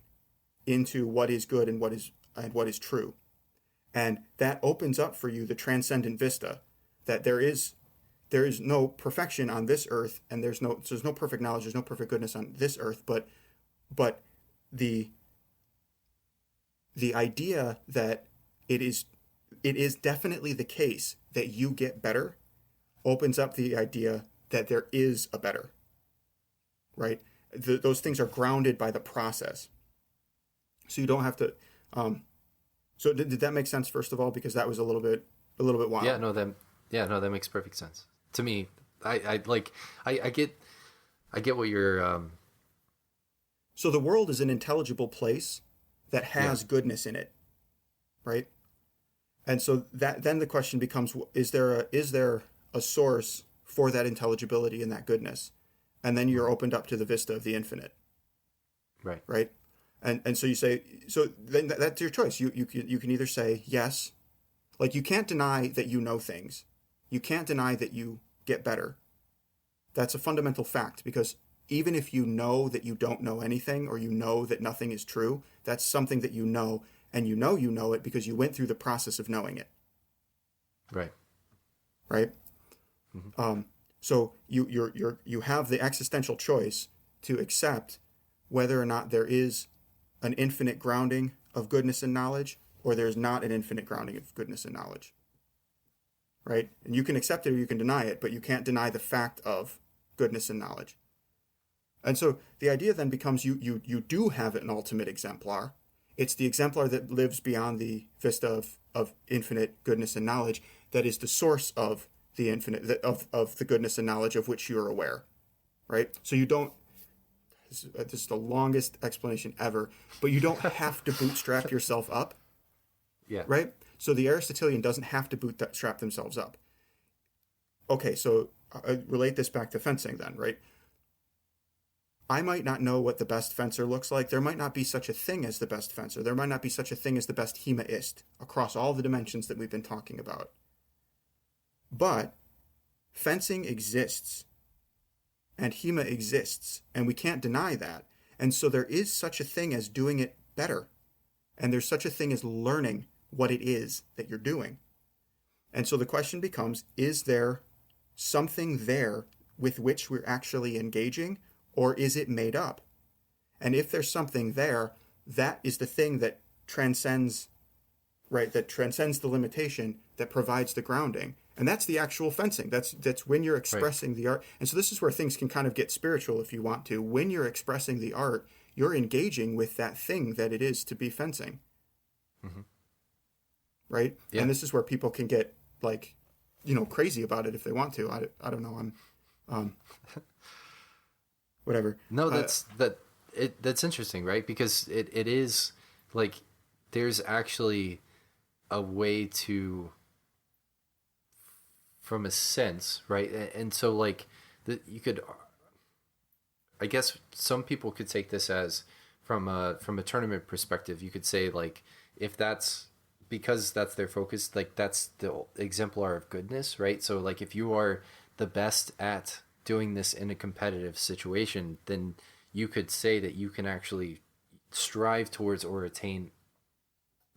into what is good and what is true. And that opens up for you the transcendent vista, that there is no perfection on this earth, and there's no perfect knowledge, there's no perfect goodness on this earth, but the idea that it is definitely the case that you get better opens up the idea that there is a better, right? Those things are grounded by the process. So you don't have to. So did that make sense? First of all, because that was a little bit wild. Yeah, no, that makes perfect sense to me. I get what you're. So the world is an intelligible place that has goodness in it, right? And so then the question becomes: is there a source for that intelligibility and that goodness? And then you're opened up to the vista of the infinite, right? And so you say, so then that's your choice. You can either say yes, like you can't deny that you know things, you can't deny that you get better. That's a fundamental fact, because even if you know that you don't know anything, or you know that nothing is true, that's something that you know, and you know it because you went through the process of knowing it. Right. Right? So you have the existential choice to accept whether or not there is an infinite grounding of goodness and knowledge, or there's not an infinite grounding of goodness and knowledge. Right? And you can accept it or you can deny it, but you can't deny the fact of goodness and knowledge. And so the idea then becomes you do have an ultimate exemplar. It's the exemplar that lives beyond the vista of infinite goodness and knowledge that is the source of the infinite, of the goodness and knowledge of which you're aware. Right? So you don't, this is the longest explanation ever, but you don't have to bootstrap yourself up. Yeah. Right? So the Aristotelian doesn't have to bootstrap themselves up. Okay, so I relate this back to fencing then, right? I might not know what the best fencer looks like. There might not be such a thing as the best fencer. There might not be such a thing as the best HEMAist across all the dimensions that we've been talking about. But fencing exists, and HEMA exists, and we can't deny that. And so there is such a thing as doing it better, and there's such a thing as learning what it is that you're doing. And so the question becomes, is there something there with which we're actually engaging, or is it made up? And if there's something there, that is the thing that transcends, right, that transcends the limitation, that provides the grounding. And that's the actual fencing. That's when you're expressing the art. And so this is where things can kind of get spiritual if you want to. When you're expressing the art, you're engaging with that thing that it is to be fencing. Mm-hmm. Right? Yeah. And this is where people can get, like, crazy about it if they want to. I don't know. I'm whatever. No, that's interesting, right? Because it is like there's actually a way to, from a sense, right? And so like you could, I guess some people could take this as from a tournament perspective. You could say, like, if that's because that's their focus, like that's the exemplar of goodness, right? So like if you are the best at doing this in a competitive situation, then you could say that you can actually strive towards or attain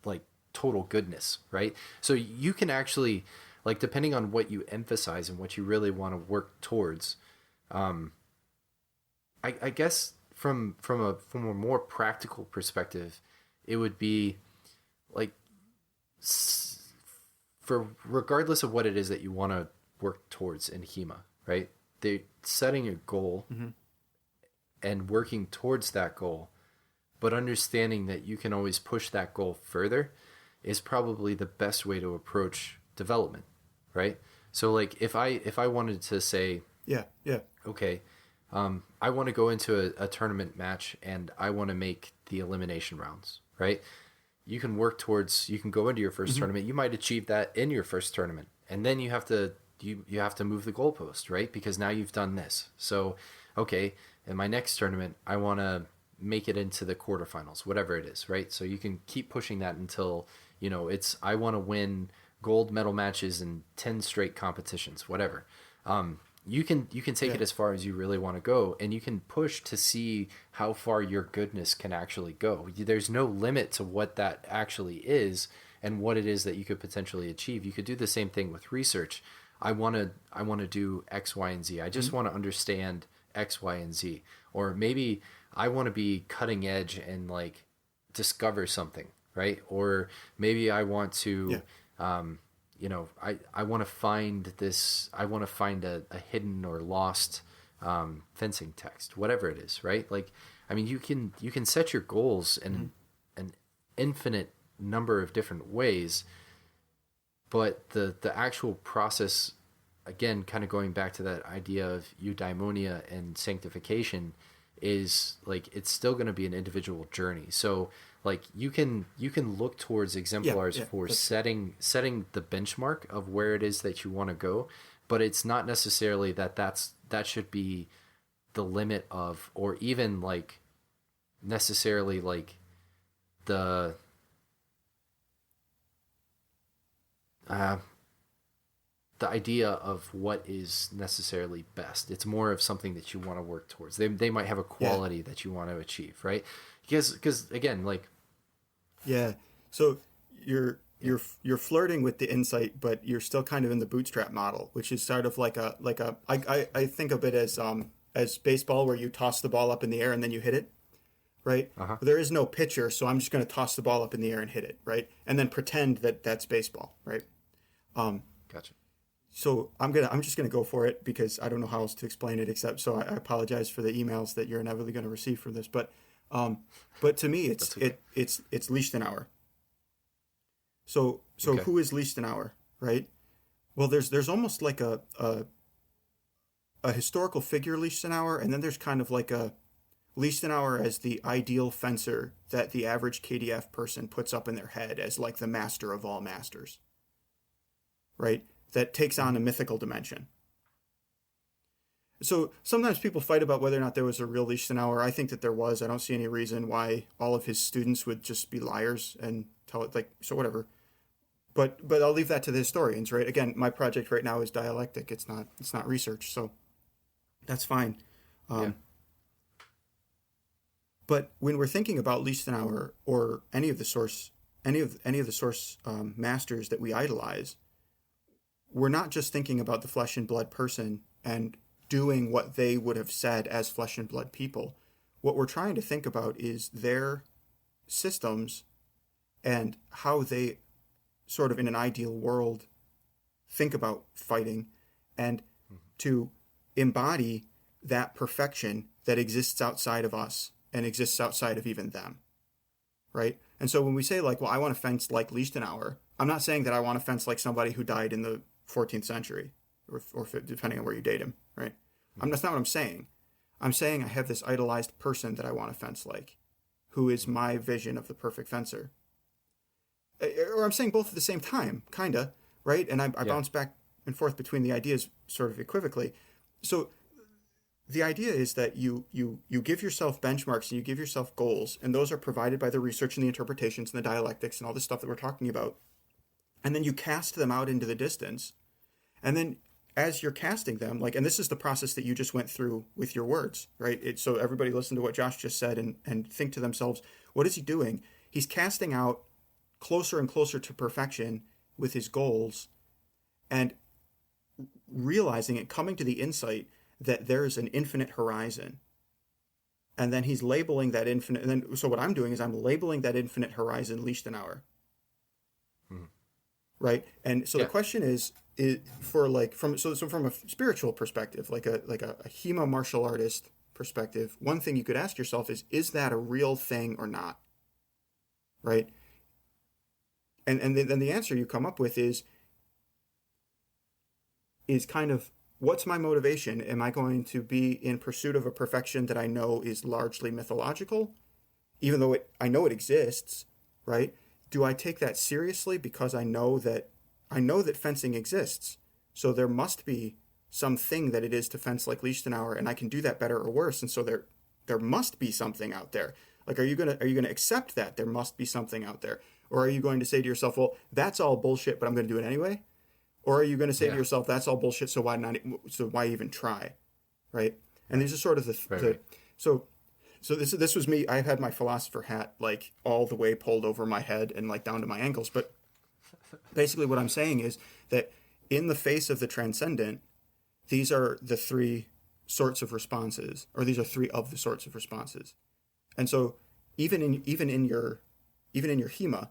like total goodness, right? So you can actually, like, depending on what you emphasize and what you really want to work towards, I guess from a more practical perspective, it would be like, for regardless of what it is that you want to work towards in HEMA, right? They're setting a goal and working towards that goal, but understanding that you can always push that goal further is probably the best way to approach development, right? So like if I wanted to say, okay, I want to go into a tournament match and I want to make the elimination rounds, right? You can work towards, you can go into your first tournament. You might achieve that in your first tournament, and then you have to you have to move the goalpost, right? Because now you've done this. So, okay, in my next tournament, I want to make it into the quarterfinals, whatever it is, right? So you can keep pushing that until, it's, I want to win gold medal matches in 10 straight competitions, whatever. You can take it as far as you really want to go, and you can push to see how far your goodness can actually go. There's no limit to what that actually is and what it is that you could potentially achieve. You could do the same thing with research. I want to do X, Y, and Z. I just want to understand X, Y, and Z. Or maybe I want to be cutting edge and like discover something, right? Or maybe I want to, I want to find this. I want to find a hidden or lost fencing text, whatever it is, right? Like, I mean, you can set your goals in an infinite number of different ways. But the actual process, again, kind of going back to that idea of eudaimonia and sanctification, is like it's still going to be an individual journey. So like you can look towards exemplars for setting the benchmark of where it is that you want to go, but it's not necessarily that should be the limit of, or even like necessarily like the the idea of what is necessarily best. It's more of something that you want to work towards. They might have a quality that you want to achieve, right? Because again, like, yeah. So you're flirting with the insight, but you're still kind of in the bootstrap model, which is sort of like I think of it as baseball, where you toss the ball up in the air and then you hit it, right? Uh-huh. There is no pitcher, so I'm just going to toss the ball up in the air and hit it, right? And then pretend that that's baseball, right? Gotcha. So I'm just gonna go for it, because I don't know how else to explain it, except, so I apologize for the emails that you're inevitably going to receive from this, but to me it's okay. it's Liechtenauer. So Okay. Who is Liechtenauer, right? Well, there's almost like a historical figure, Liechtenauer, and then there's kind of like a Liechtenauer as the ideal fencer that the average KDF person puts up in their head as like the master of all masters, right? That takes on a mythical dimension. So sometimes people fight about whether or not there was a real Liechtenauer. I think that there was. I don't see any reason why all of his students would just be liars and tell it, like, so whatever. But I'll leave that to the historians, right? Again, my project right now is dialectic. It's not research, so that's fine. But when we're thinking about Liechtenauer or any of the source masters that we idolize, we're not just thinking about the flesh and blood person and doing what they would have said as flesh and blood people. What we're trying to think about is their systems and how they sort of in an ideal world think about fighting, and to embody that perfection that exists outside of us and exists outside of even them, right? And so when we say, like, well, I want to fence like Liechtenauer, I'm not saying that I want to fence like somebody who died in the 14th century, or depending on where you date him, right? That's not what I'm saying. I'm saying I have this idolized person that I want to fence like, who is my vision of the perfect fencer. Or I'm saying both at the same time, kinda, right? And I bounce back and forth between the ideas sort of equivocally. So the idea is that you give yourself benchmarks and you give yourself goals, and those are provided by the research and the interpretations and the dialectics and all this stuff that we're talking about. And then you cast them out into the distance. And then as you're casting them, like, and this is the process that you just went through with your words, right? So everybody listen to what Josh just said and think to themselves, what is he doing? He's casting out closer and closer to perfection with his goals, and realizing it, coming to the insight that there's an infinite horizon. And then he's labeling that infinite. And then, so what I'm doing is I'm labeling that infinite horizon Liechtenauer. Right. And so the question is for like, from a spiritual perspective, like a HEMA martial artist perspective, one thing you could ask yourself is that a real thing or not? Right. And then the answer you come up with is kind of, what's my motivation? Am I going to be in pursuit of a perfection that I know is largely mythological, even though I know it exists, right? Do I take that seriously because I know that fencing exists, so there must be something that it is to fence like Liechtenauer, and I can do that better or worse, and so there must be something out there. Like, are you gonna accept that there must be something out there, or are you going to say to yourself, well, that's all bullshit, but I'm going to do it anyway? Or are you going to say to yourself, that's all bullshit, so why not? So why even try, right? And these are sort of the So this was me. I had my philosopher hat like all the way pulled over my head and like down to my ankles. But basically, what I'm saying is that in the face of the transcendent, these are the three sorts of responses, or these are three of the sorts of responses. And so even in your HEMA,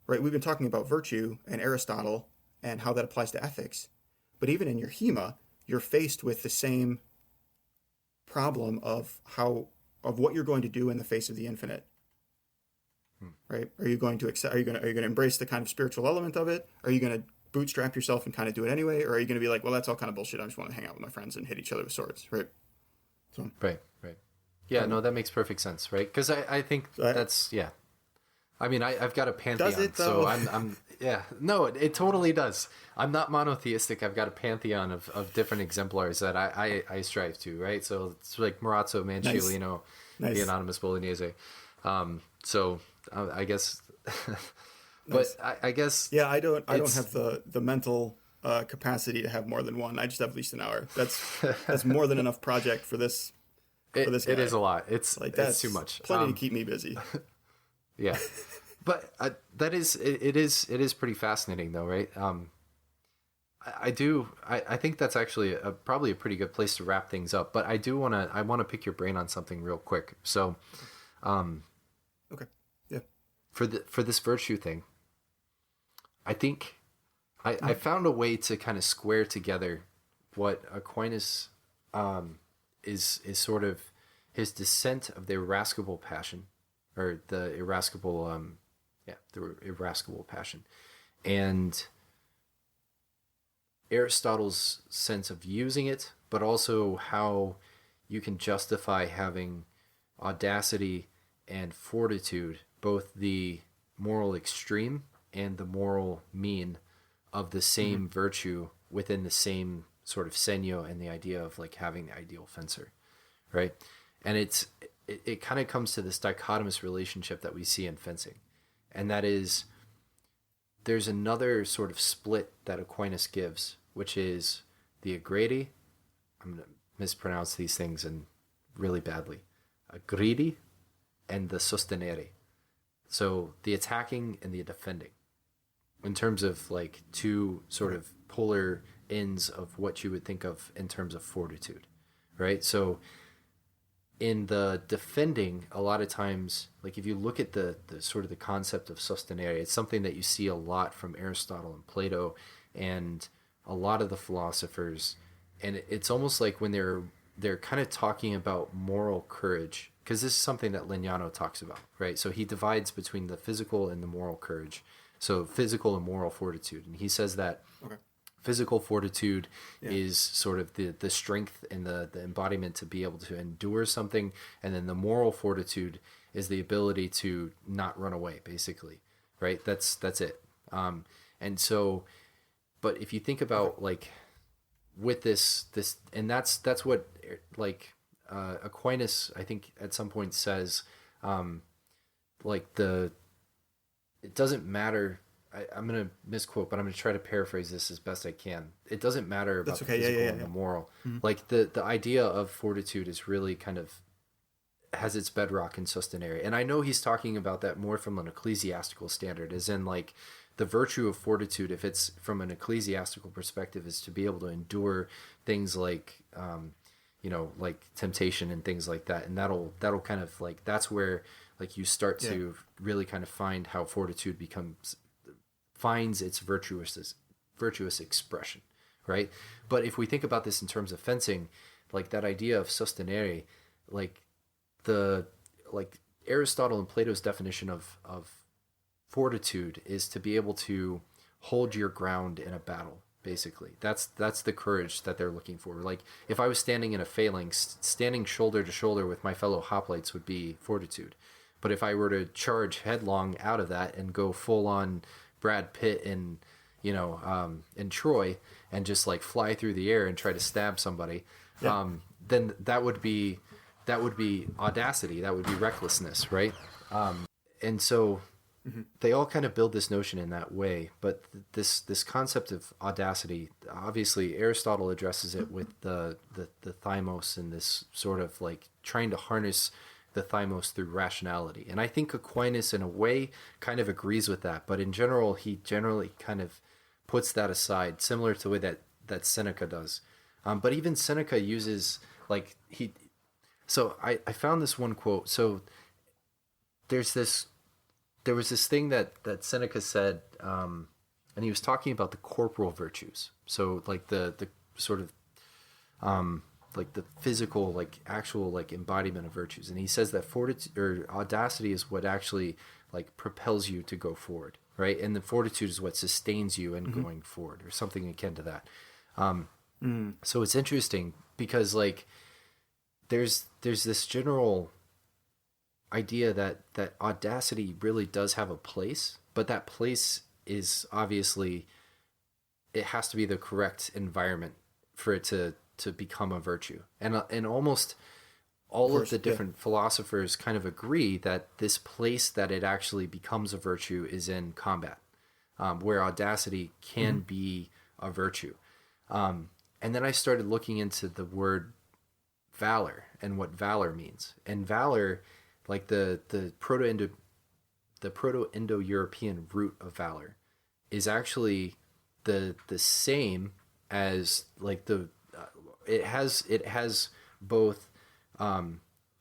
right? We've been talking about virtue and Aristotle and how that applies to ethics. But even in your HEMA, you're faced with the same problem of what you're going to do in the face of the infinite. Right? Are you going to accept? Are you going to embrace the kind of spiritual element of it? Are you going to bootstrap yourself and kind of do it anyway, or are you going to be like, well, that's all kind of bullshit. I just want to hang out with my friends and hit each other with swords, right? So right. Yeah, no, that makes perfect sense, right? Because I think that's I mean, I've got a pantheon, does it, though? so I'm no, it totally does. I'm not monotheistic. I've got a pantheon of different exemplars that I strive to, right? So it's like Marazzo, Manciolino, the Anonymous Bolognese. So I guess, but I guess, I don't have the mental capacity to have more than one. I just have Liechtenauer. That's more than enough project for this. For this guy. It is a lot. It's like it's too much. Plenty to keep me busy. Yeah, but that is it is pretty fascinating though, right? I think that's actually probably a pretty good place to wrap things up. But I want to pick your brain on something real quick. So, Okay. Yeah. For this virtue thing, I think I found a way to kind of square together what Aquinas is sort of his descent of the irascible passion, or the irascible passion, and Aristotle's sense of using it, but also how you can justify having audacity and fortitude, both the moral extreme and the moral mean of the same virtue within the same sort of senio, and the idea of like having the ideal fencer, right? And it kind of comes to this dichotomous relationship that we see in fencing, and that is there's another sort of split that Aquinas gives, which is the agredi. I'm going to mispronounce these things and really badly. Agredi and the sostenere. So the attacking and the defending, in terms of like two sort of polar ends of what you would think of in terms of fortitude, right? So in the defending, a lot of times, like if you look at the sort of the concept of sostenere, it's something that you see a lot from Aristotle and Plato and a lot of the philosophers. And it's almost like when they're kind of talking about moral courage, because this is something that Liechtenauer talks about, right? So he divides between the physical and the moral courage. So physical and moral fortitude. And he says that physical fortitude is sort of the strength and the embodiment to be able to endure something. And then the moral fortitude is the ability to not run away, basically, right? That's it. And so, but if you think about like with this, and that's what like Aquinas, I think at some point says, like it doesn't matter. I'm going to misquote, but I'm going to try to paraphrase this as best I can. It doesn't matter about the physical and the moral. Mm-hmm. Like the idea of fortitude is really kind of has its bedrock in sostenere. And I know he's talking about that more from an ecclesiastical standard, as in like the virtue of fortitude, if it's from an ecclesiastical perspective, is to be able to endure things like, like temptation and things like that. And that'll kind of like, that's where like you start to really kind of find how fortitude finds its virtuous expression, right? But if we think about this in terms of fencing, like that idea of sostenere, like Aristotle and Plato's definition of fortitude is to be able to hold your ground in a battle. Basically, that's the courage that they're looking for. Like if I was standing in a phalanx, standing shoulder to shoulder with my fellow hoplites would be fortitude. But if I were to charge headlong out of that and go full on Brad Pitt in Troy and just like fly through the air and try to stab somebody, then that would be audacity. That would be recklessness, right? And so they all kind of build this notion in that way. But this concept of audacity, obviously Aristotle addresses it with the thymos and this sort of like trying to harness the thymos through rationality. And I think Aquinas in a way kind of agrees with that, but in general, he generally kind of puts that aside, similar to the way that Seneca does. But even Seneca uses like so I found this one quote. So there was this thing that Seneca said, and he was talking about the corporal virtues. So like the sort of, like the physical, like actual, like embodiment of virtues. And he says that fortitude or audacity is what actually like propels you to go forward, right? And the fortitude is what sustains you in going forward, or something akin to that. So it's interesting because like there's this general idea that audacity really does have a place, but that place is obviously, it has to be the correct environment for it to become a virtue. And almost all of the different philosophers kind of agree that this place that it actually becomes a virtue is in combat, where audacity can be a virtue. And then I started looking into the word valor and what valor means. And valor, like the Proto-Indo-European root of valor, is actually the same as like it has both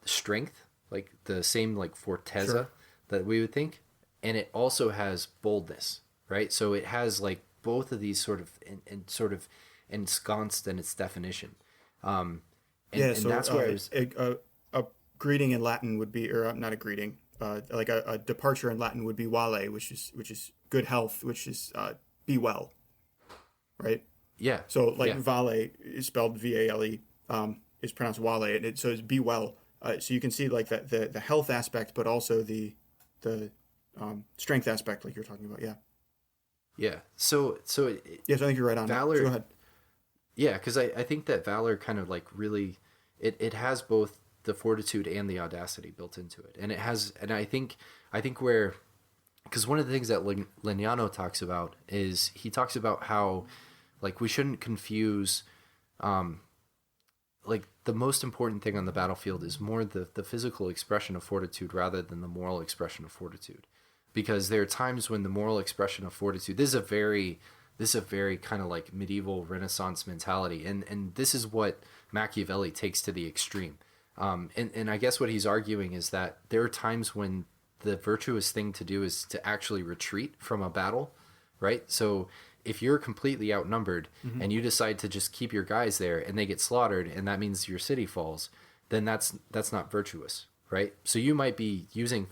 strength, like the same like forteza Sure. that we would think, and it also has boldness, right? So it has like both of these sort of ensconced in its definition. And So that's where a greeting in Latin would be, or not a greeting, like a departure in Latin would be vale, which is good health, which is be well, right? yeah. So like yeah. vale is spelled vale, is pronounced wale, and so it's be well. So you can see like the health aspect, but also the strength aspect, like you're talking about. Yeah. Yeah. So Yes, I think you're right on. valor. So go ahead. Yeah, because I think that valor kind of like really, it has both the fortitude and the audacity built into it, and I think where, because one of the things that Liechtenauer talks about is he talks about how like we shouldn't confuse, like the most important thing on the battlefield is more the physical expression of fortitude rather than the moral expression of fortitude, because there are times when the moral expression of fortitude, this is a very kind of like medieval Renaissance mentality, and this is what Machiavelli takes to the extreme. And I guess what he's arguing is that there are times when the virtuous thing to do is to actually retreat from a battle, right? So if you're completely outnumbered and you decide to just keep your guys there and they get slaughtered and that means your city falls, then that's not virtuous, right? So you might be using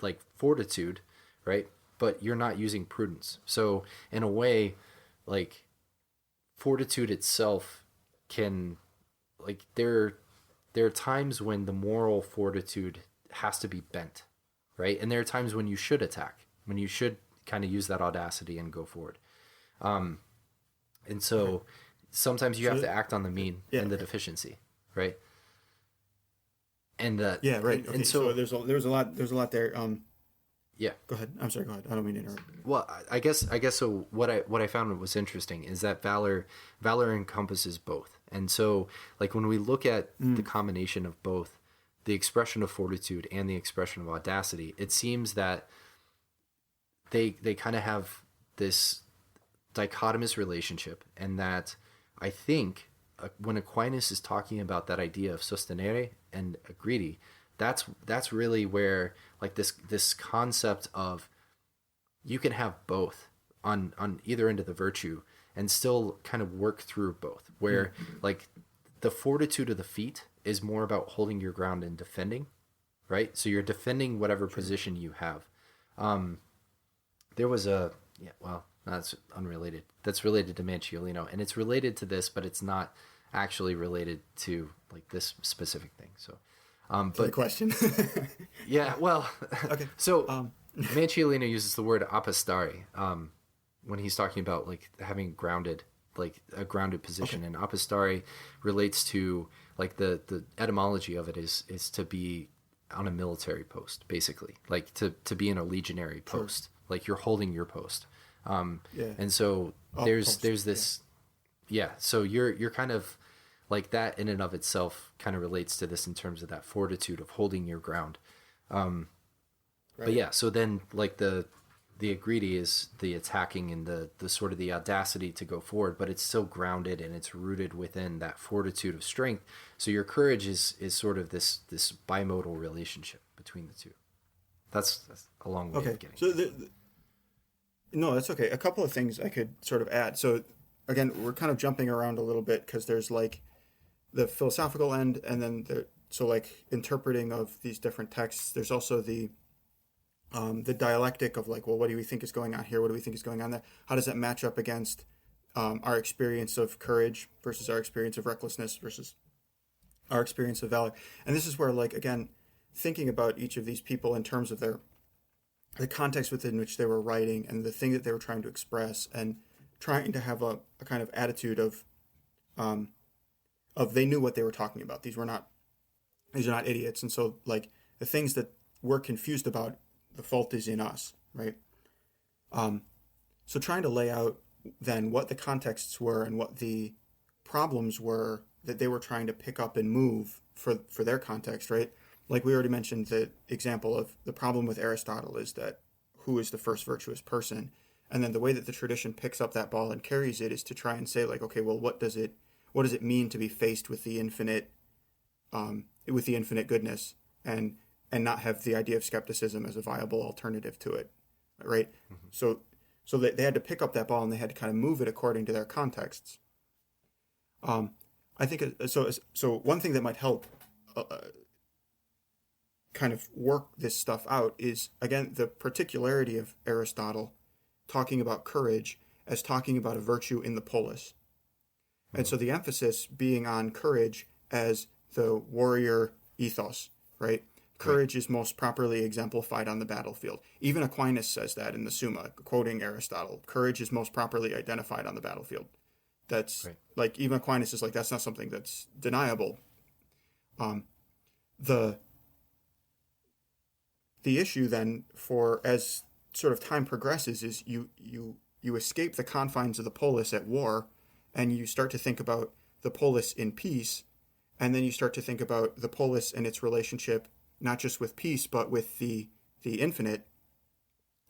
like fortitude, right? But you're not using prudence. So in a way, like fortitude itself can, like there are times when the moral fortitude has to be bent, right? And there are times when you should attack, when you should kind of use that audacity and go forward. And so sometimes you have to act on the mean and the deficiency, right? And Yeah, right. Okay. And So there's a lot there. Yeah. Go ahead. I'm sorry. Go ahead. I don't mean to interrupt. Well, I guess so. What I found was interesting is that valor encompasses both, and so like when we look at the combination of both, the expression of fortitude and the expression of audacity, it seems that they kind of have this dichotomous relationship, and that I think when Aquinas is talking about that idea of sostenere and aggredi, that's really where like this concept of you can have both on either end of the virtue and still kind of work through both, where like the fortitude of the feet is more about holding your ground and defending, right? So you're defending whatever position you have. There was that's unrelated. That's related to Manciolino, and it's related to this, but it's not actually related to like this specific thing. So, but the question. yeah, well, Okay. So Manciolino uses the word apostare when he's talking about like having grounded, like a grounded position, and apostare relates to like the etymology of it is to be on a military post, basically, like to be in a legionary post, like you're holding your post. And so there's this, so you're kind of like that in and of itself kind of relates to this in terms of that fortitude of holding your ground. But yeah, so then like the aggredi is the attacking and the sort of the audacity to go forward, but it's still grounded and it's rooted within that fortitude of strength. So your courage is sort of this bimodal relationship between the two. That's a long way of getting. So no, that's okay. A couple of things I could sort of add. So again, we're kind of jumping around a little bit because there's like the philosophical end, and then like interpreting of these different texts. There's also the dialectic of like, well, what do we think is going on here? What do we think is going on there? How does that match up against our experience of courage versus our experience of recklessness versus our experience of valor? And this is where, like, again, thinking about each of these people in terms of the context within which they were writing and the thing that they were trying to express, and trying to have a kind of attitude of they knew what they were talking about. These are not idiots. And so like the things that we're confused about, the fault is in us, right? So trying to lay out then what the contexts were and what the problems were that they were trying to pick up and move for their context, right? Like we already mentioned, the example of the problem with Aristotle is that who is the first virtuous person? And then the way that the tradition picks up that ball and carries it is to try and say, like, okay, well, what does it mean to be faced with the infinite goodness, and not have the idea of skepticism as a viable alternative to it, right? So they had to pick up that ball and they had to kind of move it according to their contexts. I think so. One thing that might help kind of work this stuff out is, again, the particularity of Aristotle talking about courage as talking about a virtue in the polis. And so the emphasis being on courage as the warrior ethos, right? Courage is most properly exemplified on the battlefield. Even Aquinas says that in the Summa, quoting Aristotle. Courage is most properly identified on the battlefield. That's like, even Aquinas is like, that's not something that's deniable. The issue then, for as sort of time progresses, is you escape the confines of the polis at war, and you start to think about the polis in peace, and then you start to think about the polis and its relationship not just with peace but with the infinite,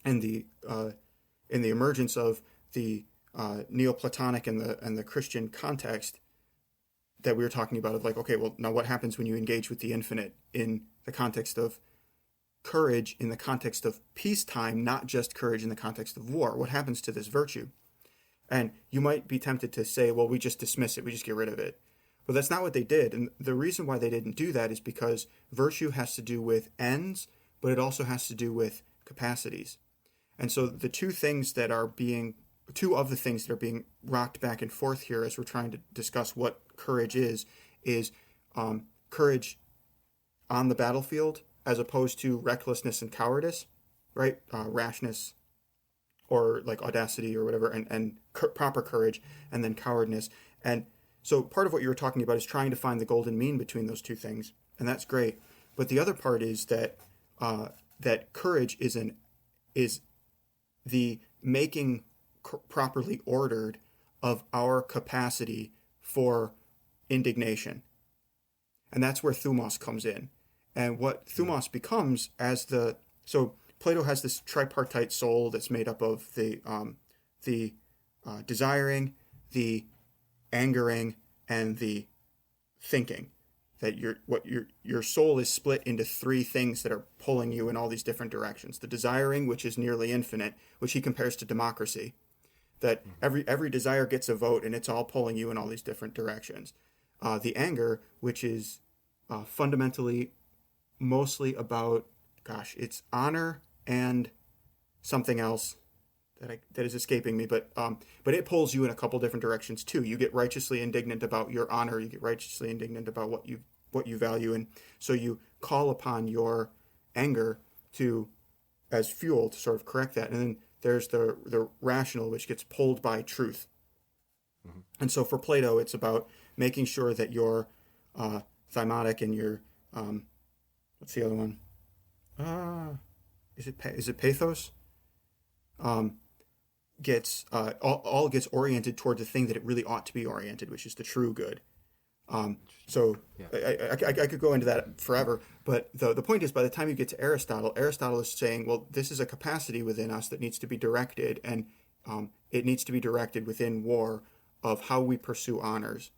and in the emergence of the Neoplatonic and the Christian context that we were talking about, of like, okay, well, now what happens when you engage with the infinite in the context of courage, in the context of peacetime, not just courage in the context of war? What happens to this virtue? And you might be tempted to say, well, we just dismiss it, we just get rid of it. But that's not what they did. And the reason why they didn't do that is because virtue has to do with ends, but it also has to do with capacities. And so the two of the things that are being rocked back and forth here as we're trying to discuss what courage is courage on the battlefield as opposed to recklessness and cowardice, right? Rashness, or like audacity or whatever, and proper courage, and then cowardness. And so part of what you were talking about is trying to find the golden mean between those two things, and that's great. But the other part is that that courage is the making properly ordered of our capacity for indignation, and that's where thumos comes in. And what thumos becomes so Plato has this tripartite soul that's made up of the desiring, the angering, and the thinking. That your soul is split into three things that are pulling you in all these different directions. The desiring, which is nearly infinite, which he compares to democracy. That every desire gets a vote, and it's all pulling you in all these different directions. The anger, which is fundamentally mostly about, it's honor and something else that is escaping me, but it pulls you in a couple different directions too. You get righteously indignant about your honor, you get righteously indignant about what you value, and so you call upon your anger as fuel to sort of correct that. And then there's the rational, which gets pulled by truth. And so for Plato, it's about making sure that your thymotic and your what's the other one? Is it pathos? Gets oriented toward the thing that it really ought to be oriented, which is the true good. So yeah. I could go into that forever, but the point is, by the time you get to Aristotle is saying, well, this is a capacity within us that needs to be directed, and it needs to be directed within war of how we pursue honors.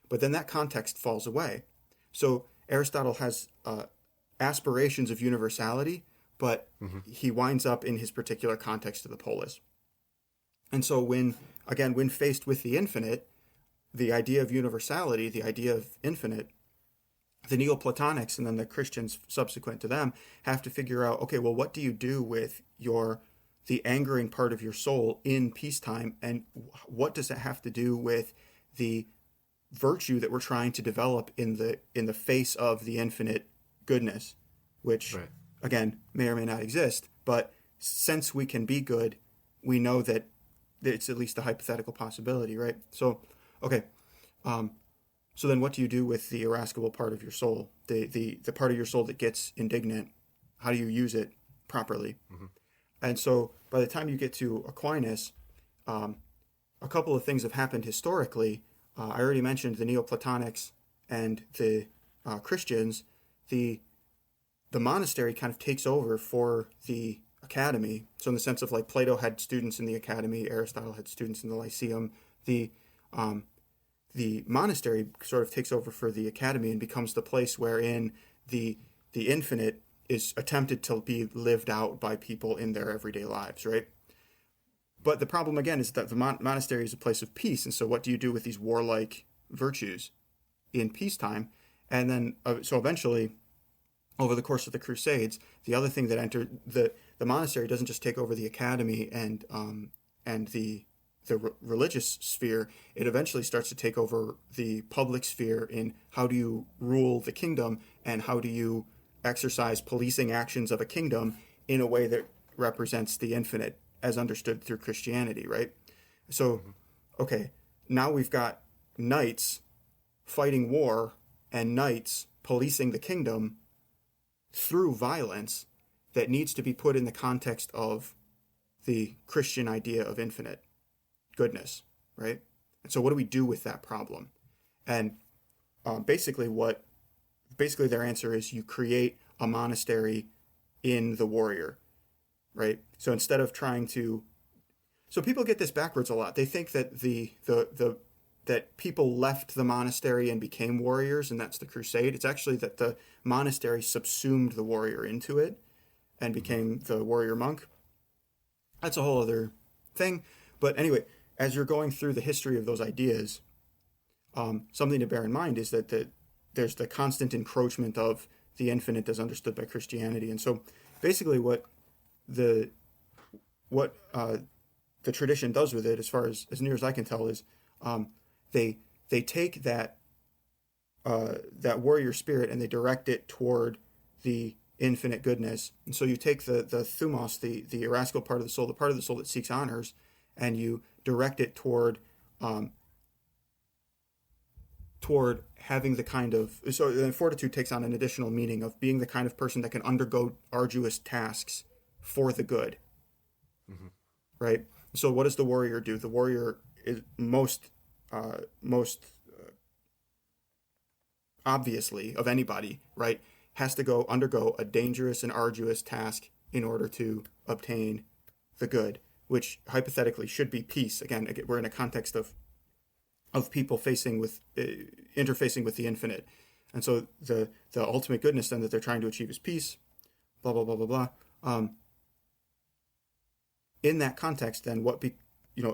But then that context falls away. So Aristotle has aspirations of universality, but he winds up in his particular context of the polis. And so when faced with the infinite, the idea of universality, the idea of infinite, the Neoplatonics and then the Christians subsequent to them have to figure out, okay, well, what do you do with the angering part of your soul in peacetime, and what does it have to do with the virtue that we're trying to develop in the face of the infinite goodness, which again may or may not exist, but since we can be good, we know that it's at least a hypothetical possibility, right? So okay, so then what do you do with the irascible part of your soul, the part of your soul that gets indignant? How do you use it properly? And so by the time you get to Aquinas, a couple of things have happened historically. I already mentioned the Neoplatonics and the Christians. The monastery kind of takes over for the academy. So in the sense of like Plato had students in the academy, Aristotle had students in the Lyceum. The monastery sort of takes over for the academy and becomes the place wherein the infinite is attempted to be lived out by people in their everyday lives, right? But the problem, again, is that the monastery is a place of peace. And so what do you do with these warlike virtues in peacetime? And then, so eventually, over the course of the Crusades, the other thing that entered, the monastery doesn't just take over the academy and the religious sphere. It eventually starts to take over the public sphere in how do you rule the kingdom and how do you exercise policing actions of a kingdom in a way that represents the infinite as understood through Christianity, right? So, okay, now we've got knights fighting war and knights policing the kingdom through violence that needs to be put in the context of the Christian idea of infinite goodness, right? And so what do we do with that problem? And basically their answer is you create a monastery in the warrior, right? So instead of trying to, so people get this backwards a lot. They think that that people left the monastery and became warriors, and that's the crusade. It's actually that the monastery subsumed the warrior into it and became the warrior monk. That's a whole other thing. But anyway, as you're going through the history of those ideas, something to bear in mind is that there's the constant encroachment of the infinite as understood by Christianity. And so basically what the tradition does with it, as near as I can tell, is they take that warrior spirit and they direct it toward the infinite goodness. And so you take the thumos, the irascible part of the soul, the part of the soul that seeks honors, and you direct it toward having the kind of, so then fortitude takes on an additional meaning of being the kind of person that can undergo arduous tasks for the good. Mm-hmm. Right? So what does the warrior do? The warrior is most obviously of anybody, right, has to undergo a dangerous and arduous task in order to obtain the good, which hypothetically should be peace. Again, we're in a context of people interfacing with the infinite. And so the ultimate goodness then that they're trying to achieve is peace, blah, blah, blah, blah, blah. In that context, then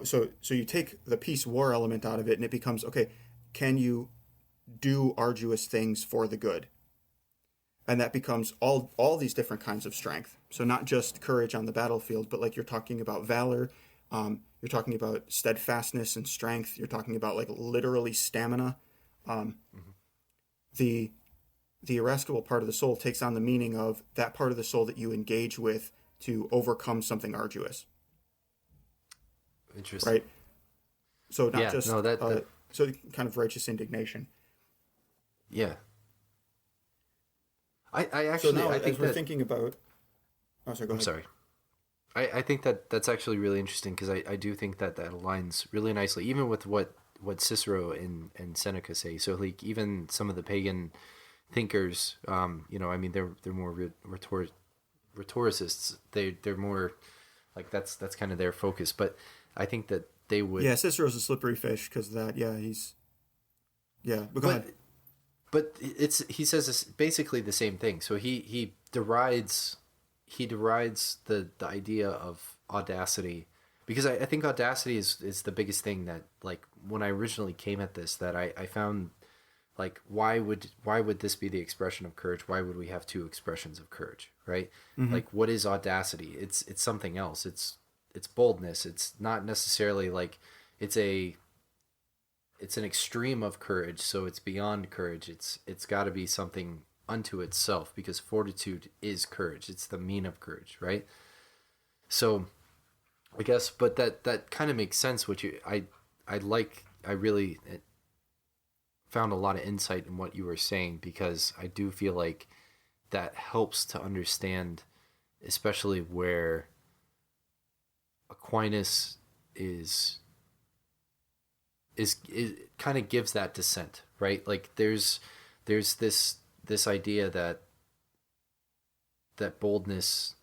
so you take the peace war element out of it and it becomes, okay, can you do arduous things for the good? And that becomes all these different kinds of strength. So not just courage on the battlefield, but like you're talking about valor, you're talking about steadfastness and strength. You're talking about like literally stamina. The irascible part of the soul takes on the meaning of that part of the soul that you engage with to overcome something arduous. Interesting. Right? So not so kind of righteous indignation. Yeah. I actually, so now, I think as we're thinking about, oh, sorry, go ahead. I'm sorry. I think that's actually really interesting because I do think that aligns really nicely, even with what Cicero and Seneca say. So like even some of the pagan thinkers, I mean they're more rhetoricists. They're more like that's kind of their focus. But I think that they would. Yeah, Cicero's a slippery fish because of that. Yeah, But go ahead. But he says it's basically the same thing. So he derides the idea of audacity, because I think audacity is the biggest thing that, like, when I originally came at this, that I found, like, why would this be the expression of courage? Why would we have two expressions of courage, right? Mm-hmm. Like, what is audacity? It's something else. It's boldness. It's not necessarily like it's an extreme of courage, so it's beyond courage. It's got to be something unto itself, because fortitude is courage. It's the mean of courage, right? So I guess, but that kind of makes sense. I really found a lot of insight in what you were saying, because I do feel like that helps to understand, especially where Aquinas is is kind of gives that dissent, right? Like there's this idea that boldness,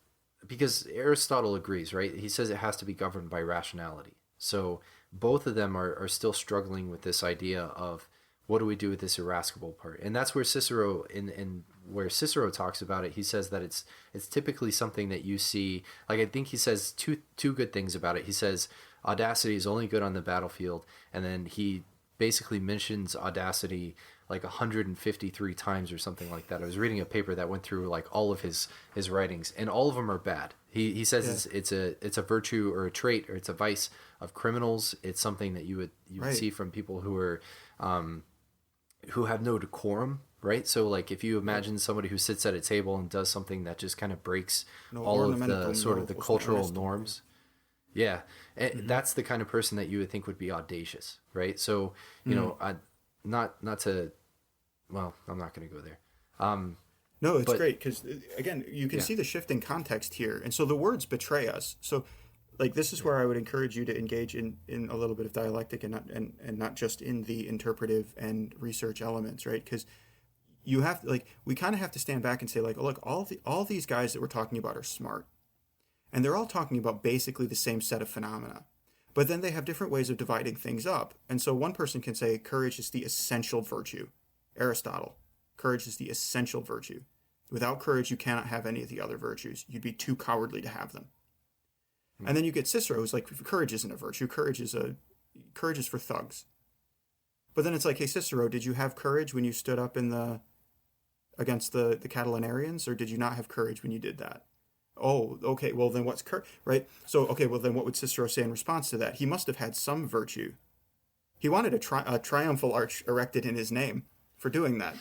because Aristotle agrees, right? He says it has to be governed by rationality. So both of them are still struggling with this idea of what do we do with this irascible part? And that's where Cicero, in where Cicero talks about it, he says that it's typically something that you see. Like, I think he says two good things about it. He says audacity is only good on the battlefield, and then he basically mentions audacity like 153 times or something like that. I was reading a paper that went through like all of his writings, and all of them are bad. He says it's a virtue or a trait, or it's a vice of criminals. It's something that you would see from people who are who have no decorum, right? So like if you imagine somebody who sits at a table and does something that just kind of breaks all of the sort of the cultural norms. Yeah. And that's the kind of person that you would think would be audacious, right? So, you know, not to, well, I'm not going to go there. No, it's great because, again, you can see the shifting context here. And so the words betray us. So, like, this is where I would encourage you to engage in a little bit of dialectic and not just in the interpretive and research elements, right? Because you have, like, we kind of have to stand back and say, like, oh, look, all these guys that we're talking about are smart. And they're all talking about basically the same set of phenomena. But then they have different ways of dividing things up. And so one person can say courage is the essential virtue. Aristotle, courage is the essential virtue. Without courage, you cannot have any of the other virtues. You'd be too cowardly to have them. And then you get Cicero, who's like, courage isn't a virtue. Courage is for thugs. But then it's like, hey, Cicero, did you have courage when you stood up against the Catilinarians, or did you not have courage when you did that? Oh, okay, well then what's courage, right? So, okay, well then what would Cicero say in response to that? He must have had some virtue. He wanted a triumphal arch erected in his name for doing that.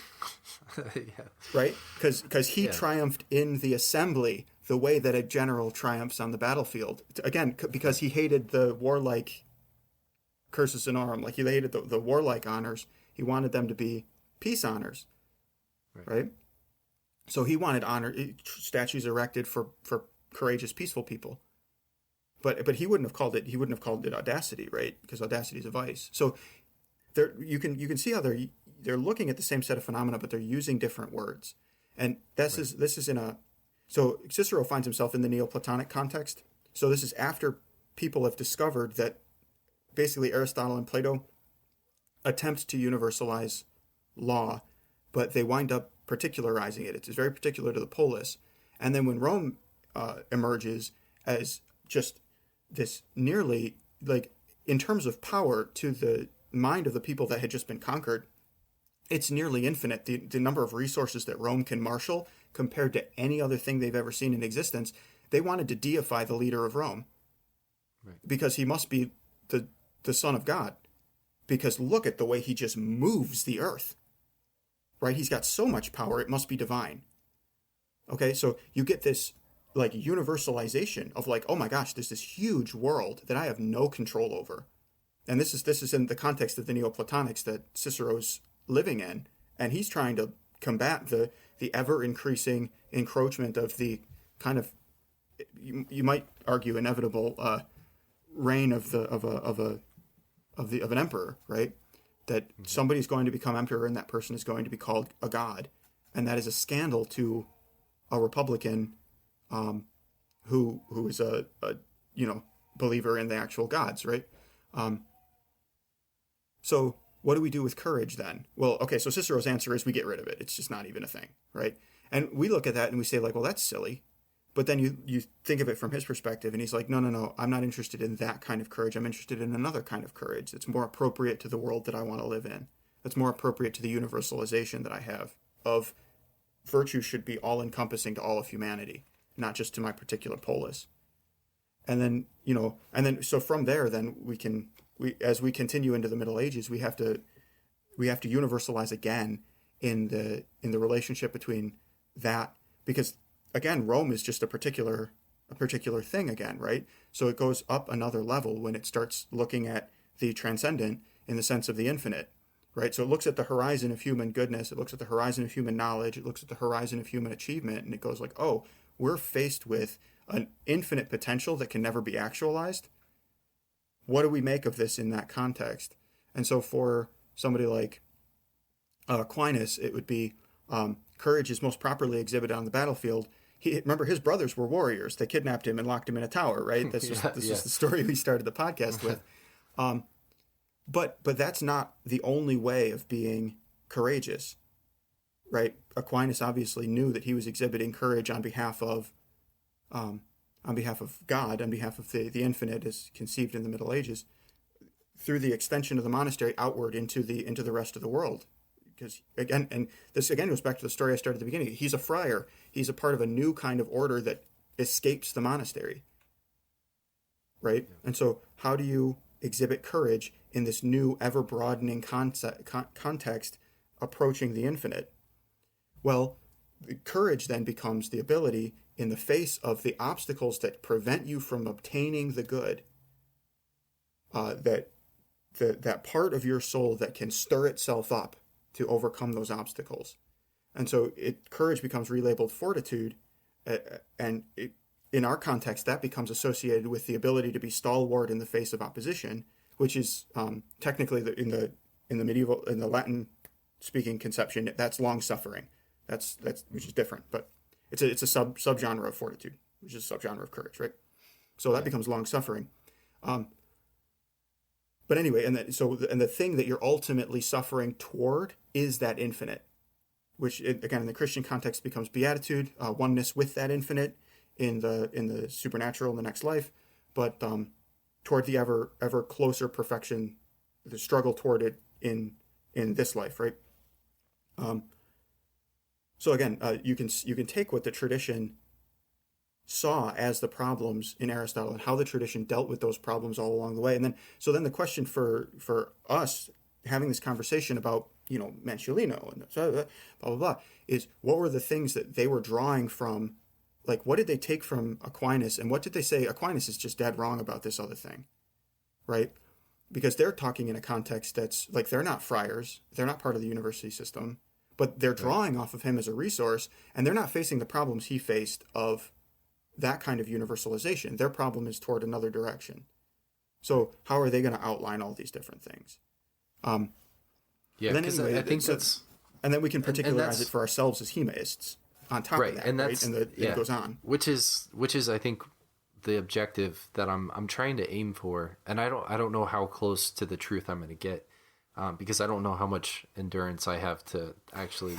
Right? Because he triumphed in the assembly the way that a general triumphs on the battlefield. Again, because he hated the warlike cursus honorum, like he hated the warlike honors. He wanted them to be peace honors, right? So he wanted statues erected for courageous, peaceful people. But he wouldn't have called it audacity, right? Because audacity is a vice. So you can see how they're looking at the same set of phenomena, but they're using different words. And this is in a. So Cicero finds himself in the Neoplatonic context. So this is after people have discovered that basically Aristotle and Plato attempt to universalize law, but they wind up particularizing it. It's very particular to the polis. And then when Rome emerges as just this nearly, like, in terms of power to the mind of the people that had just been conquered, it's nearly infinite. The number of resources that Rome can marshal compared to any other thing they've ever seen in existence. They wanted to deify the leader of Rome because he must be the son of God. Because look at the way he just moves the earth. Right? He's got so much power, it must be divine. Okay, so you get this like universalization of like, oh my gosh, there's this huge world that I have no control over. And this is in the context of the Neoplatonics that Cicero's living in, and he's trying to combat the ever increasing encroachment of the kind of, you might argue, inevitable reign of an emperor, right? That somebody's going to become emperor and that person is going to be called a god. And that is a scandal to a Republican who is a believer in the actual gods, right? So what do we do with courage then? Well, okay, so Cicero's answer is we get rid of it. It's just not even a thing, right? And we look at that and we say like, well, that's silly. But then you think of it from his perspective, and he's like, no, I'm not interested in that kind of courage. I'm interested in another kind of courage that's more appropriate to the world that I want to live in. That's more appropriate to the universalization that I have of virtue should be all-encompassing to all of humanity, not just to my particular polis. And then, so from there, then as we continue into the Middle Ages, we have to universalize again in the relationship between that, because again, Rome is just a particular thing again, right? So it goes up another level when it starts looking at the transcendent in the sense of the infinite, right? So it looks at the horizon of human goodness, it looks at the horizon of human knowledge, it looks at the horizon of human achievement, and it goes like, oh, we're faced with an infinite potential that can never be actualized. What do we make of this in that context? And so for somebody like Aquinas, it would be courage is most properly exhibited on the battlefield. Remember, his brothers were warriors. They kidnapped him and locked him in a tower, right? This is the story we started the podcast with. But that's not the only way of being courageous, right? Aquinas obviously knew that he was exhibiting courage on behalf of God, on behalf of the infinite as conceived in the Middle Ages, through the extension of the monastery outward into the rest of the world. Because this goes back to the story I started at the beginning. He's a friar. He's a part of a new kind of order that escapes the monastery, right? Yeah. And so how do you exhibit courage in this new, ever-broadening context approaching the infinite? Well, the courage then becomes the ability, in the face of the obstacles that prevent you from obtaining the good, that part of your soul that can stir itself up to overcome those obstacles. And so courage becomes relabeled fortitude, in our context, that becomes associated with the ability to be stalwart in the face of opposition, which is technically in the Latin speaking conception, that's long suffering. That's which is different, but it's a subgenre of fortitude, which is a subgenre of courage, right? So that becomes long suffering. But anyway, and the thing that you're ultimately suffering toward is that infinite, which again in the Christian context becomes beatitude, oneness with that infinite in the supernatural in the next life, but toward the ever closer perfection, the struggle toward it in this life, right? So again, you can take what the tradition saw as the problems in Aristotle and how the tradition dealt with those problems all along the way. And then the question for us having this conversation about, Manciolino and blah, blah, blah, is what were the things that they were drawing from? Like, what did they take from Aquinas, and what did they say? Aquinas is just dead wrong about this other thing, right? Because they're talking in a context that's like, they're not friars, they're not part of the university system, but they're drawing off of him as a resource, and they're not facing the problems he faced of that kind of universalization. Their problem is toward another direction. So how are they going to outline all these different things? I think that's... And then we can particularize it for ourselves as HEMAists on top of that, right? And it goes on. Which is, I think, the objective that I'm trying to aim for. And I don't know how close to the truth I'm going to get, because I don't know how much endurance I have to actually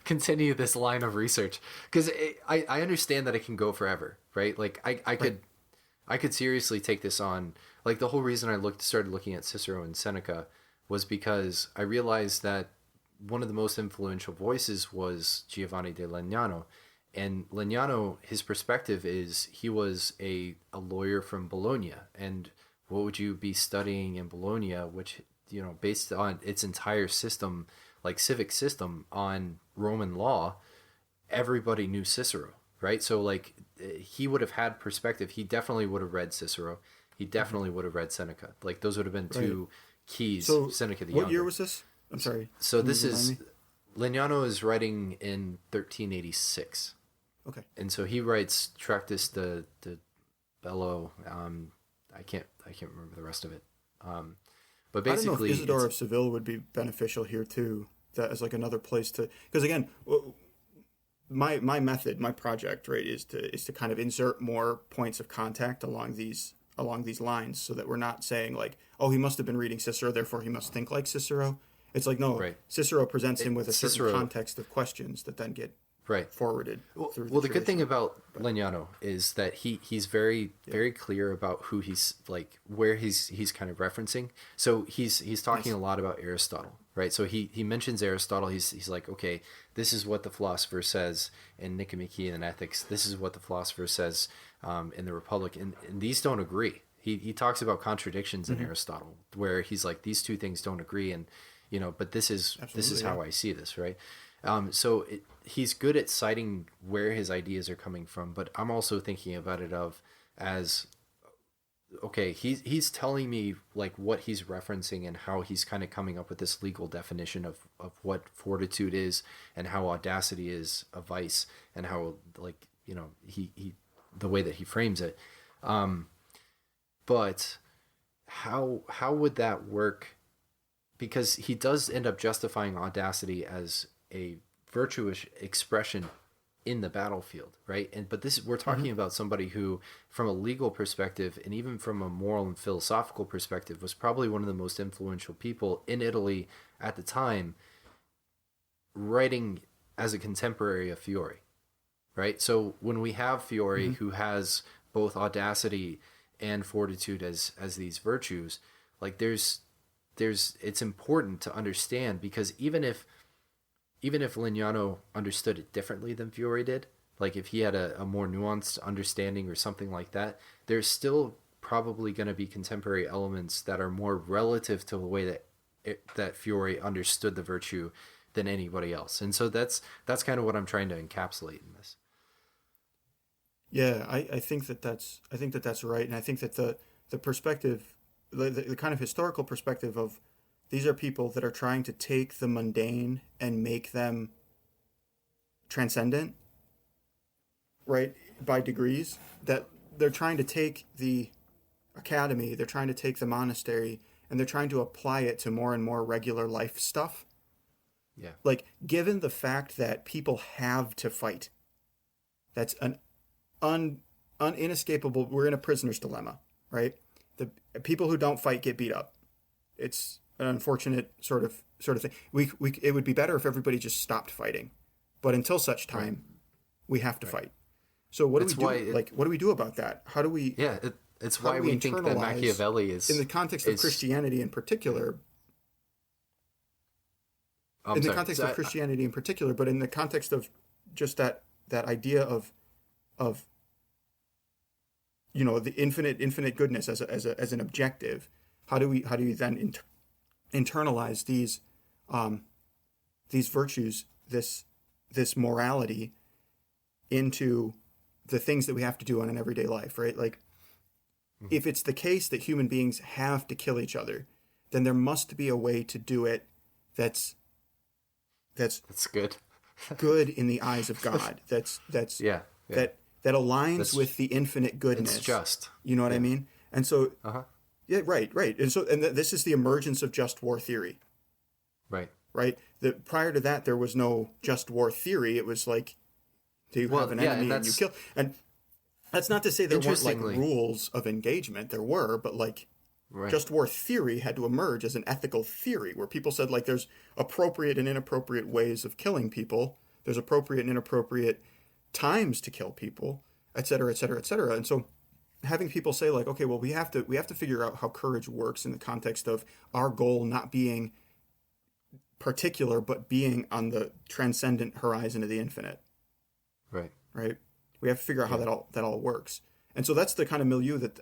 continue this line of research. Because I understand that it can go forever, right? Like I could seriously take this on. Like, the whole reason I started looking at Cicero and Seneca was because I realized that one of the most influential voices was Giovanni de Legnano. And Legnano, his perspective is he was a lawyer from Bologna. And what would you be studying in Bologna, which, based on its entire system, like civic system on Roman law, everybody knew Cicero, right? So like, he would have had perspective. He definitely would have read Cicero. He definitely would have read Seneca. Like, those would have been two keys. So Seneca the Younger. What year was this? I'm sorry. So this is, Legnano is writing in 1386. Okay. And so he writes Tractus de Bello. I can't remember the rest of it. But basically, I don't know if Isidore of Seville would be beneficial here too. That is like another place to, because again, my method, my project, right, is to kind of insert more points of contact along these lines, so that we're not saying like, oh, he must have been reading Cicero, therefore he must think like Cicero. It's like, no, right. Cicero presents him with a certain context of questions that then get forwarded. The good thing about Legnano is that he's very clear about who he's like, where he's kind of referencing. So he's talking a lot about Aristotle, right? So he mentions Aristotle. He's like, okay, this is what the philosopher says in Nicomachean Ethics. This is what the philosopher says in the Republic, and these don't agree. He talks about contradictions in Aristotle, where he's like, these two things don't agree, and but this is how I see this, right? So he's good at citing where his ideas are coming from, but I'm also thinking about it as okay, he's telling me like what he's referencing and how he's kind of coming up with this legal definition of what fortitude is and how audacity is a vice, and how like he the way that he frames it. But how would that work? Because he does end up justifying audacity as a virtuous expression in the battlefield, right? But we're talking about somebody who, from a legal perspective and even from a moral and philosophical perspective, was probably one of the most influential people in Italy at the time, writing as a contemporary of Fiore, right? So when we have Fiore, who has both audacity and fortitude as these virtues, like there's it's important to understand, because even if Lignano understood it differently than Fiore did, like if he had a more nuanced understanding or something like that, there's still probably going to be contemporary elements that are more relative to the way that Fiore understood the virtue than anybody else. And so that's kind of what I'm trying to encapsulate in this. Yeah, I think that's right, and I think that the perspective, the kind of historical perspective of these are people that are trying to take the mundane and make them transcendent, right? By degrees, that they're trying to take the academy, they're trying to take the monastery, and they're trying to apply it to more and more regular life stuff. Yeah. Like, given the fact that people have to fight, that's an inescapable, we're in a prisoner's dilemma, right? The people who don't fight get beat up. It's an unfortunate sort of thing. It would be better if everybody just stopped fighting, but until such time, we have to fight. So what do we do? What do we do about that? How do we? Yeah, it's why we think that Machiavelli is, in the context of Christianity in particular. But in the context of just that internalize of the infinite goodness as an objective. How do we then internalize these virtues, this morality, into the things that we have to do on an everyday life, right? Like, if it's the case that human beings have to kill each other, then there must be a way to do it that's good. good in the eyes of God. That aligns with the infinite goodness. It's just. You know what I mean? And so, yeah, right. And so, this is the emergence of just war theory. Right. Prior to that, there was no just war theory. It was like, do you have an enemy and you kill? And that's not to say there weren't like rules of engagement. There were, but like, just war theory had to emerge as an ethical theory where people said, like, there's appropriate and inappropriate ways of killing people. There's appropriate and inappropriate times to kill people, et cetera, et cetera, et cetera. And so having people say, like, okay, well, we have to figure out how courage works in the context of our goal not being particular, but being on the transcendent horizon of the infinite. Right. We have to figure out how that all works. And so that's the kind of milieu that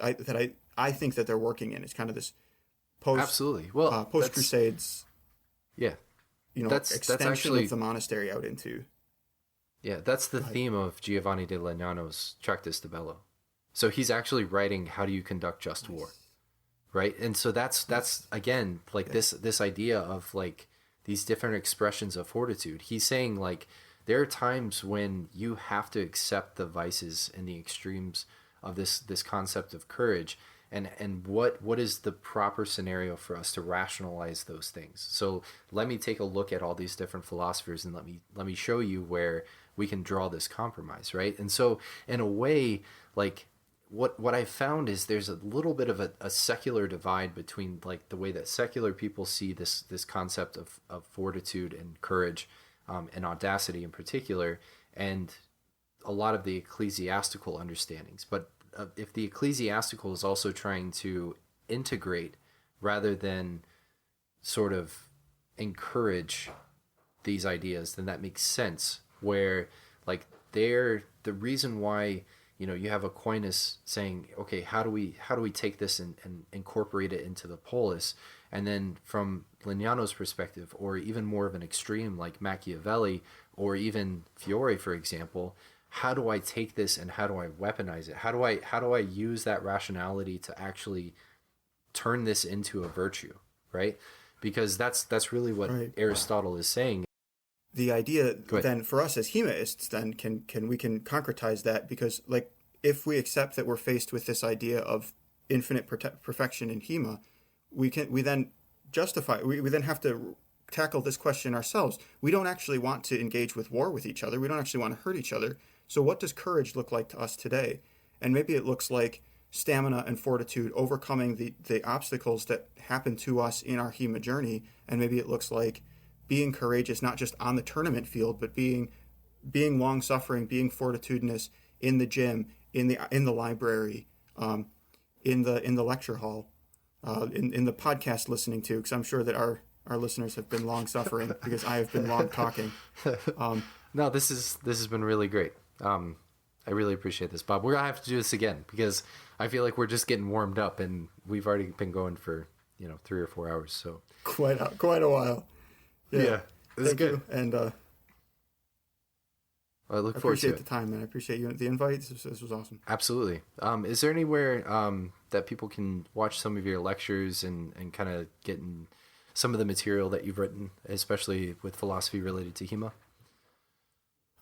I think that they're working in. It's kind of this post Crusades. Yeah. Extension of the monastery out into. Yeah, that's the theme of Giovanni de Legnano's Tractus de Bello. So he's actually writing, how do you conduct just war, right? And so that's again, like, this idea of, like, these different expressions of fortitude. He's saying, like, there are times when you have to accept the vices and the extremes of this concept of courage, and what is the proper scenario for us to rationalize those things. So let me take a look at all these different philosophers, and let me show you where we can draw this compromise, right? And so in a way, like, what I found is there's a little bit of a secular divide between, like, the way that secular people see this concept of fortitude and courage, and audacity in particular, and a lot of the ecclesiastical understandings. But if the ecclesiastical is also trying to integrate rather than sort of encourage these ideas, then that makes sense. Where, like, the reason why, you have Aquinas saying, okay, how do we take this and incorporate it into the polis? And then from Lignano's perspective, or even more of an extreme like Machiavelli, or even Fiore, for example, how do I take this and how do I weaponize it? How do I use that rationality to actually turn this into a virtue, right? Because that's really what Aristotle is saying. The idea then for us as Hemaists then we can concretize that, because, like, if we accept that we're faced with this idea of infinite perfection in HEMA, we then have to tackle this question ourselves. We don't actually want to engage with war with each other. We don't actually want to hurt each other. So what does courage look like to us today? And maybe it looks like stamina and fortitude, overcoming the obstacles that happen to us in our HEMA journey. And maybe it looks like being courageous, not just on the tournament field, but being long-suffering, being fortitudinous in the gym, in the library, in the lecture hall, in the podcast listening to, because I'm sure that our listeners have been long-suffering because I have been long talking. No, this has been really great. I really appreciate this, Bob. We're gonna have to do this again because I feel like we're just getting warmed up, and we've already been going for 3 or 4 hours. So quite a while. Yeah, this is good. You. And I look forward to it. Appreciate the time, man. I appreciate the invite. This was awesome. Absolutely. Is there anywhere that people can watch some of your lectures and kind of get in some of the material that you've written, especially with philosophy related to HEMA?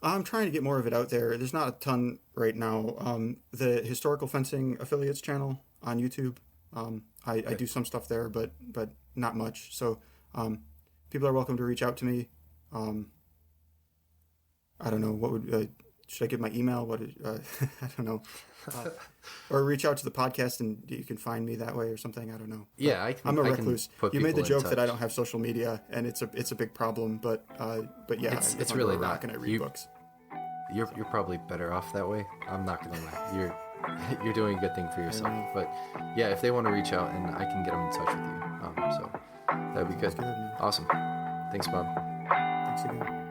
I'm trying to get more of it out there. There's not a ton right now. The Historical Fencing Affiliates channel on YouTube, I do some stuff there, but not much. So people are welcome to reach out to me. I don't know, what would should I give my email? I don't know. Or reach out to the podcast and you can find me that way or something. I don't know. Yeah, I'm a recluse. You made the joke that I don't have social media, and it's a big problem. But yeah, it's really not. Going to read books. You're probably better off that way. I'm not gonna lie. You're doing a good thing for yourself. But yeah, if they want to reach out, and I can get them in touch with you. So that'd be good. That's good, man. Awesome. Thanks, Bob. Thanks again.